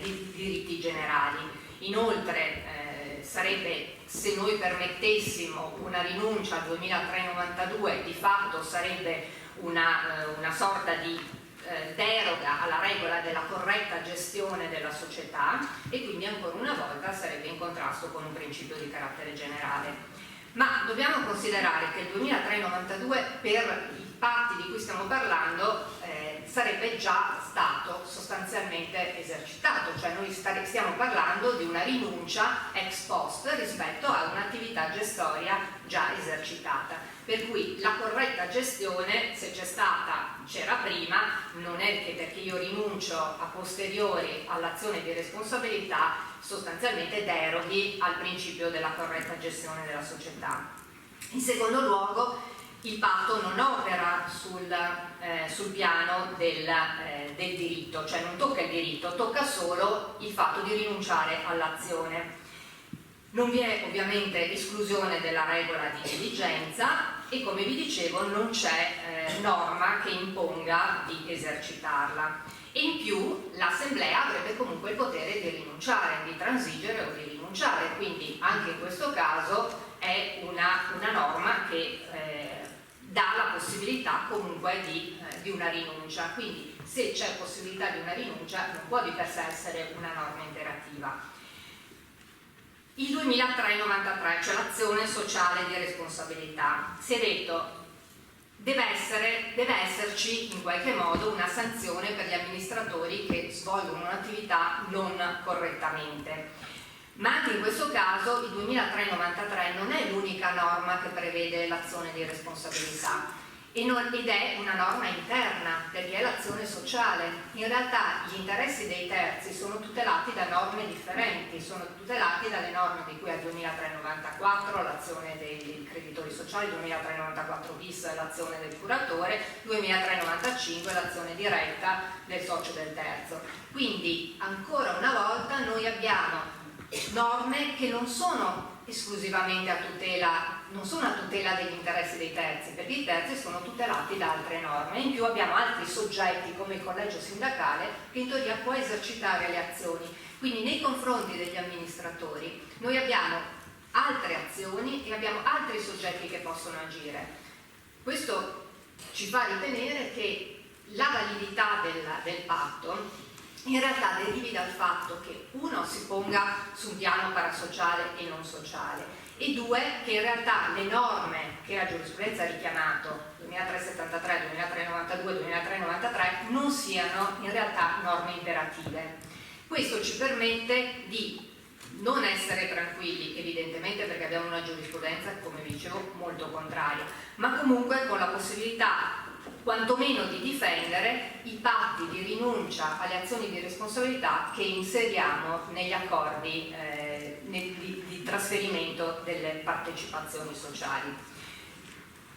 Speaker 13: diritti generali. Inoltre sarebbe, se noi permettessimo una rinuncia al 2392, di fatto sarebbe una sorta di deroga alla regola della corretta gestione della società e quindi ancora una volta sarebbe in contrasto con un principio di carattere generale. Ma dobbiamo considerare che il 2392 per i patti di cui stiamo parlando sarebbe già stato sostanzialmente esercitato, cioè noi stiamo parlando di una rinuncia ex post rispetto a un'attività gestoria già esercitata, per cui la corretta gestione, se c'è stata, c'era prima, non è che perché io rinuncio a posteriori all'azione di responsabilità sostanzialmente deroghi al principio della corretta gestione della società. In secondo luogo, il patto non opera sul piano del diritto, cioè non tocca il diritto, tocca solo il fatto di rinunciare all'azione. Non vi è ovviamente esclusione della regola di diligenza e, come vi dicevo, non c'è norma che imponga di esercitarla. E in più l'Assemblea avrebbe comunque il potere di rinunciare, di transigere o di rinunciare, quindi anche in questo caso è una norma che dà la possibilità comunque di una rinuncia, quindi se c'è possibilità di una rinuncia non può di per sé essere una norma imperativa. Il 2393, cioè l'azione sociale di responsabilità, si è detto deve esserci in qualche modo una sanzione per gli amministratori che svolgono un'attività non correttamente. Ma anche in questo caso il 2393 non è l'unica norma che prevede l'azione di responsabilità ed è una norma interna, perché è l'azione sociale. In realtà gli interessi dei terzi sono tutelati da norme differenti, sono tutelati dalle norme di cui al 2394, l'azione dei creditori sociali, 2394 bis l'azione del curatore, 2395 l'azione diretta del socio del terzo. Quindi ancora una volta noi abbiamo norme che non sono esclusivamente a tutela degli interessi dei terzi, perché i terzi sono tutelati da altre norme. In più abbiamo altri soggetti come il collegio sindacale che in teoria può esercitare le azioni. Quindi nei confronti degli amministratori noi abbiamo altre azioni e abbiamo altri soggetti che possono agire. Questo ci fa ritenere che la validità del patto in realtà derivi dal fatto che uno si ponga su un piano parasociale e non sociale, e due che in realtà le norme che la giurisprudenza ha richiamato 2373, 2392, 2393 non siano in realtà norme imperative. Questo ci permette di non essere tranquilli, evidentemente, perché abbiamo una giurisprudenza, come vi dicevo, molto contraria, ma comunque con la possibilità quantomeno di difendere i patti di rinuncia alle azioni di responsabilità che inseriamo negli accordi di trasferimento delle partecipazioni sociali.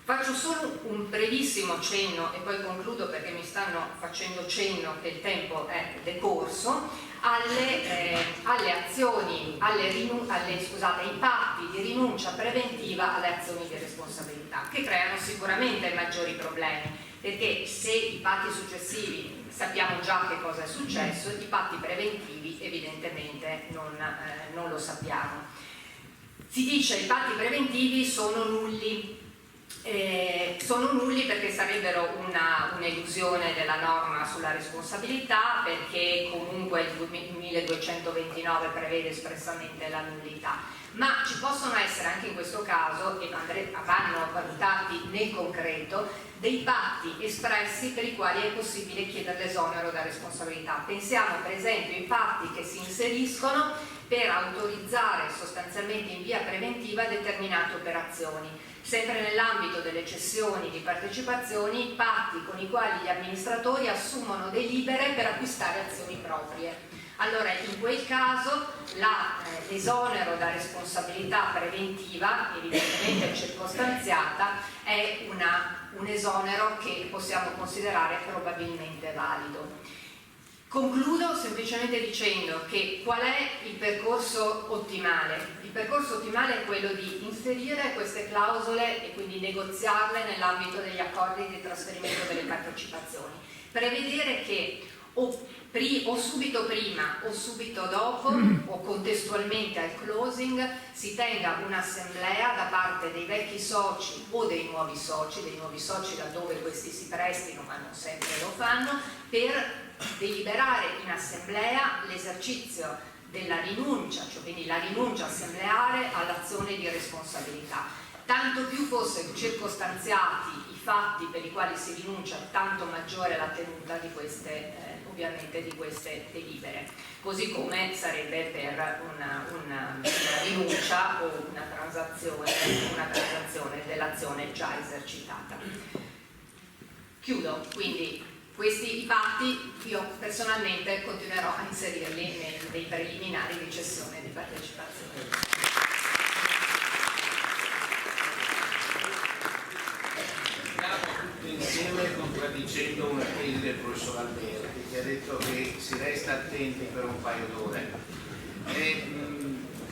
Speaker 13: Faccio solo un brevissimo cenno e poi concludo perché mi stanno facendo cenno che il tempo è decorso alle azioni, ai patti di rinuncia preventiva alle azioni di responsabilità, che creano sicuramente maggiori problemi, perché se i patti successivi sappiamo già che cosa è successo, i patti preventivi evidentemente non lo sappiamo. Si dice che i patti preventivi sono nulli perché sarebbero un'elusione della norma sulla responsabilità, perché comunque il 1229 prevede espressamente la nullità, ma ci possono essere anche in questo caso, e vanno valutati nel concreto, dei patti espressi per i quali è possibile chiedere l'esonero da responsabilità. Pensiamo per esempio ai patti che si inseriscono per autorizzare sostanzialmente in via preventiva determinate operazioni. Sempre nell'ambito delle cessioni di partecipazioni, patti con i quali gli amministratori assumono delibere per acquistare azioni proprie. Allora, in quel caso l'esonero da responsabilità preventiva, evidentemente circostanziata, è un esonero che possiamo considerare probabilmente valido. Concludo semplicemente dicendo che qual è il percorso ottimale? Il percorso ottimale è quello di inserire queste clausole e quindi negoziarle nell'ambito degli accordi di trasferimento delle partecipazioni. Prevedere che o subito prima o subito dopo o contestualmente al closing si tenga un'assemblea da parte dei vecchi soci o dei nuovi soci laddove questi si prestino, ma non sempre lo fanno, per deliberare in assemblea l'esercizio della rinuncia, cioè quindi la rinuncia assembleare all'azione di responsabilità. Tanto più fossero circostanziati i fatti per i quali si rinuncia, tanto maggiore la tenuta di queste ovviamente di queste delibere, così come sarebbe per una rinuncia o una transazione dell'azione già esercitata. Chiudo, quindi questi patti io personalmente continuerò a inserirli nei preliminari di cessione di partecipazione.
Speaker 1: Insieme contraddicendo una tesi del professor Alberti, che ha detto che si resta attenti per un paio d'ore,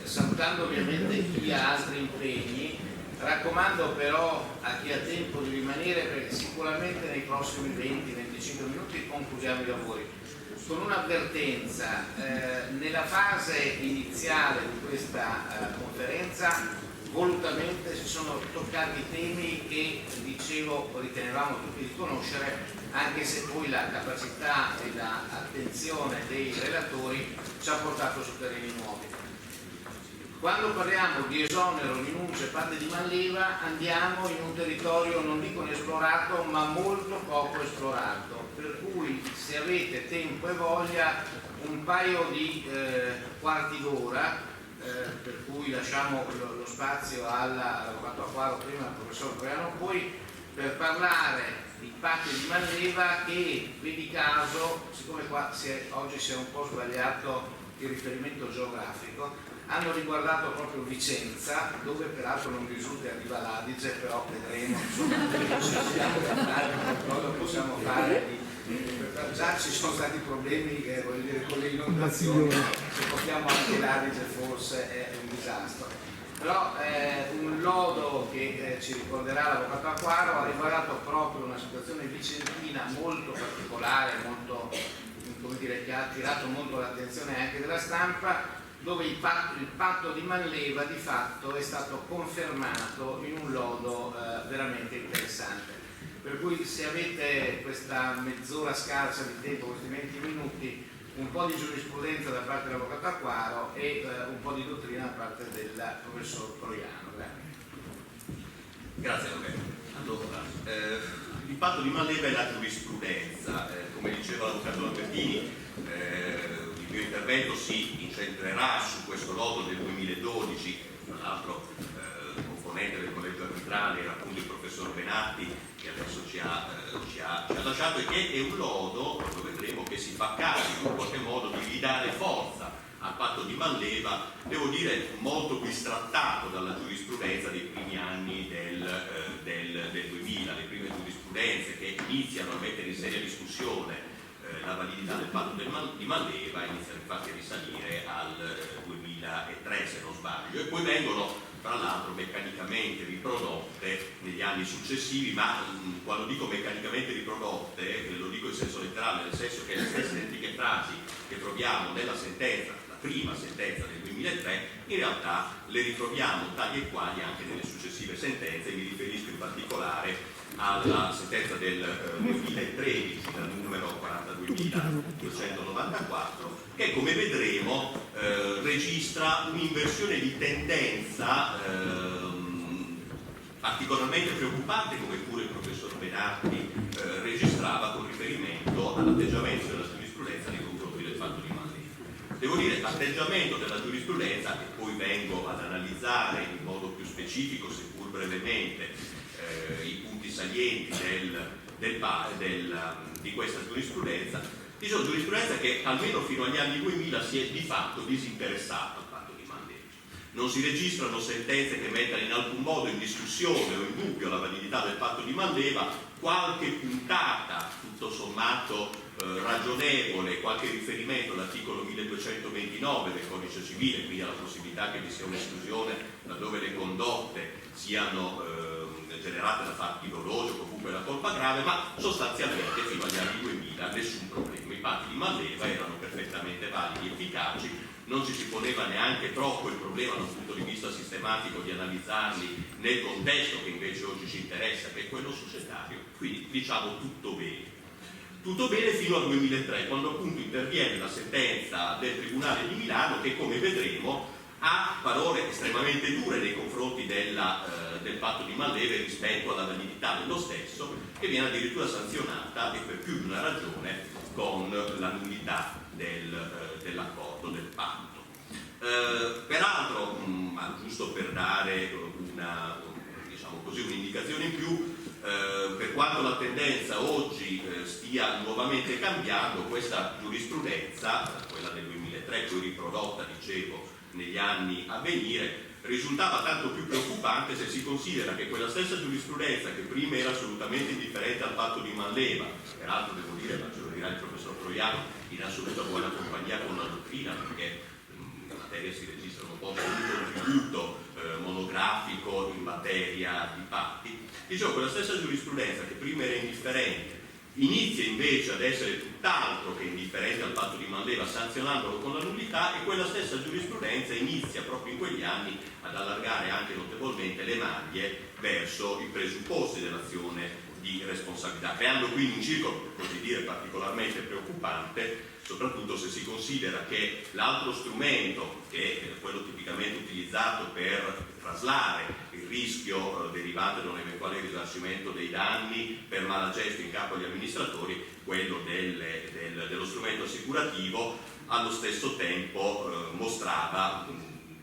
Speaker 1: salutando ovviamente chi ha altri impegni, raccomando però a chi ha tempo di rimanere, perché sicuramente nei prossimi 20-25 minuti concludiamo i lavori, con un'avvertenza: nella fase iniziale di questa conferenza volutamente si sono toccati temi che, dicevo, ritenevamo tutti di conoscere, anche se poi la capacità e l'attenzione dei relatori ci ha portato su terreni nuovi. Quando parliamo di esonero, rinunce, parte di manleva, andiamo in un territorio non dico inesplorato, ma molto poco esplorato, per cui se avete tempo e voglia un paio di quarti d'ora, per cui lasciamo lo spazio all'avvocato Acquaro prima, al professor Troiano poi, per parlare di patti di manleva che, vedi caso, siccome qua oggi si è un po' sbagliato il riferimento geografico, hanno riguardato proprio Vicenza, dove peraltro non risulta arriva l'Adige, però vedremo, insomma, se siamo da fare qualcosa possiamo fare. Già ci sono stati problemi voglio dire, con le inondazioni, se portiamo anche l'Adige forse è un disastro. Però un lodo che ci ricorderà l'avvocato Acquaro ha riguardato proprio una situazione vicentina molto particolare, molto, come dire, che ha attirato molto l'attenzione anche della stampa, dove il patto di manleva di fatto è stato confermato in un lodo veramente interessante. Per cui se avete questa mezz'ora scarsa di tempo, questi 20 minuti, un po' di giurisprudenza da parte dell'avvocato Acquaro e un po' di dottrina da parte del professor Troiano.
Speaker 14: Grazie Roberto. Allora, il patto di manleva è la giurisprudenza, come diceva l'avvocato Lambertini, il mio intervento si incentrerà su questo lodo del 2012, tra l'altro componente del collegio arbitrale era appunto il professor Benatti, che adesso ci ha lasciato, e che è un lodo, lo vedremo, che si fa carico in qualche modo di ridare forza al patto di manleva, devo dire molto bistrattato dalla giurisprudenza dei primi anni del 2000, le prime giurisprudenze che iniziano a mettere in seria discussione la validità del patto di manleva iniziano infatti a risalire al 2003 se non sbaglio, e poi vengono tra l'altro meccanicamente riprodotte negli anni successivi, ma quando dico meccanicamente riprodotte lo dico in senso letterale, nel senso che le stesse identiche frasi che troviamo nella sentenza, la prima sentenza del 2003, in realtà le ritroviamo tali e quali anche nelle successive sentenze. Mi riferisco in particolare alla sentenza del 2013, dal numero 42.294, che come vedremo registra un'inversione di tendenza particolarmente preoccupante, come pure il professor Benatti registrava con riferimento all'atteggiamento della giurisprudenza nei confronti del fatto di manleva. Devo dire, l'atteggiamento della giurisprudenza, e poi vengo ad analizzare in modo più specifico, seppur brevemente, i punti salienti di questa giurisprudenza, dicevo giurisprudenza che almeno fino agli anni 2000 si è di fatto disinteressata al patto di manleva. Non si registrano sentenze che mettano in alcun modo in discussione o in dubbio la validità del patto di manleva. Qualche puntata tutto sommato ragionevole, qualche riferimento all'articolo 1229 del codice civile, quindi alla possibilità che vi sia un'esclusione laddove le condotte siano generate da fatti dolosi o comunque da colpa grave, ma sostanzialmente fino agli anni 2000 nessun problema. I patti di manleva erano perfettamente validi e efficaci, non ci si poneva neanche troppo il problema da un punto di vista sistematico di analizzarli nel contesto che invece oggi ci interessa, che è quello societario, quindi diciamo tutto bene. Tutto bene fino al 2003, quando appunto interviene la sentenza del Tribunale di Milano che, come vedremo, ha parole estremamente dure nei confronti del patto di manleva rispetto alla validità dello stesso, che viene addirittura sanzionata, e per più di una ragione, con la nullità dell'accordo, del patto. Peraltro, giusto per dare un'indicazione in più, per quanto la tendenza oggi stia nuovamente cambiando, questa giurisprudenza, quella del 2003, poi riprodotta, dicevo, negli anni a venire, risultava tanto più preoccupante se si considera che quella stessa giurisprudenza che prima era assolutamente indifferente al patto di manleva, peraltro devo dire, ma ce lo dirà il professor Troiano, in assoluta buona compagnia con la dottrina, perché in materia si registra un po' un contributo monografico in materia di patti. Dicevo, quella stessa giurisprudenza che prima era indifferente inizia invece ad essere tutt'altro che indifferente al patto di manleva sanzionandolo con la nullità, e quella stessa giurisprudenza inizia proprio in quegli anni ad allargare anche notevolmente le maglie verso i presupposti dell'azione di responsabilità, creando quindi un circolo, per così dire, particolarmente preoccupante, soprattutto se si considera che l'altro strumento, che è quello tipicamente utilizzato per traslare il rischio derivante da un eventuale risarcimento dei danni per malagesto in capo agli amministratori, quello dello strumento assicurativo, allo stesso tempo mostrava,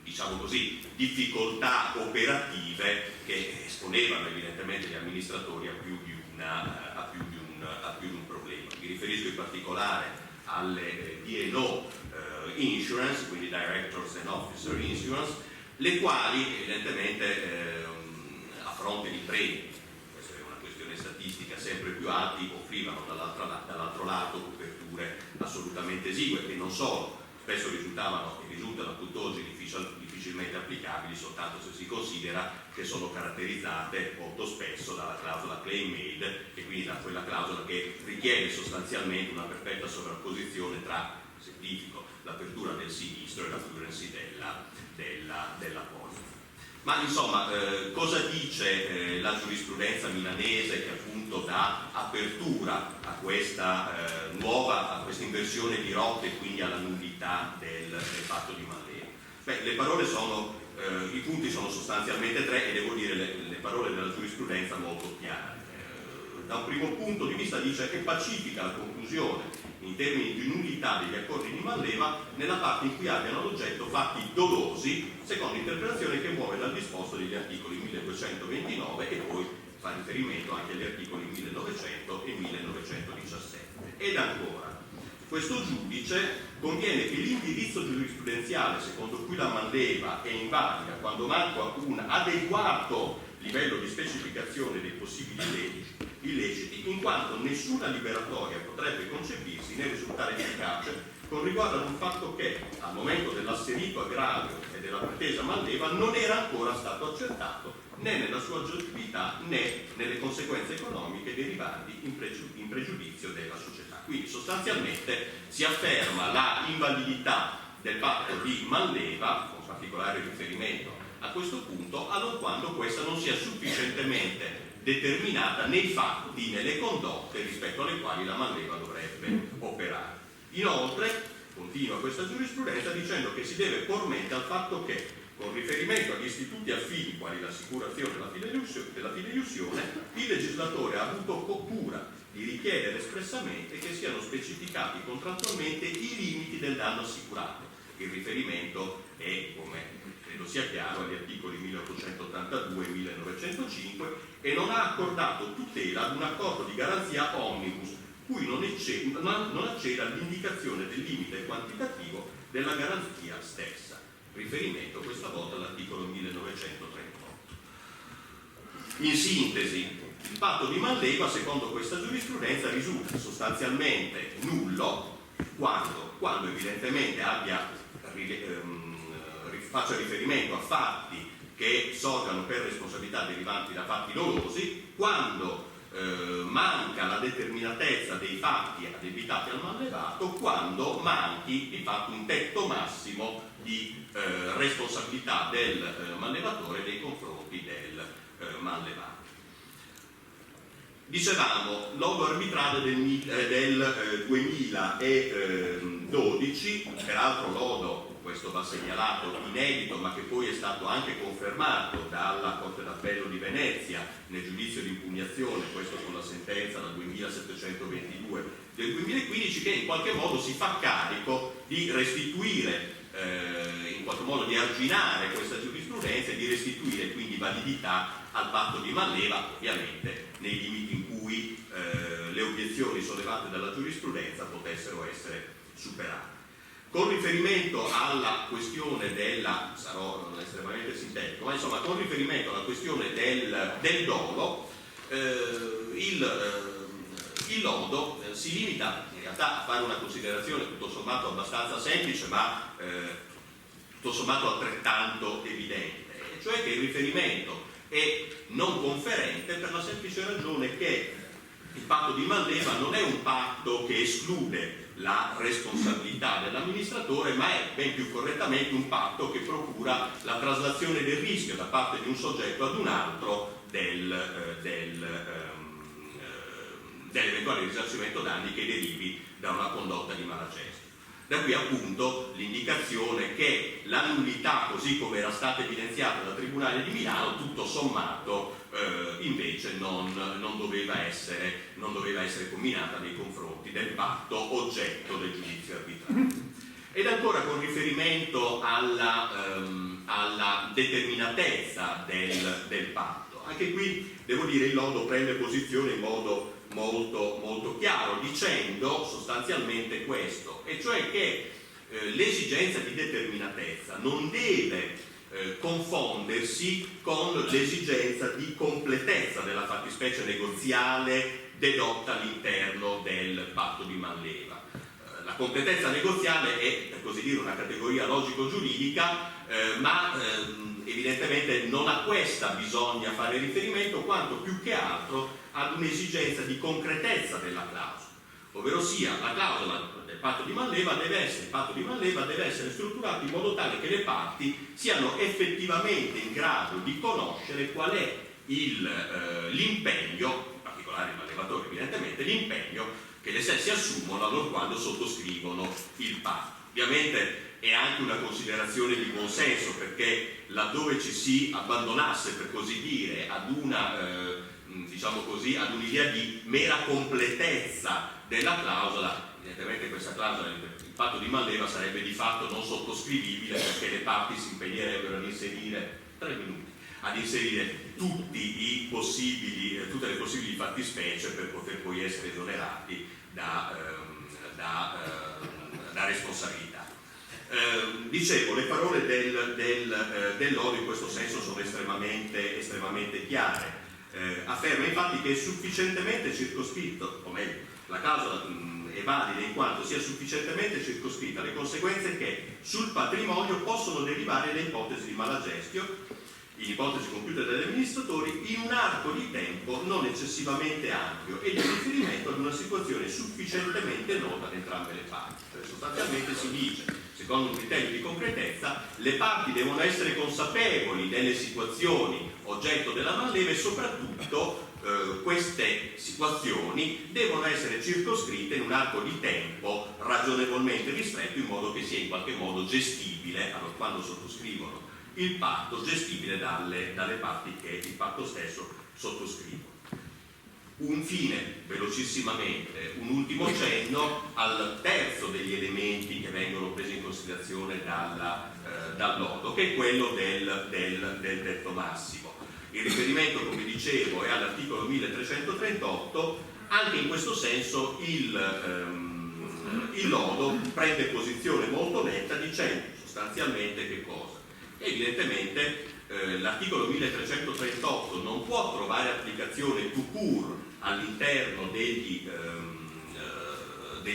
Speaker 14: diciamo così, difficoltà operative che esponevano evidentemente gli amministratori a più di un problema. Mi riferisco in particolare alle D&O Insurance, quindi Directors and Officer Insurance, le quali evidentemente a fronte di premi, questa è una questione statistica, sempre più alti, offrivano dall'altro lato coperture assolutamente esigue, che non solo spesso risultano e risultano tutt'oggi difficilmente applicabili, soltanto se si considera che sono caratterizzate molto spesso dalla clausola claim made, e quindi da quella clausola che richiede sostanzialmente una perfetta sovrapposizione tra, semplifico, l'apertura del sinistro e la fluency della polizza. Ma insomma, cosa dice la giurisprudenza milanese che appunto dà apertura a questa a questa inversione di rotte e quindi alla nullità del patto di manleva? Beh, i punti sono sostanzialmente tre, e devo dire le parole della giurisprudenza molto chiare. Da un primo punto di vista dice che pacifica la conclusione in termini di nullità degli accordi di manleva nella parte in cui abbiano ad oggetto fatti dolosi, secondo interpretazione che muove dal disposto degli articoli 1229 e poi fa riferimento anche agli articoli 1900 e 1917. Ed ancora, questo giudice conviene che l'indirizzo giurisprudenziale secondo cui la manleva è invalida quando manca un adeguato livello di specificazione dei possibili illeciti, in quanto nessuna liberatoria potrebbe concepirsi né risultare efficace con riguardo ad un fatto che, al momento dell'asserito aggravio e della pretesa manleva, non era ancora stato accertato né nella sua oggettività né nelle conseguenze economiche derivanti in pregiudizio della società. Quindi sostanzialmente si afferma la invalidità del patto di manleva, con particolare riferimento a questo punto, allora quando questa non sia sufficientemente determinata nei fatti, nelle condotte rispetto alle quali la manleva dovrebbe operare. Inoltre, continua questa giurisprudenza dicendo che si deve por mente al fatto che, con riferimento agli istituti affini quali l'assicurazione e la fideiussione, il legislatore ha avuto cura di richiedere espressamente che siano specificati contrattualmente i limiti del danno assicurato. Il riferimento è, come credo sia chiaro, agli articoli 1882 e 1905, e non ha accordato tutela ad un accordo di garanzia omnibus cui non acceda all'indicazione del limite quantitativo della garanzia stessa. Riferimento questa volta all'articolo 1938. In sintesi, il patto di manleva, secondo questa giurisprudenza, risulta sostanzialmente nullo quando evidentemente faccia riferimento a fatti che sorgano per responsabilità derivanti da fatti dolosi, quando manca la determinatezza dei fatti addebitati al manlevato, quando manchi di fatto un tetto massimo di responsabilità del manlevatore nei confronti del manlevato. Dicevamo, lodo arbitrale del 2012, peraltro lodo, questo va segnalato, inedito, ma che poi è stato anche confermato dalla Corte d'Appello di Venezia nel giudizio di impugnazione, questo con la sentenza da 2722 del 2015, che in qualche modo si fa carico di restituire, in qualche modo di arginare questa giurisprudenza e di restituire quindi validità al patto di manleva, ovviamente nei limiti in cui le obiezioni sollevate dalla giurisprudenza potessero essere superate. Con riferimento alla questione sarò estremamente sintetico, ma insomma con riferimento alla questione del dolo, il lodo si limita in realtà a fare una considerazione tutto sommato abbastanza semplice, ma tutto sommato altrettanto evidente, cioè che il riferimento è non conferente per la semplice ragione che il patto di manleva non è un patto che esclude la responsabilità dell'amministratore, ma è ben più correttamente un patto che procura la traslazione del rischio da parte di un soggetto ad un altro dell'eventuale risarcimento danni che derivi da una condotta di malagestio. Da qui appunto l'indicazione che la nullità, così come era stata evidenziata dal Tribunale di Milano, tutto sommato invece non doveva essere comminata nei confronti del patto oggetto del giudizio arbitrario. Ed ancora con riferimento alla determinatezza del patto, anche qui devo dire il lodo prende posizione in modo molto chiaro, dicendo sostanzialmente questo, e cioè che l'esigenza di determinatezza non deve confondersi con l'esigenza di completezza della fattispecie negoziale dedotta all'interno del patto di manleva. La completezza negoziale è, per così dire, una categoria logico-giuridica, ma evidentemente non a questa bisogna fare riferimento, quanto più che altro ad un'esigenza di concretezza della clausola, ovvero sia la clausola del patto di manleva deve essere strutturato in modo tale che le parti siano effettivamente in grado di conoscere qual è l'impegno, in particolare il manlevatore evidentemente, l'impegno che le stesse assumono allorquando sottoscrivono il patto. Ovviamente è anche una considerazione di buon senso, perché laddove ci si abbandonasse, per così dire, ad un'idea di mera completezza della clausola, evidentemente questa clausola, il patto di manleva, sarebbe di fatto non sottoscrivibile, perché le parti si impegnerebbero ad inserire tutte le possibili fattispecie per poter poi essere esonerati da responsabilità. Dicevo, le parole del lodo in questo senso sono estremamente chiare. Afferma infatti che è sufficientemente circoscritto, o meglio, la clausola è valida in quanto sia sufficientemente circoscritta le conseguenze che sul patrimonio possono derivare da ipotesi di malagestio, in ipotesi compiute dagli amministratori, in un arco di tempo non eccessivamente ampio e di riferimento ad una situazione sufficientemente nota ad entrambe le parti. Sostanzialmente si dice, secondo un criterio di concretezza, le parti devono essere consapevoli delle situazioni oggetto della manleva e soprattutto queste situazioni devono essere circoscritte in un arco di tempo ragionevolmente ristretto, in modo che sia in qualche modo gestibile, quando sottoscrivono il patto, gestibile dalle parti che il patto stesso sottoscrivono. Infine, velocissimamente, un ultimo cenno al terzo degli elementi che vengono presi in considerazione dal lodo, che è quello del tetto massimo. Il riferimento, come dicevo, è all'articolo 1338. Anche in questo senso il lodo prende posizione molto netta, dicendo sostanzialmente che cosa? Evidentemente l'articolo 1338 non può trovare applicazione tout court all'interno degli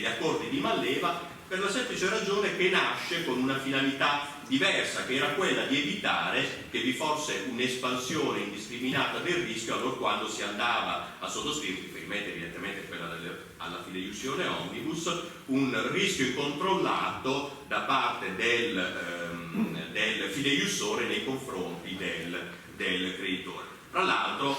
Speaker 14: accordi di manleva, per la semplice ragione che nasce con una finalità diversa, che era quella di evitare che vi fosse un'espansione indiscriminata del rischio allorquando si andava a sottoscrivere, riferimento evidentemente alla fideiussione omnibus, un rischio incontrollato da parte del fideiussore nei confronti del creditore. Tra l'altro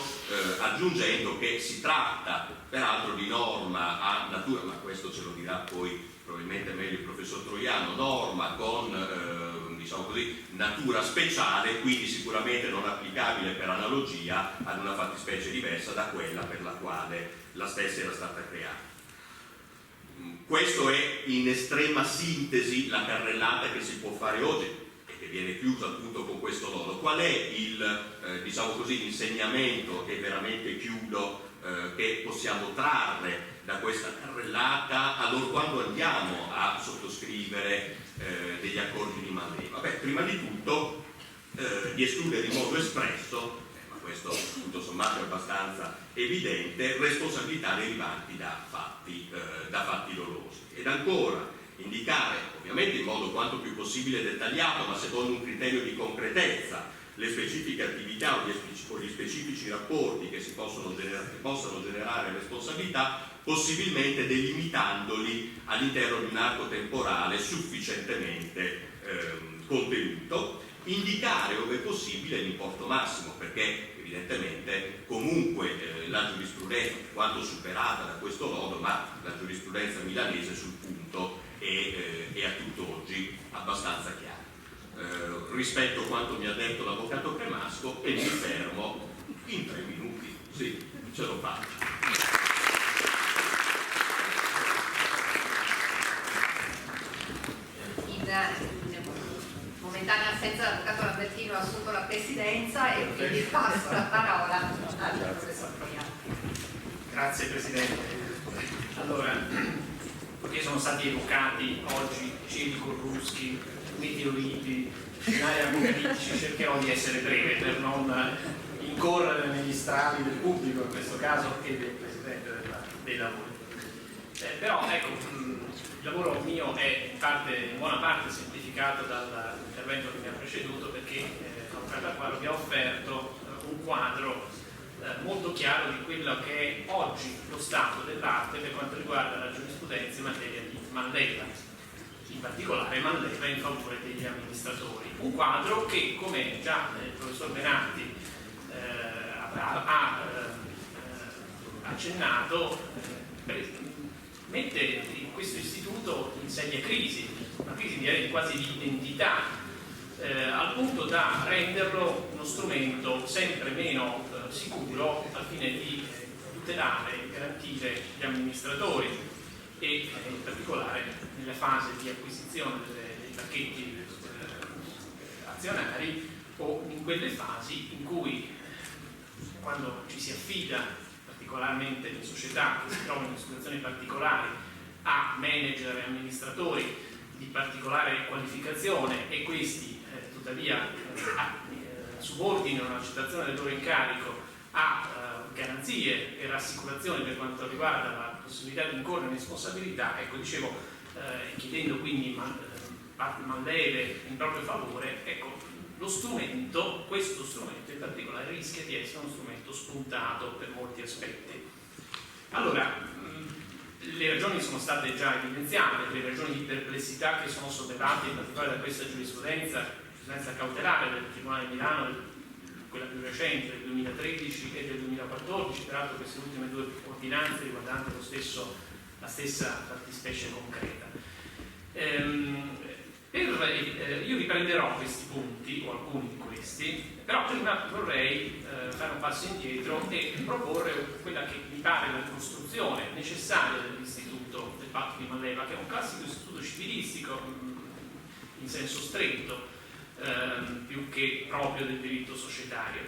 Speaker 14: aggiungendo che si tratta peraltro di norma a natura, ma questo ce lo dirà poi probabilmente meglio il professor Troiano, norma con diciamo così, natura speciale, quindi sicuramente non applicabile per analogia ad una fattispecie diversa da quella per la quale la stessa era stata creata. Questo è in estrema sintesi la carrellata che si può fare oggi e che viene chiusa appunto con questo lodo. Qual è diciamo così, l'insegnamento, che veramente chiudo, che possiamo trarre da questa carrellata allorquando andiamo a sottoscrivere degli accordi di manleva? Beh, prima di tutto di escludere in modo espresso, ma questo tutto sommato è abbastanza evidente, responsabilità derivanti da fatti dolosi. Ed ancora indicare, ovviamente in modo quanto più possibile dettagliato, ma secondo un criterio di concretezza, le specifiche attività o gli specifici specifici rapporti che possano generare responsabilità, possibilmente delimitandoli all'interno di un arco temporale sufficientemente contenuto, indicare ove possibile l'importo massimo, perché evidentemente comunque la giurisprudenza, quanto superata da questo nodo, ma la giurisprudenza milanese sul punto è a tutt'oggi abbastanza chiara. Rispetto a quanto mi ha detto l'avvocato Cremasco e mi fermo in 3 minuti, sì, ce lo faccio.
Speaker 13: Momentanea assenza dell'avvocato Lambertino ha assunto la presidenza e quindi passo la parola al professor Troiano.
Speaker 15: Grazie Presidente. Allora, poiché sono stati evocati oggi cieli corruschi, meteoriti, scenari apocalittici, cercherò di essere breve per non incorrere negli strali del pubblico in questo caso e del Presidente dei lavori. Però ecco, il lavoro mio è in buona parte semplificato dall'intervento che mi ha preceduto, perché l'avvocato Acquaro vi ha offerto un quadro molto chiaro di quello che è oggi lo stato dell'arte per quanto riguarda la giurisprudenza in materia di manleva, in particolare manleva in favore degli amministratori. Un quadro che, come già il professor Benatti ha accennato, mette questo istituto in seria crisi, una crisi direi quasi di identità, al punto da renderlo uno strumento sempre meno sicuro al fine di tutelare e garantire gli amministratori e in particolare nella fase di acquisizione dei pacchetti azionari o in quelle fasi in cui, quando ci si affida particolarmente in società che si trovano in situazioni particolari a manager e amministratori di particolare qualificazione e questi tuttavia subordinano l'accettazione del loro incarico a garanzie e rassicurazioni per quanto riguarda la possibilità di incorrere in responsabilità, ecco, dicevo, chiedendo quindi manleve in proprio favore, ecco, questo strumento in particolare rischia di essere uno strumento spuntato per molti aspetti. Allora, le ragioni sono state già evidenziate, le ragioni di perplessità che sono sollevate in particolare da questa giurisprudenza cautelare del Tribunale di Milano, quella più recente del 2013 e del 2014, peraltro queste ultime 2 ordinanze riguardanti la stessa fattispecie concreta. Io riprenderò questi punti, o alcuni di questi, però prima vorrei fare un passo indietro e proporre quella che mi pare la costruzione necessaria dell'istituto del patto di manleva, che è un classico istituto civilistico in senso stretto, più che proprio del diritto societario,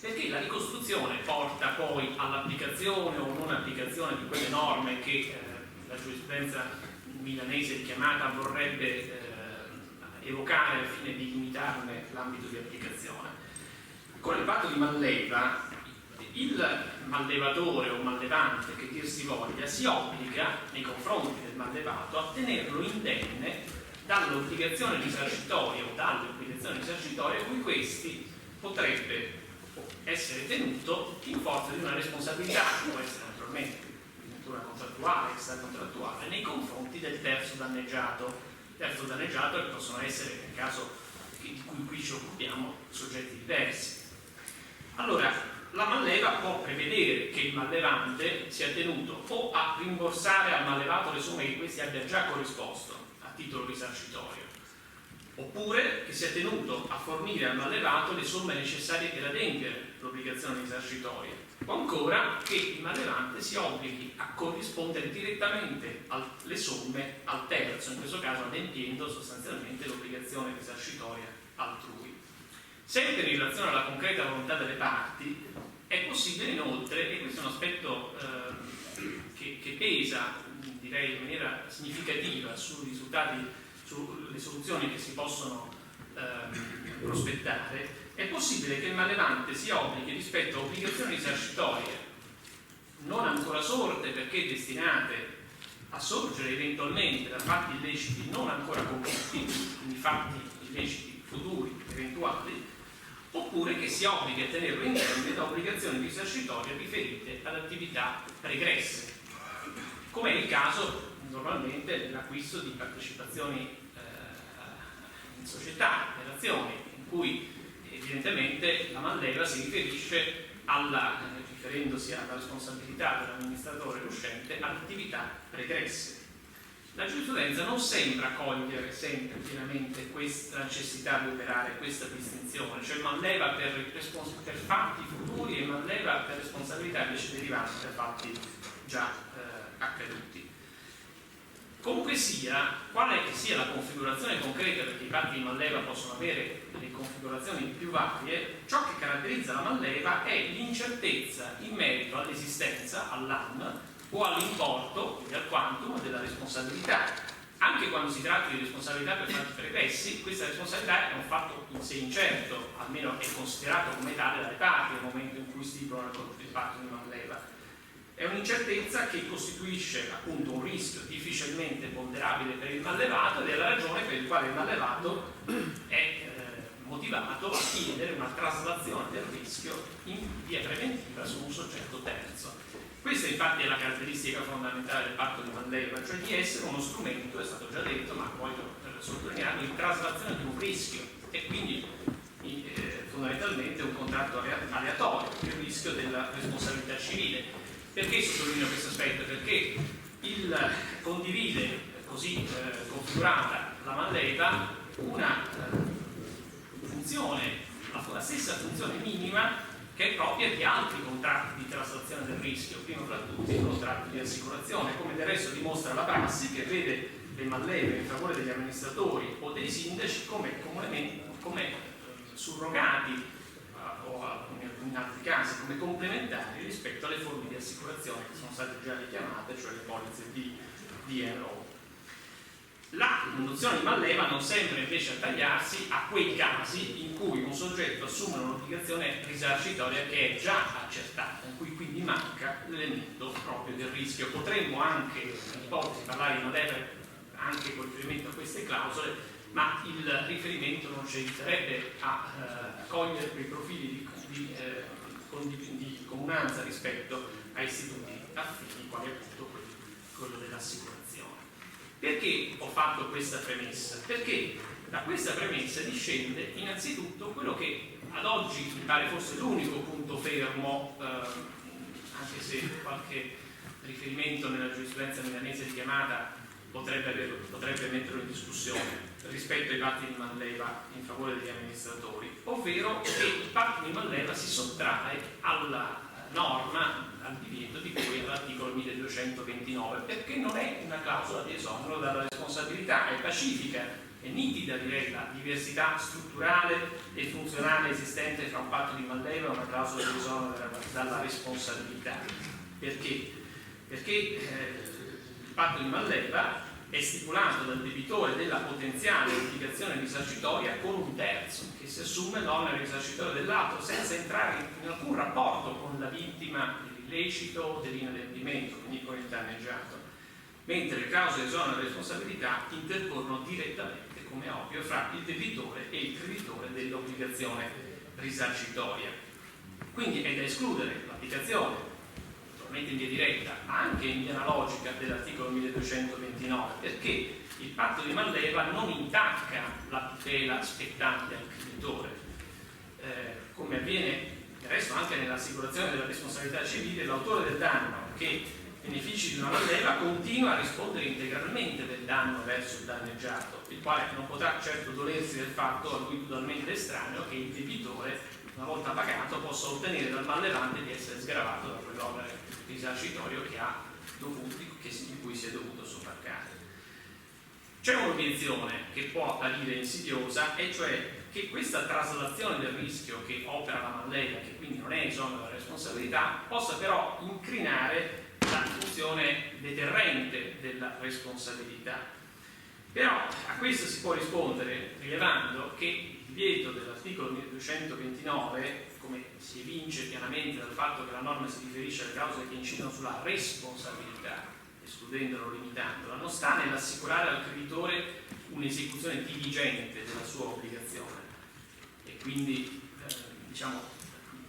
Speaker 15: perché la ricostruzione porta poi all'applicazione o non applicazione di quelle norme che la giurisprudenza milanese richiamata vorrebbe evocare al fine di limitarne l'ambito di applicazione. Con il patto di manleva il mallevatore o mallevante, che dir si voglia, si obbliga nei confronti del mallevato a tenerlo indenne dall'obbligazione risarcitoria o dalle obbligazioni risarcitorie a cui questi potrebbe essere tenuto in forza di una responsabilità, che può essere naturalmente di natura contrattuale, extracontrattuale, nei confronti del terzo danneggiato che possono essere, nel caso di cui qui ci occupiamo, soggetti diversi. Allora, la manleva può prevedere che il mallevante sia tenuto o a rimborsare al mallevato le somme che questi abbia già corrisposto a titolo risarcitorio, oppure che sia tenuto a fornire al mallevato le somme necessarie per adempiere l'obbligazione risarcitoria, o ancora che il mallevante si obblighi a corrispondere direttamente le somme al terzo, in questo caso adempiendo sostanzialmente l'obbligazione risarcitoria altrui. Sempre in relazione alla concreta volontà delle parti, è possibile inoltre, e questo è un aspetto che pesa, direi in maniera significativa, sui risultati, sulle soluzioni che si possono prospettare, è possibile che il mallevante si obblighi rispetto a obbligazioni risarcitorie non ancora sorte perché destinate a sorgere eventualmente da fatti illeciti non ancora compiuti, quindi fatti illeciti futuri, eventuali, oppure che si obblighi a tenerlo indenne da obbligazioni obbligazioni risarcitorie riferite ad attività pregresse, come è il caso normalmente dell'acquisto di partecipazioni in società, in azioni, in cui evidentemente la manleva si riferisce riferendosi alla responsabilità dell'amministratore uscente ad attività pregresse. La giurisprudenza non sembra cogliere sempre pienamente questa necessità di operare questa distinzione, cioè manleva per fatti futuri e manleva per responsabilità invece derivanti da fatti già accaduti. Comunque sia, quale che sia la configurazione concreta, perché i fatti di manleva possono avere le configurazioni più varie, ciò che caratterizza la manleva è l'incertezza in merito all'esistenza, all'AN, o all'importo e al quantum della responsabilità. Anche quando si tratta di responsabilità per fatti pregressi, questa responsabilità è un fatto in sé incerto, almeno è considerato come tale dalle parti nel momento in cui stipulano il patto di manleva. È un'incertezza che costituisce appunto un rischio difficilmente ponderabile per il mallevato ed è la ragione per la quale il mallevato è motivato a chiedere una traslazione del rischio in via preventiva su un soggetto terzo. Questa infatti è la caratteristica fondamentale del patto di manleva, cioè di essere uno strumento, è stato già detto, ma voglio sottolinearlo, di traslazione di un rischio e quindi fondamentalmente un contratto aleatorio, il rischio della responsabilità civile. Perché sottolineo questo aspetto? Perché il condivide così configurata la manleva una funzione, la stessa funzione minima che è propria di altri contratti di traslazione del rischio, prima fra tutti il contratto di assicurazione, come del resto dimostra la prassi che vede le manleve in favore degli amministratori o dei sindaci come surrogati o in altri casi come complementari rispetto alle forme di assicurazione che sono state già richiamate, cioè le polizze di DNO. La conduzione di manleva non sembra invece attagliarsi a quei casi in cui un soggetto assume un'obbligazione risarcitoria che è già accertata, in cui quindi manca l'elemento proprio del rischio. Potremmo anche, in ipotesi, parlare di manleva anche con riferimento a queste clausole, ma il riferimento non ci aiuterebbe a cogliere quei profili di comunanza rispetto a istituti affini, quali appunto quello dell'assicurazione. Perché ho fatto questa premessa? Perché da questa premessa discende innanzitutto quello che ad oggi mi pare forse l'unico punto fermo, anche se qualche riferimento nella giurisprudenza milanese richiamata potrebbe metterlo in discussione rispetto ai patti di manleva in favore degli amministratori, ovvero che il patto di manleva si sottrae alla norma, al divieto di cui all'articolo 1229, perché non è una clausola di esonero dalla responsabilità, è pacifica, è nitida, direi, la diversità strutturale e funzionale esistente fra un patto di manleva e una clausola di esonero dalla responsabilità. Perché? Perché il patto di manleva è stipulato dal debitore della potenziale obbligazione risarcitoria con un terzo che si assume l'onere risarcitorio dell'altro senza entrare in alcun rapporto con la vittima dell'illecito o dell'inadempimento, quindi con il danneggiato, mentre le clausole di esonero della responsabilità intercorrono direttamente, come è ovvio, fra il debitore e il creditore dell'obbligazione risarcitoria. Quindi è da escludere l'applicazione in via diretta, ma anche in via analogica dell'articolo 1229, perché il patto di manleva non intacca la tutela spettante al creditore, come avviene del resto anche nell'assicurazione della responsabilità civile. L'autore del danno che benefici di una manleva continua a rispondere integralmente del danno verso il danneggiato, il quale non potrà certo dolersi del fatto a lui totalmente estraneo che il debitore, una volta pagato, possa ottenere dal mallevante di essere sgravato da quell'onere risarcitorio che ha dovuto, di cui si è dovuto sovraccare. C'è un'obiezione che può apparire insidiosa, e cioè che questa traslazione del rischio che opera la manleva, che quindi non è esonero della responsabilità, possa però incrinare la funzione deterrente della responsabilità. Però a questo si può rispondere rilevando che il divieto dell'articolo 1229, come si evince pienamente dal fatto che la norma si riferisce alle cause che incidono sulla responsabilità, escludendolo o limitandola, non sta nell'assicurare al creditore un'esecuzione diligente della sua obbligazione e quindi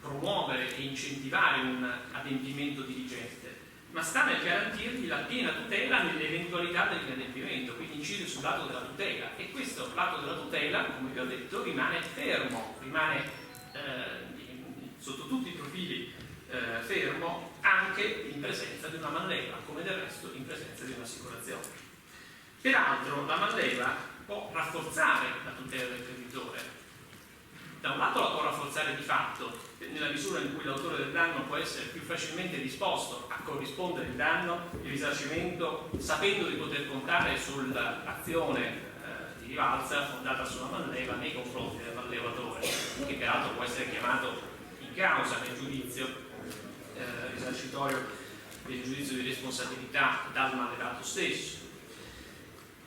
Speaker 15: promuovere e incentivare un adempimento diligente, ma sta nel garantirgli la piena tutela nell'eventualità dell'inadempimento, quindi incide sul lato della tutela, e questo lato della tutela, come vi ho detto, rimane fermo, rimane sotto tutti i profili fermo, anche in presenza di una manleva, come del resto in presenza di un'assicurazione. Peraltro la manleva può rafforzare la tutela del creditore. Da un lato la può rafforzare di fatto, nella misura in cui l'autore del danno può essere più facilmente disposto a corrispondere il danno, il risarcimento, sapendo di poter contare sull'azione di rivalsa fondata sulla manleva nei confronti del mallevatore, che peraltro può essere chiamato in causa nel giudizio risarcitorio, del giudizio di responsabilità dal mallevato stesso,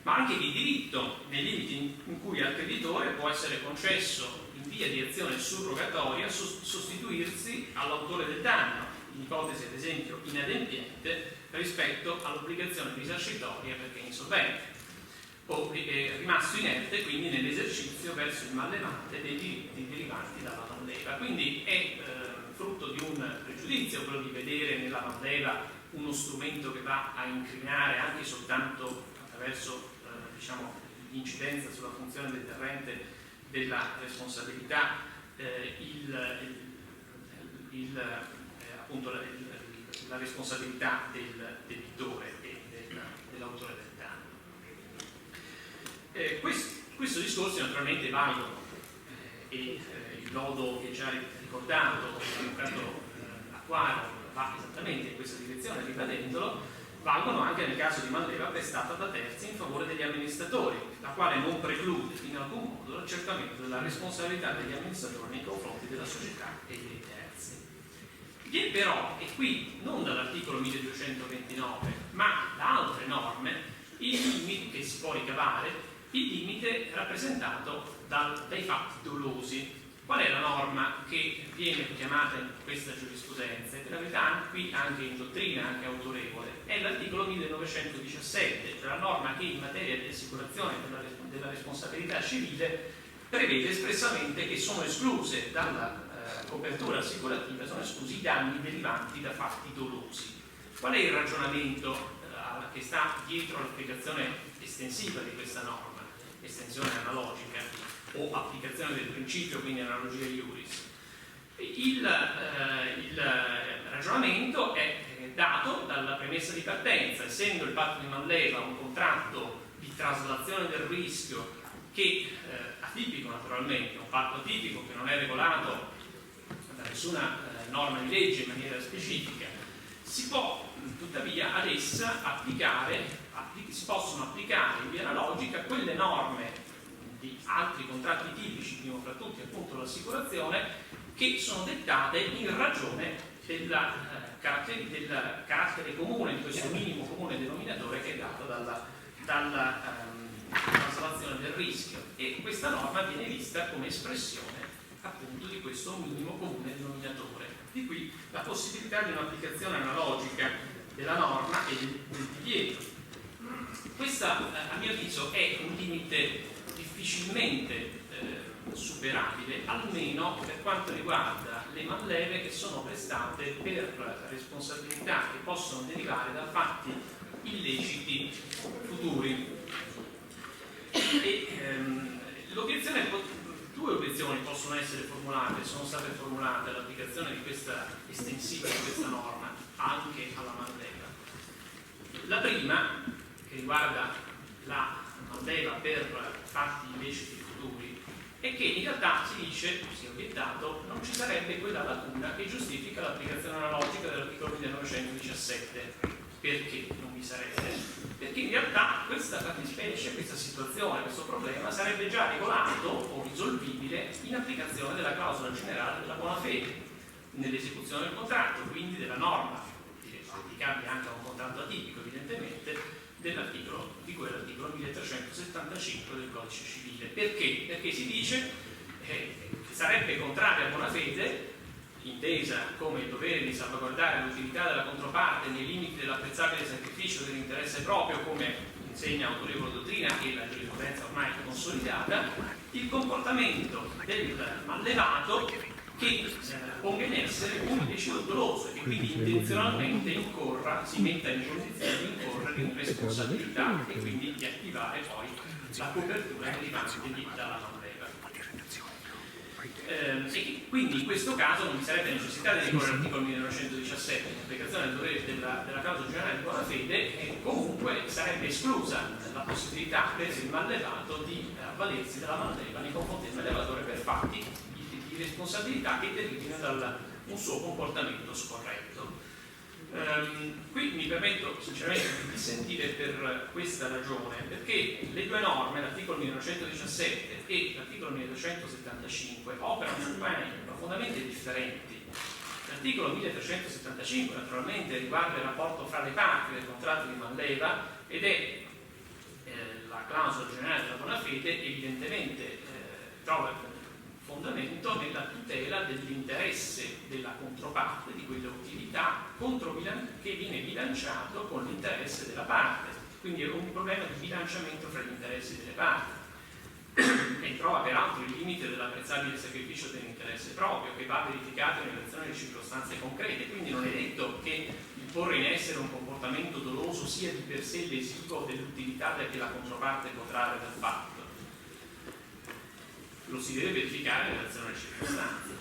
Speaker 15: ma anche di diritto, nei limiti in cui al creditore può essere concesso in via di azione surrogatoria sostituirsi all'autore del danno, in ipotesi ad esempio inadempiente rispetto all'obbligazione risarcitoria perché è insolvente o rimasto inerte quindi nell'esercizio verso il mallevante dei diritti derivanti dalla manleva. Quindi è frutto di un pregiudizio quello di vedere nella manleva uno strumento che va a incriminare anche soltanto attraverso l'incidenza sulla funzione deterrente della responsabilità appunto la responsabilità del debitore e dell'autore del danno. Questo discorso naturalmente valgono e il lodo che già ricordato, l'avvocato Acquario, va esattamente in questa direzione ribadendolo. Valgono anche nel caso di manleva prestata da terzi in favore degli amministratori, la quale non preclude in alcun modo l'accertamento della responsabilità degli amministratori nei confronti della società e dei terzi. Viene però, e qui non dall'articolo 1229, ma da altre norme, il limite che si può ricavare, il limite rappresentato dai fatti dolosi. Qual è la norma che viene chiamata in questa giurisprudenza? In realtà qui anche in dottrina, anche autorevole, è l'articolo 1917, cioè la norma che in materia di assicurazione della responsabilità civile prevede espressamente che sono escluse dalla copertura assicurativa, sono esclusi i danni derivanti da fatti dolosi. Qual è il ragionamento che sta dietro l'applicazione estensiva di questa norma? Estensione analogica o applicazione del principio, quindi analogia iuris. Il ragionamento è dato dalla premessa di partenza, essendo il patto di manleva un contratto di traslazione del rischio che atipico naturalmente, un patto atipico che non è regolato da nessuna norma di legge in maniera specifica, si può tuttavia ad essa si possono applicare in via analogica quelle norme di altri contratti tipici, primo fra tutti appunto l'assicurazione, che sono dettate in ragione del carattere comune, di questo minimo comune denominatore che è dato dalla traslazione del rischio, e questa norma viene vista come espressione appunto di questo minimo comune denominatore. Di qui la possibilità di un'applicazione analogica della norma e del divieto. Questa a mio avviso è un limite difficilmente superabile, almeno per quanto riguarda le manleve che sono prestate per responsabilità che possono derivare da fatti illeciti futuri. Due obiezioni possono essere formulate, sono state formulate all'applicazione di questa estensiva di questa norma anche alla manleva. La prima, che riguarda la manleva per fatti illeciti futuri, è che in realtà si dice, si è obiettato, non ci sarebbe quella lacuna che giustifica l'applicazione analogica dell'articolo 1917. Perché non vi sarebbe? Perché in realtà questa fattispecie, questa situazione, questo problema sarebbe già regolato o risolvibile in applicazione della clausola generale della buona fede nell'esecuzione del contratto, quindi della norma applicabile anche a un contratto atipico evidentemente di quell'articolo 1375 del codice civile. Perché? Perché si dice che sarebbe contraria a buona fede, intesa come il dovere di salvaguardare l'utilità della controparte nei limiti dell'apprezzabile sacrificio dell'interesse proprio, come insegna autorevole dottrina e la giurisprudenza ormai consolidata, il comportamento del mallevato che ponga in essere un illecito doloso e che quindi intenzionalmente si metta in condizione di incorrere in responsabilità e quindi di attivare poi la copertura derivante dalla manleva. E quindi in questo caso non vi sarebbe necessità di ricorrere all'articolo 1917 in applicazione del dovere della clausola generale di buona fede, e comunque sarebbe esclusa la possibilità per il mallevato di avvalersi della manleva nei confronti del mallevatore per fatti di responsabilità che derivino da un suo comportamento scorretto. Qui mi permetto sinceramente di dissentire per questa ragione, perché le due norme, l'articolo 1917 e l'articolo 1975, operano su piani profondamente differenti. L'articolo 1375 naturalmente riguarda il rapporto fra le parti del contratto di manleva ed è la clausola generale della buona fede, evidentemente trova fondamento nella tutela dell'interesse della controparte, di quell'utilità che viene bilanciato con l'interesse della parte. Quindi è un problema di bilanciamento fra gli interessi delle parti e trova peraltro il limite dell'apprezzabile sacrificio dell'interesse proprio, che va verificato in relazione alle circostanze concrete. Quindi non è detto che il porre in essere un comportamento doloso sia di per sé lesivo dell'utilità che la controparte può trarre dal fatto. Lo si deve verificare in relazione alle circostanze.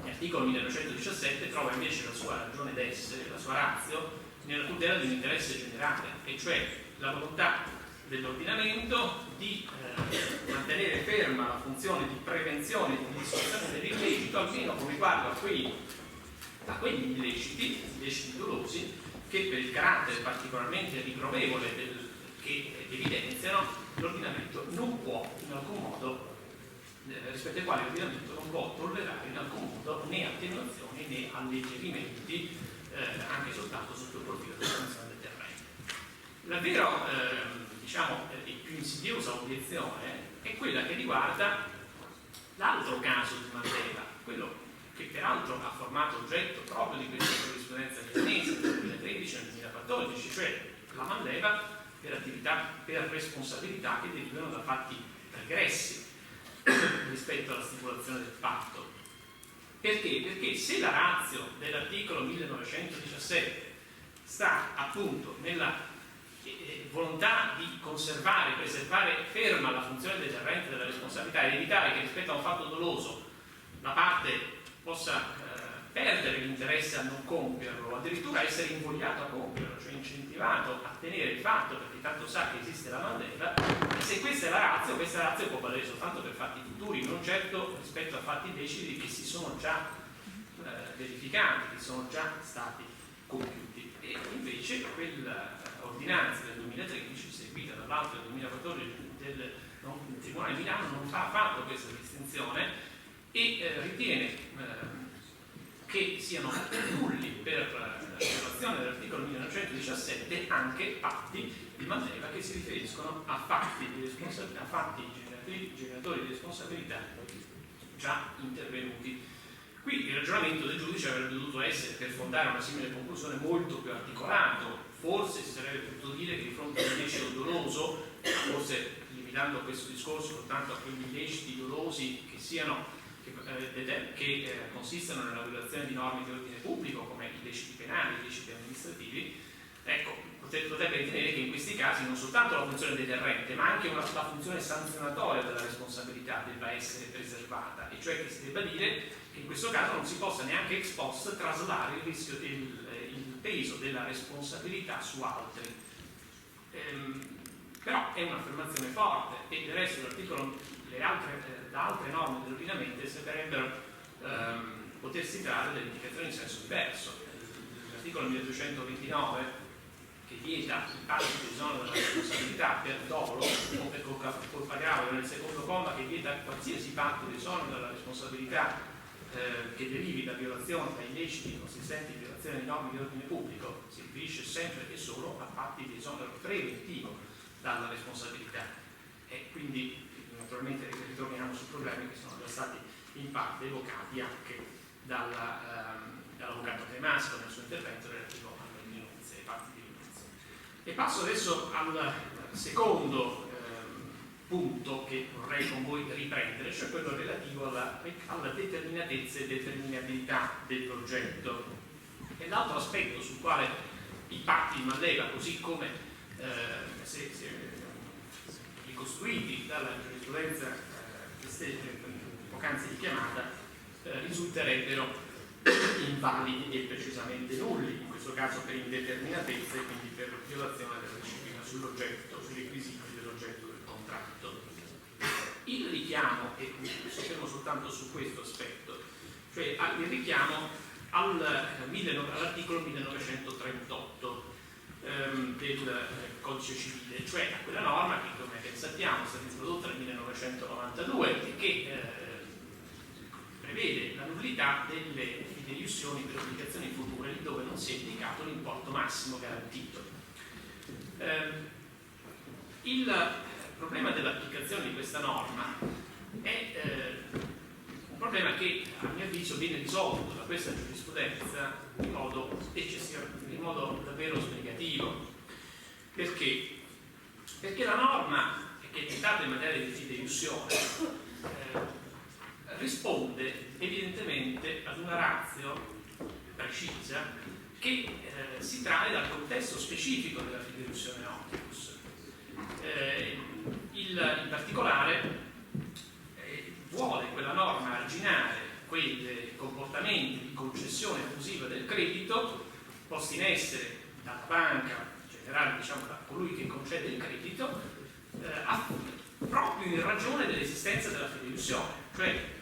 Speaker 15: L'articolo 1917 trova invece la sua ragione d'essere, la sua ratio, nella tutela di un interesse generale, e cioè la volontà dell'ordinamento di mantenere ferma la funzione di prevenzione e di dissuasione dell'illecito, almeno come riguarda a quegli illeciti dolosi che per il carattere particolarmente riprovevole che evidenziano l'ordinamento non può in alcun modo, rispetto ai quali l'ordinamento non può tollerare in alcun modo né attenuazioni né alleggerimenti, anche soltanto sotto il profilo della funzione deterrente. La vera, e più insidiosa obiezione è quella che riguarda l'altro caso di manleva, quello che peraltro ha formato oggetto proprio di questa giurisprudenza milanese nel 2013 e nel 2014, cioè la manleva per attività per responsabilità che derivano da fatti pregressi rispetto alla stipulazione del patto. Perché? Perché se la ratio dell'articolo 1917 sta appunto nella volontà di conservare, preservare ferma la funzione deterrente della responsabilità ed evitare che rispetto a un fatto doloso la parte possa perdere l'interesse a non compierlo, o addirittura essere invogliato a compierlo, cioè incentivato a tenere il fatto perché tanto sa che esiste la manleva, e se questa è la ratio, questa ratio può valere soltanto per fatti futuri, non certo rispetto a fatti illeciti che si sono già verificati, che sono già stati compiuti. E invece quell'ordinanza del 2013, seguita dall'altro del 2014 del Tribunale di Milano, non fa affatto questa distinzione e ritiene che siano nulli per l'applicazione dell'articolo 1917 anche patti di manleva che si riferiscono a fatti generatori di responsabilità già intervenuti. Qui il ragionamento del giudice avrebbe dovuto essere, per fondare una simile conclusione, molto più articolato. Forse si sarebbe potuto dire che di fronte a un illecito doloso, forse limitando questo discorso soltanto a quegli illeciti dolosi che consistano nella violazione di norme di ordine pubblico, come illeciti penali, illeciti amministrativi, ecco, potrebbe ritenere che in questi casi non soltanto la funzione deterrente, ma anche la funzione sanzionatoria della responsabilità debba essere preservata, e cioè che si debba dire che in questo caso non si possa neanche ex post traslare il rischio il peso della responsabilità su altri. Però è un'affermazione forte, e del resto da altre norme dell'ordinamento sembrerebbero potersi trarre delle indicazioni in senso diverso. L'articolo 1229 che vieta il patto di esonero della responsabilità per dolo, o per colpa grave, nel secondo comma che vieta qualsiasi patto di esonero della responsabilità che derivi da violazione, da illeciti consistenti in violazione di norme di ordine pubblico, si riferisce sempre e solo a patti di esonero preventivo dalla responsabilità. E quindi naturalmente ritorniamo su problemi che sono già stati in parte evocati anche dall'avvocato Cremasco nel suo intervento relativo alle denunze, ai fatti di denunze. E passo adesso al secondo punto che vorrei con voi riprendere, cioè quello relativo alla determinatezza e determinabilità del progetto. E l'altro aspetto sul quale i patti di manleva, così come ricostruiti dalla giurisprudenza poc'anzi richiamata, risulterebbero invalidi e precisamente nulli, in questo caso per indeterminatezza e quindi per violazione della disciplina sull'oggetto, sui requisiti dell'oggetto del contratto. Il richiamo, e mi soffermo soltanto su questo aspetto, cioè il richiamo all'articolo 1938 del Codice Civile, cioè a quella norma che, come ben sappiamo, è stata introdotta nel 1992 e che prevede la nullità delle fideiussioni per obbligazioni future dove non si è indicato l'importo massimo garantito. Il problema dell'applicazione di questa norma è un problema che a mio avviso viene risolto da questa giurisprudenza in modo davvero sbrigativo. Perché? Perché la norma che è citata in materia di fideiussione risponde evidentemente ad una ratio precisa che si trae dal contesto specifico della fideiussione omnibus. In particolare vuole quella norma arginare quei comportamenti di concessione abusiva del credito posti in essere dalla banca, in generale diciamo da colui che concede il credito, proprio in ragione dell'esistenza della fideiussione, cioè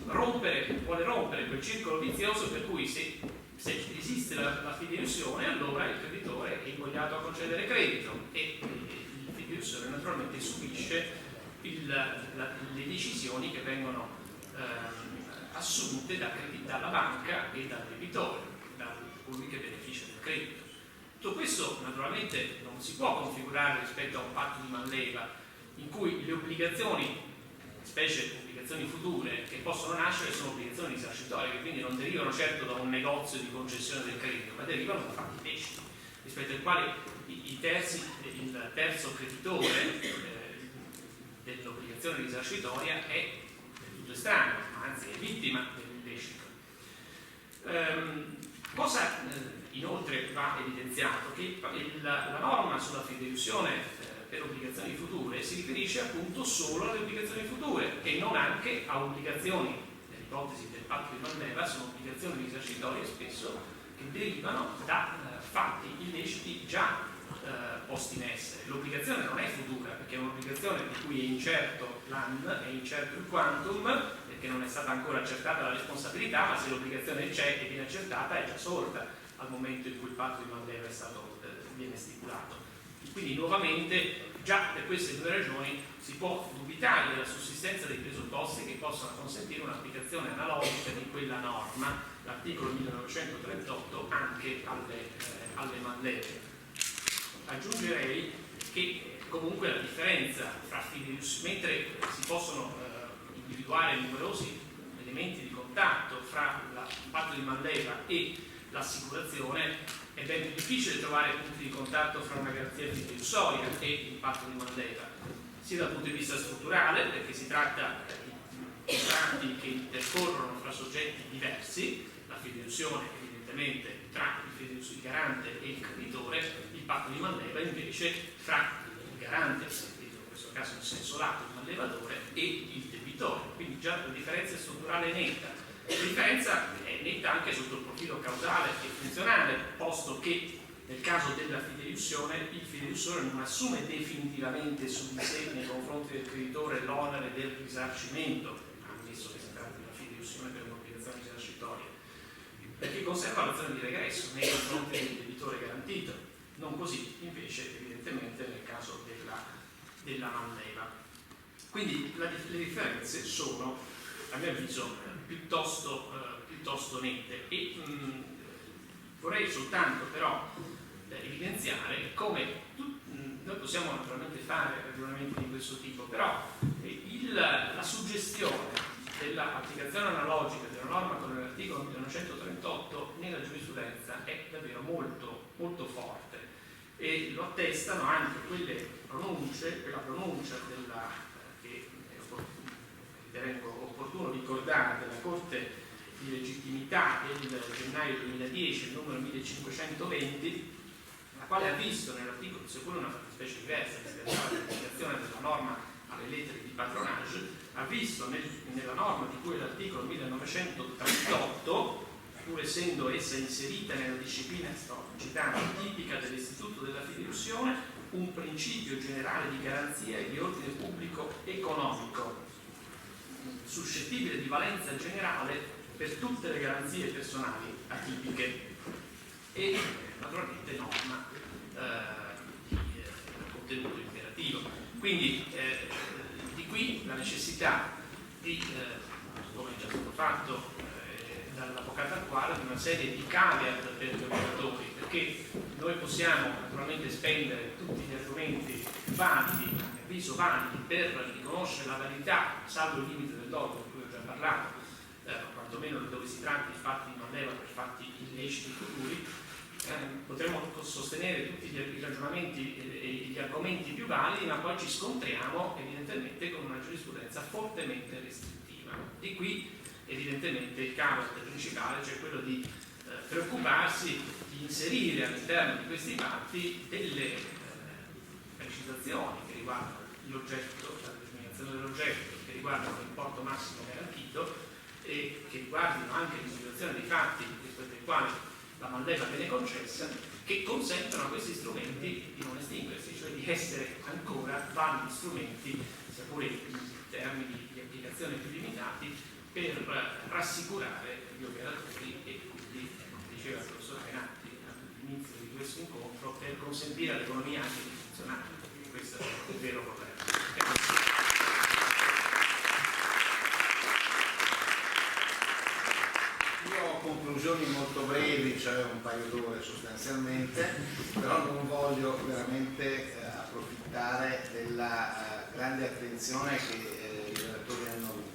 Speaker 15: vuole rompere quel circolo vizioso per cui se esiste la fideiussione allora il creditore è invogliato a concedere credito e il fiduciario naturalmente subisce le decisioni che vengono assunte dalla banca e dal debitore, da colui che beneficia del credito. Tutto questo naturalmente non si può configurare rispetto a un patto di manleva in cui le obbligazioni, specie obbligazioni future, che possono nascere sono obbligazioni risarcitorie, che quindi non derivano certo da un negozio di concessione del credito, ma derivano da fatti illeciti, rispetto ai quali il terzo creditore dell'obbligazione risarcitoria è tutto estraneo, anzi è vittima dell'illecito. Cosa inoltre va evidenziato? Che la norma sulla fideiussione per obbligazioni future si riferisce appunto solo alle obbligazioni future e non anche a obbligazioni, nell'ipotesi del patto di manleva, sono obbligazioni risarcitorie spesso che derivano da fatti illeciti già posti in essere. L'obbligazione non è futura perché è un'obbligazione di cui è incerto l'anno, è incerto il quantum, perché non è stata ancora accertata la responsabilità, ma se l'obbligazione c'è e viene accertata è già sorta al momento in cui il patto di manleva viene stipulato. Quindi nuovamente già per queste due ragioni si può dubitare della sussistenza dei presupposti che possono consentire un'applicazione analogica di quella norma, l'articolo 1938, anche alle manleve. Aggiungerei che comunque la differenza fra mentre si possono individuare numerosi elementi di contatto fra il patto di manleva e l'assicurazione, è ben più difficile trovare punti di contatto fra una garanzia fideiussoria e il patto di manleva, sia dal punto di vista strutturale, perché si tratta di contratti che intercorrono fra soggetti diversi, la fideiussione evidentemente tra il garante e il creditore, il patto di manleva invece fra il garante, in questo caso in senso lato il manlevatore, e il debitore, quindi già la differenza strutturale è netta. La differenza è netta anche sotto il profilo causale e funzionale, posto che nel caso della fideiussione il fideiussiore non assume definitivamente su di sé nei confronti del creditore l'onere del risarcimento, ammesso che si tratti di una fideiussione per un'obbligazione risarcitoria, perché conserva l'azione di regresso nei confronti del debitore garantito, non così invece evidentemente nel caso della manleva. Quindi le differenze sono, a mio avviso, piuttosto nette e vorrei soltanto però evidenziare come noi possiamo naturalmente fare ragionamenti di questo tipo, però la suggestione dell'applicazione analogica della norma con l'articolo 1938 nella giurisprudenza è davvero molto, molto forte e lo attestano anche quella pronuncia che ritengo opportuno ricordare della Corte di legittimità del gennaio 2010, il numero 1520, la quale ha visto nell'articolo, seppur una fattispecie diversa, che si trattava di applicazione della norma alle lettere di patronage, ha visto nella norma di cui è l'articolo 1938, pur essendo essa inserita nella disciplina, sto citando, tipica dell'istituto della fideiussione, un principio generale di garanzia e di ordine pubblico economico, suscettibile di valenza generale per tutte le garanzie personali atipiche e naturalmente norma di contenuto imperativo. Quindi di qui la necessità di, come è già stato fatto dall'avvocato Acquara, di una serie di caveat per gli operatori, perché noi possiamo naturalmente spendere tutti gli argomenti validi, a mio avviso validi, per riconoscere la validità, salvo il limite dell'obbligo di cui ho già parlato, quantomeno dove si tratti di fatti di manleva per fatti illeciti futuri. Potremmo sostenere tutti i ragionamenti e gli argomenti più validi, ma poi ci scontriamo evidentemente con una giurisprudenza fortemente restrittiva. Di qui evidentemente il caveat principale, cioè quello di preoccuparsi di inserire all'interno di questi fatti delle precisazioni che riguardano l'oggetto, la determinazione dell'oggetto, che riguardano l'importo massimo garantito e che riguardino anche l'individuazione dei fatti rispetto ai quali la manleva viene concessa, che consentono a questi strumenti di non estinguersi, cioè di essere ancora validi strumenti, sia pure in termini di applicazione più limitati, per rassicurare gli operatori e quindi, come diceva il professor Renati all'inizio di questo incontro, per consentire all'economia anche di funzionare. Questo è il vero problema.
Speaker 1: Io ho conclusioni molto brevi, cioè un paio d'ore sostanzialmente, però non voglio veramente approfittare della grande attenzione che i relatori hanno avuto.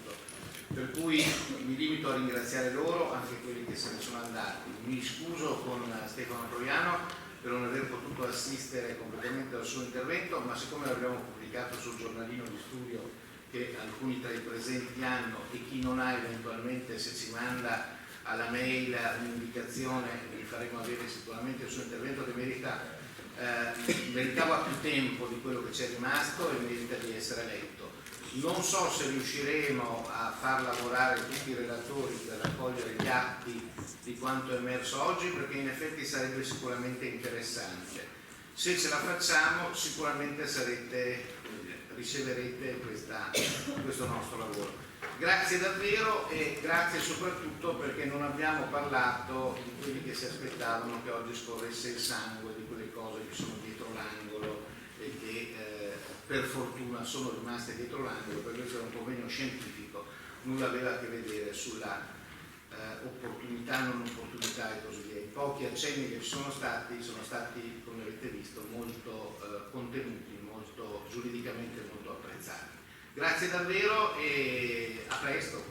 Speaker 1: Per cui mi limito a ringraziare loro, anche quelli che se ne sono andati. Mi scuso con Stefano Troiano per non aver potuto assistere completamente al suo intervento, ma siccome l'abbiamo pubblicato sul giornalino di studio che alcuni tra i presenti hanno e chi non ha eventualmente, se ci manda alla mail un'indicazione, gli faremo avere sicuramente il suo intervento che meritava più tempo di quello che ci è rimasto e merita di essere letto. Non so se riusciremo a far lavorare tutti i relatori per raccogliere gli atti di quanto è emerso oggi, perché in effetti sarebbe sicuramente interessante. Se ce la facciamo sicuramente riceverete questo nostro lavoro. Grazie davvero e grazie soprattutto perché non abbiamo parlato di quelli che si aspettavano che oggi scorresse il sangue, di quelle cose che sono dietro l'angolo e che per fortuna sono rimaste dietro l'angolo, perché questo era un convegno scientifico, nulla aveva a che vedere sulla opportunità, non opportunità e così via. I pochi accenni che ci sono stati, come avete visto, molto contenuti, molto giuridicamente molto apprezzati. Grazie davvero e a presto.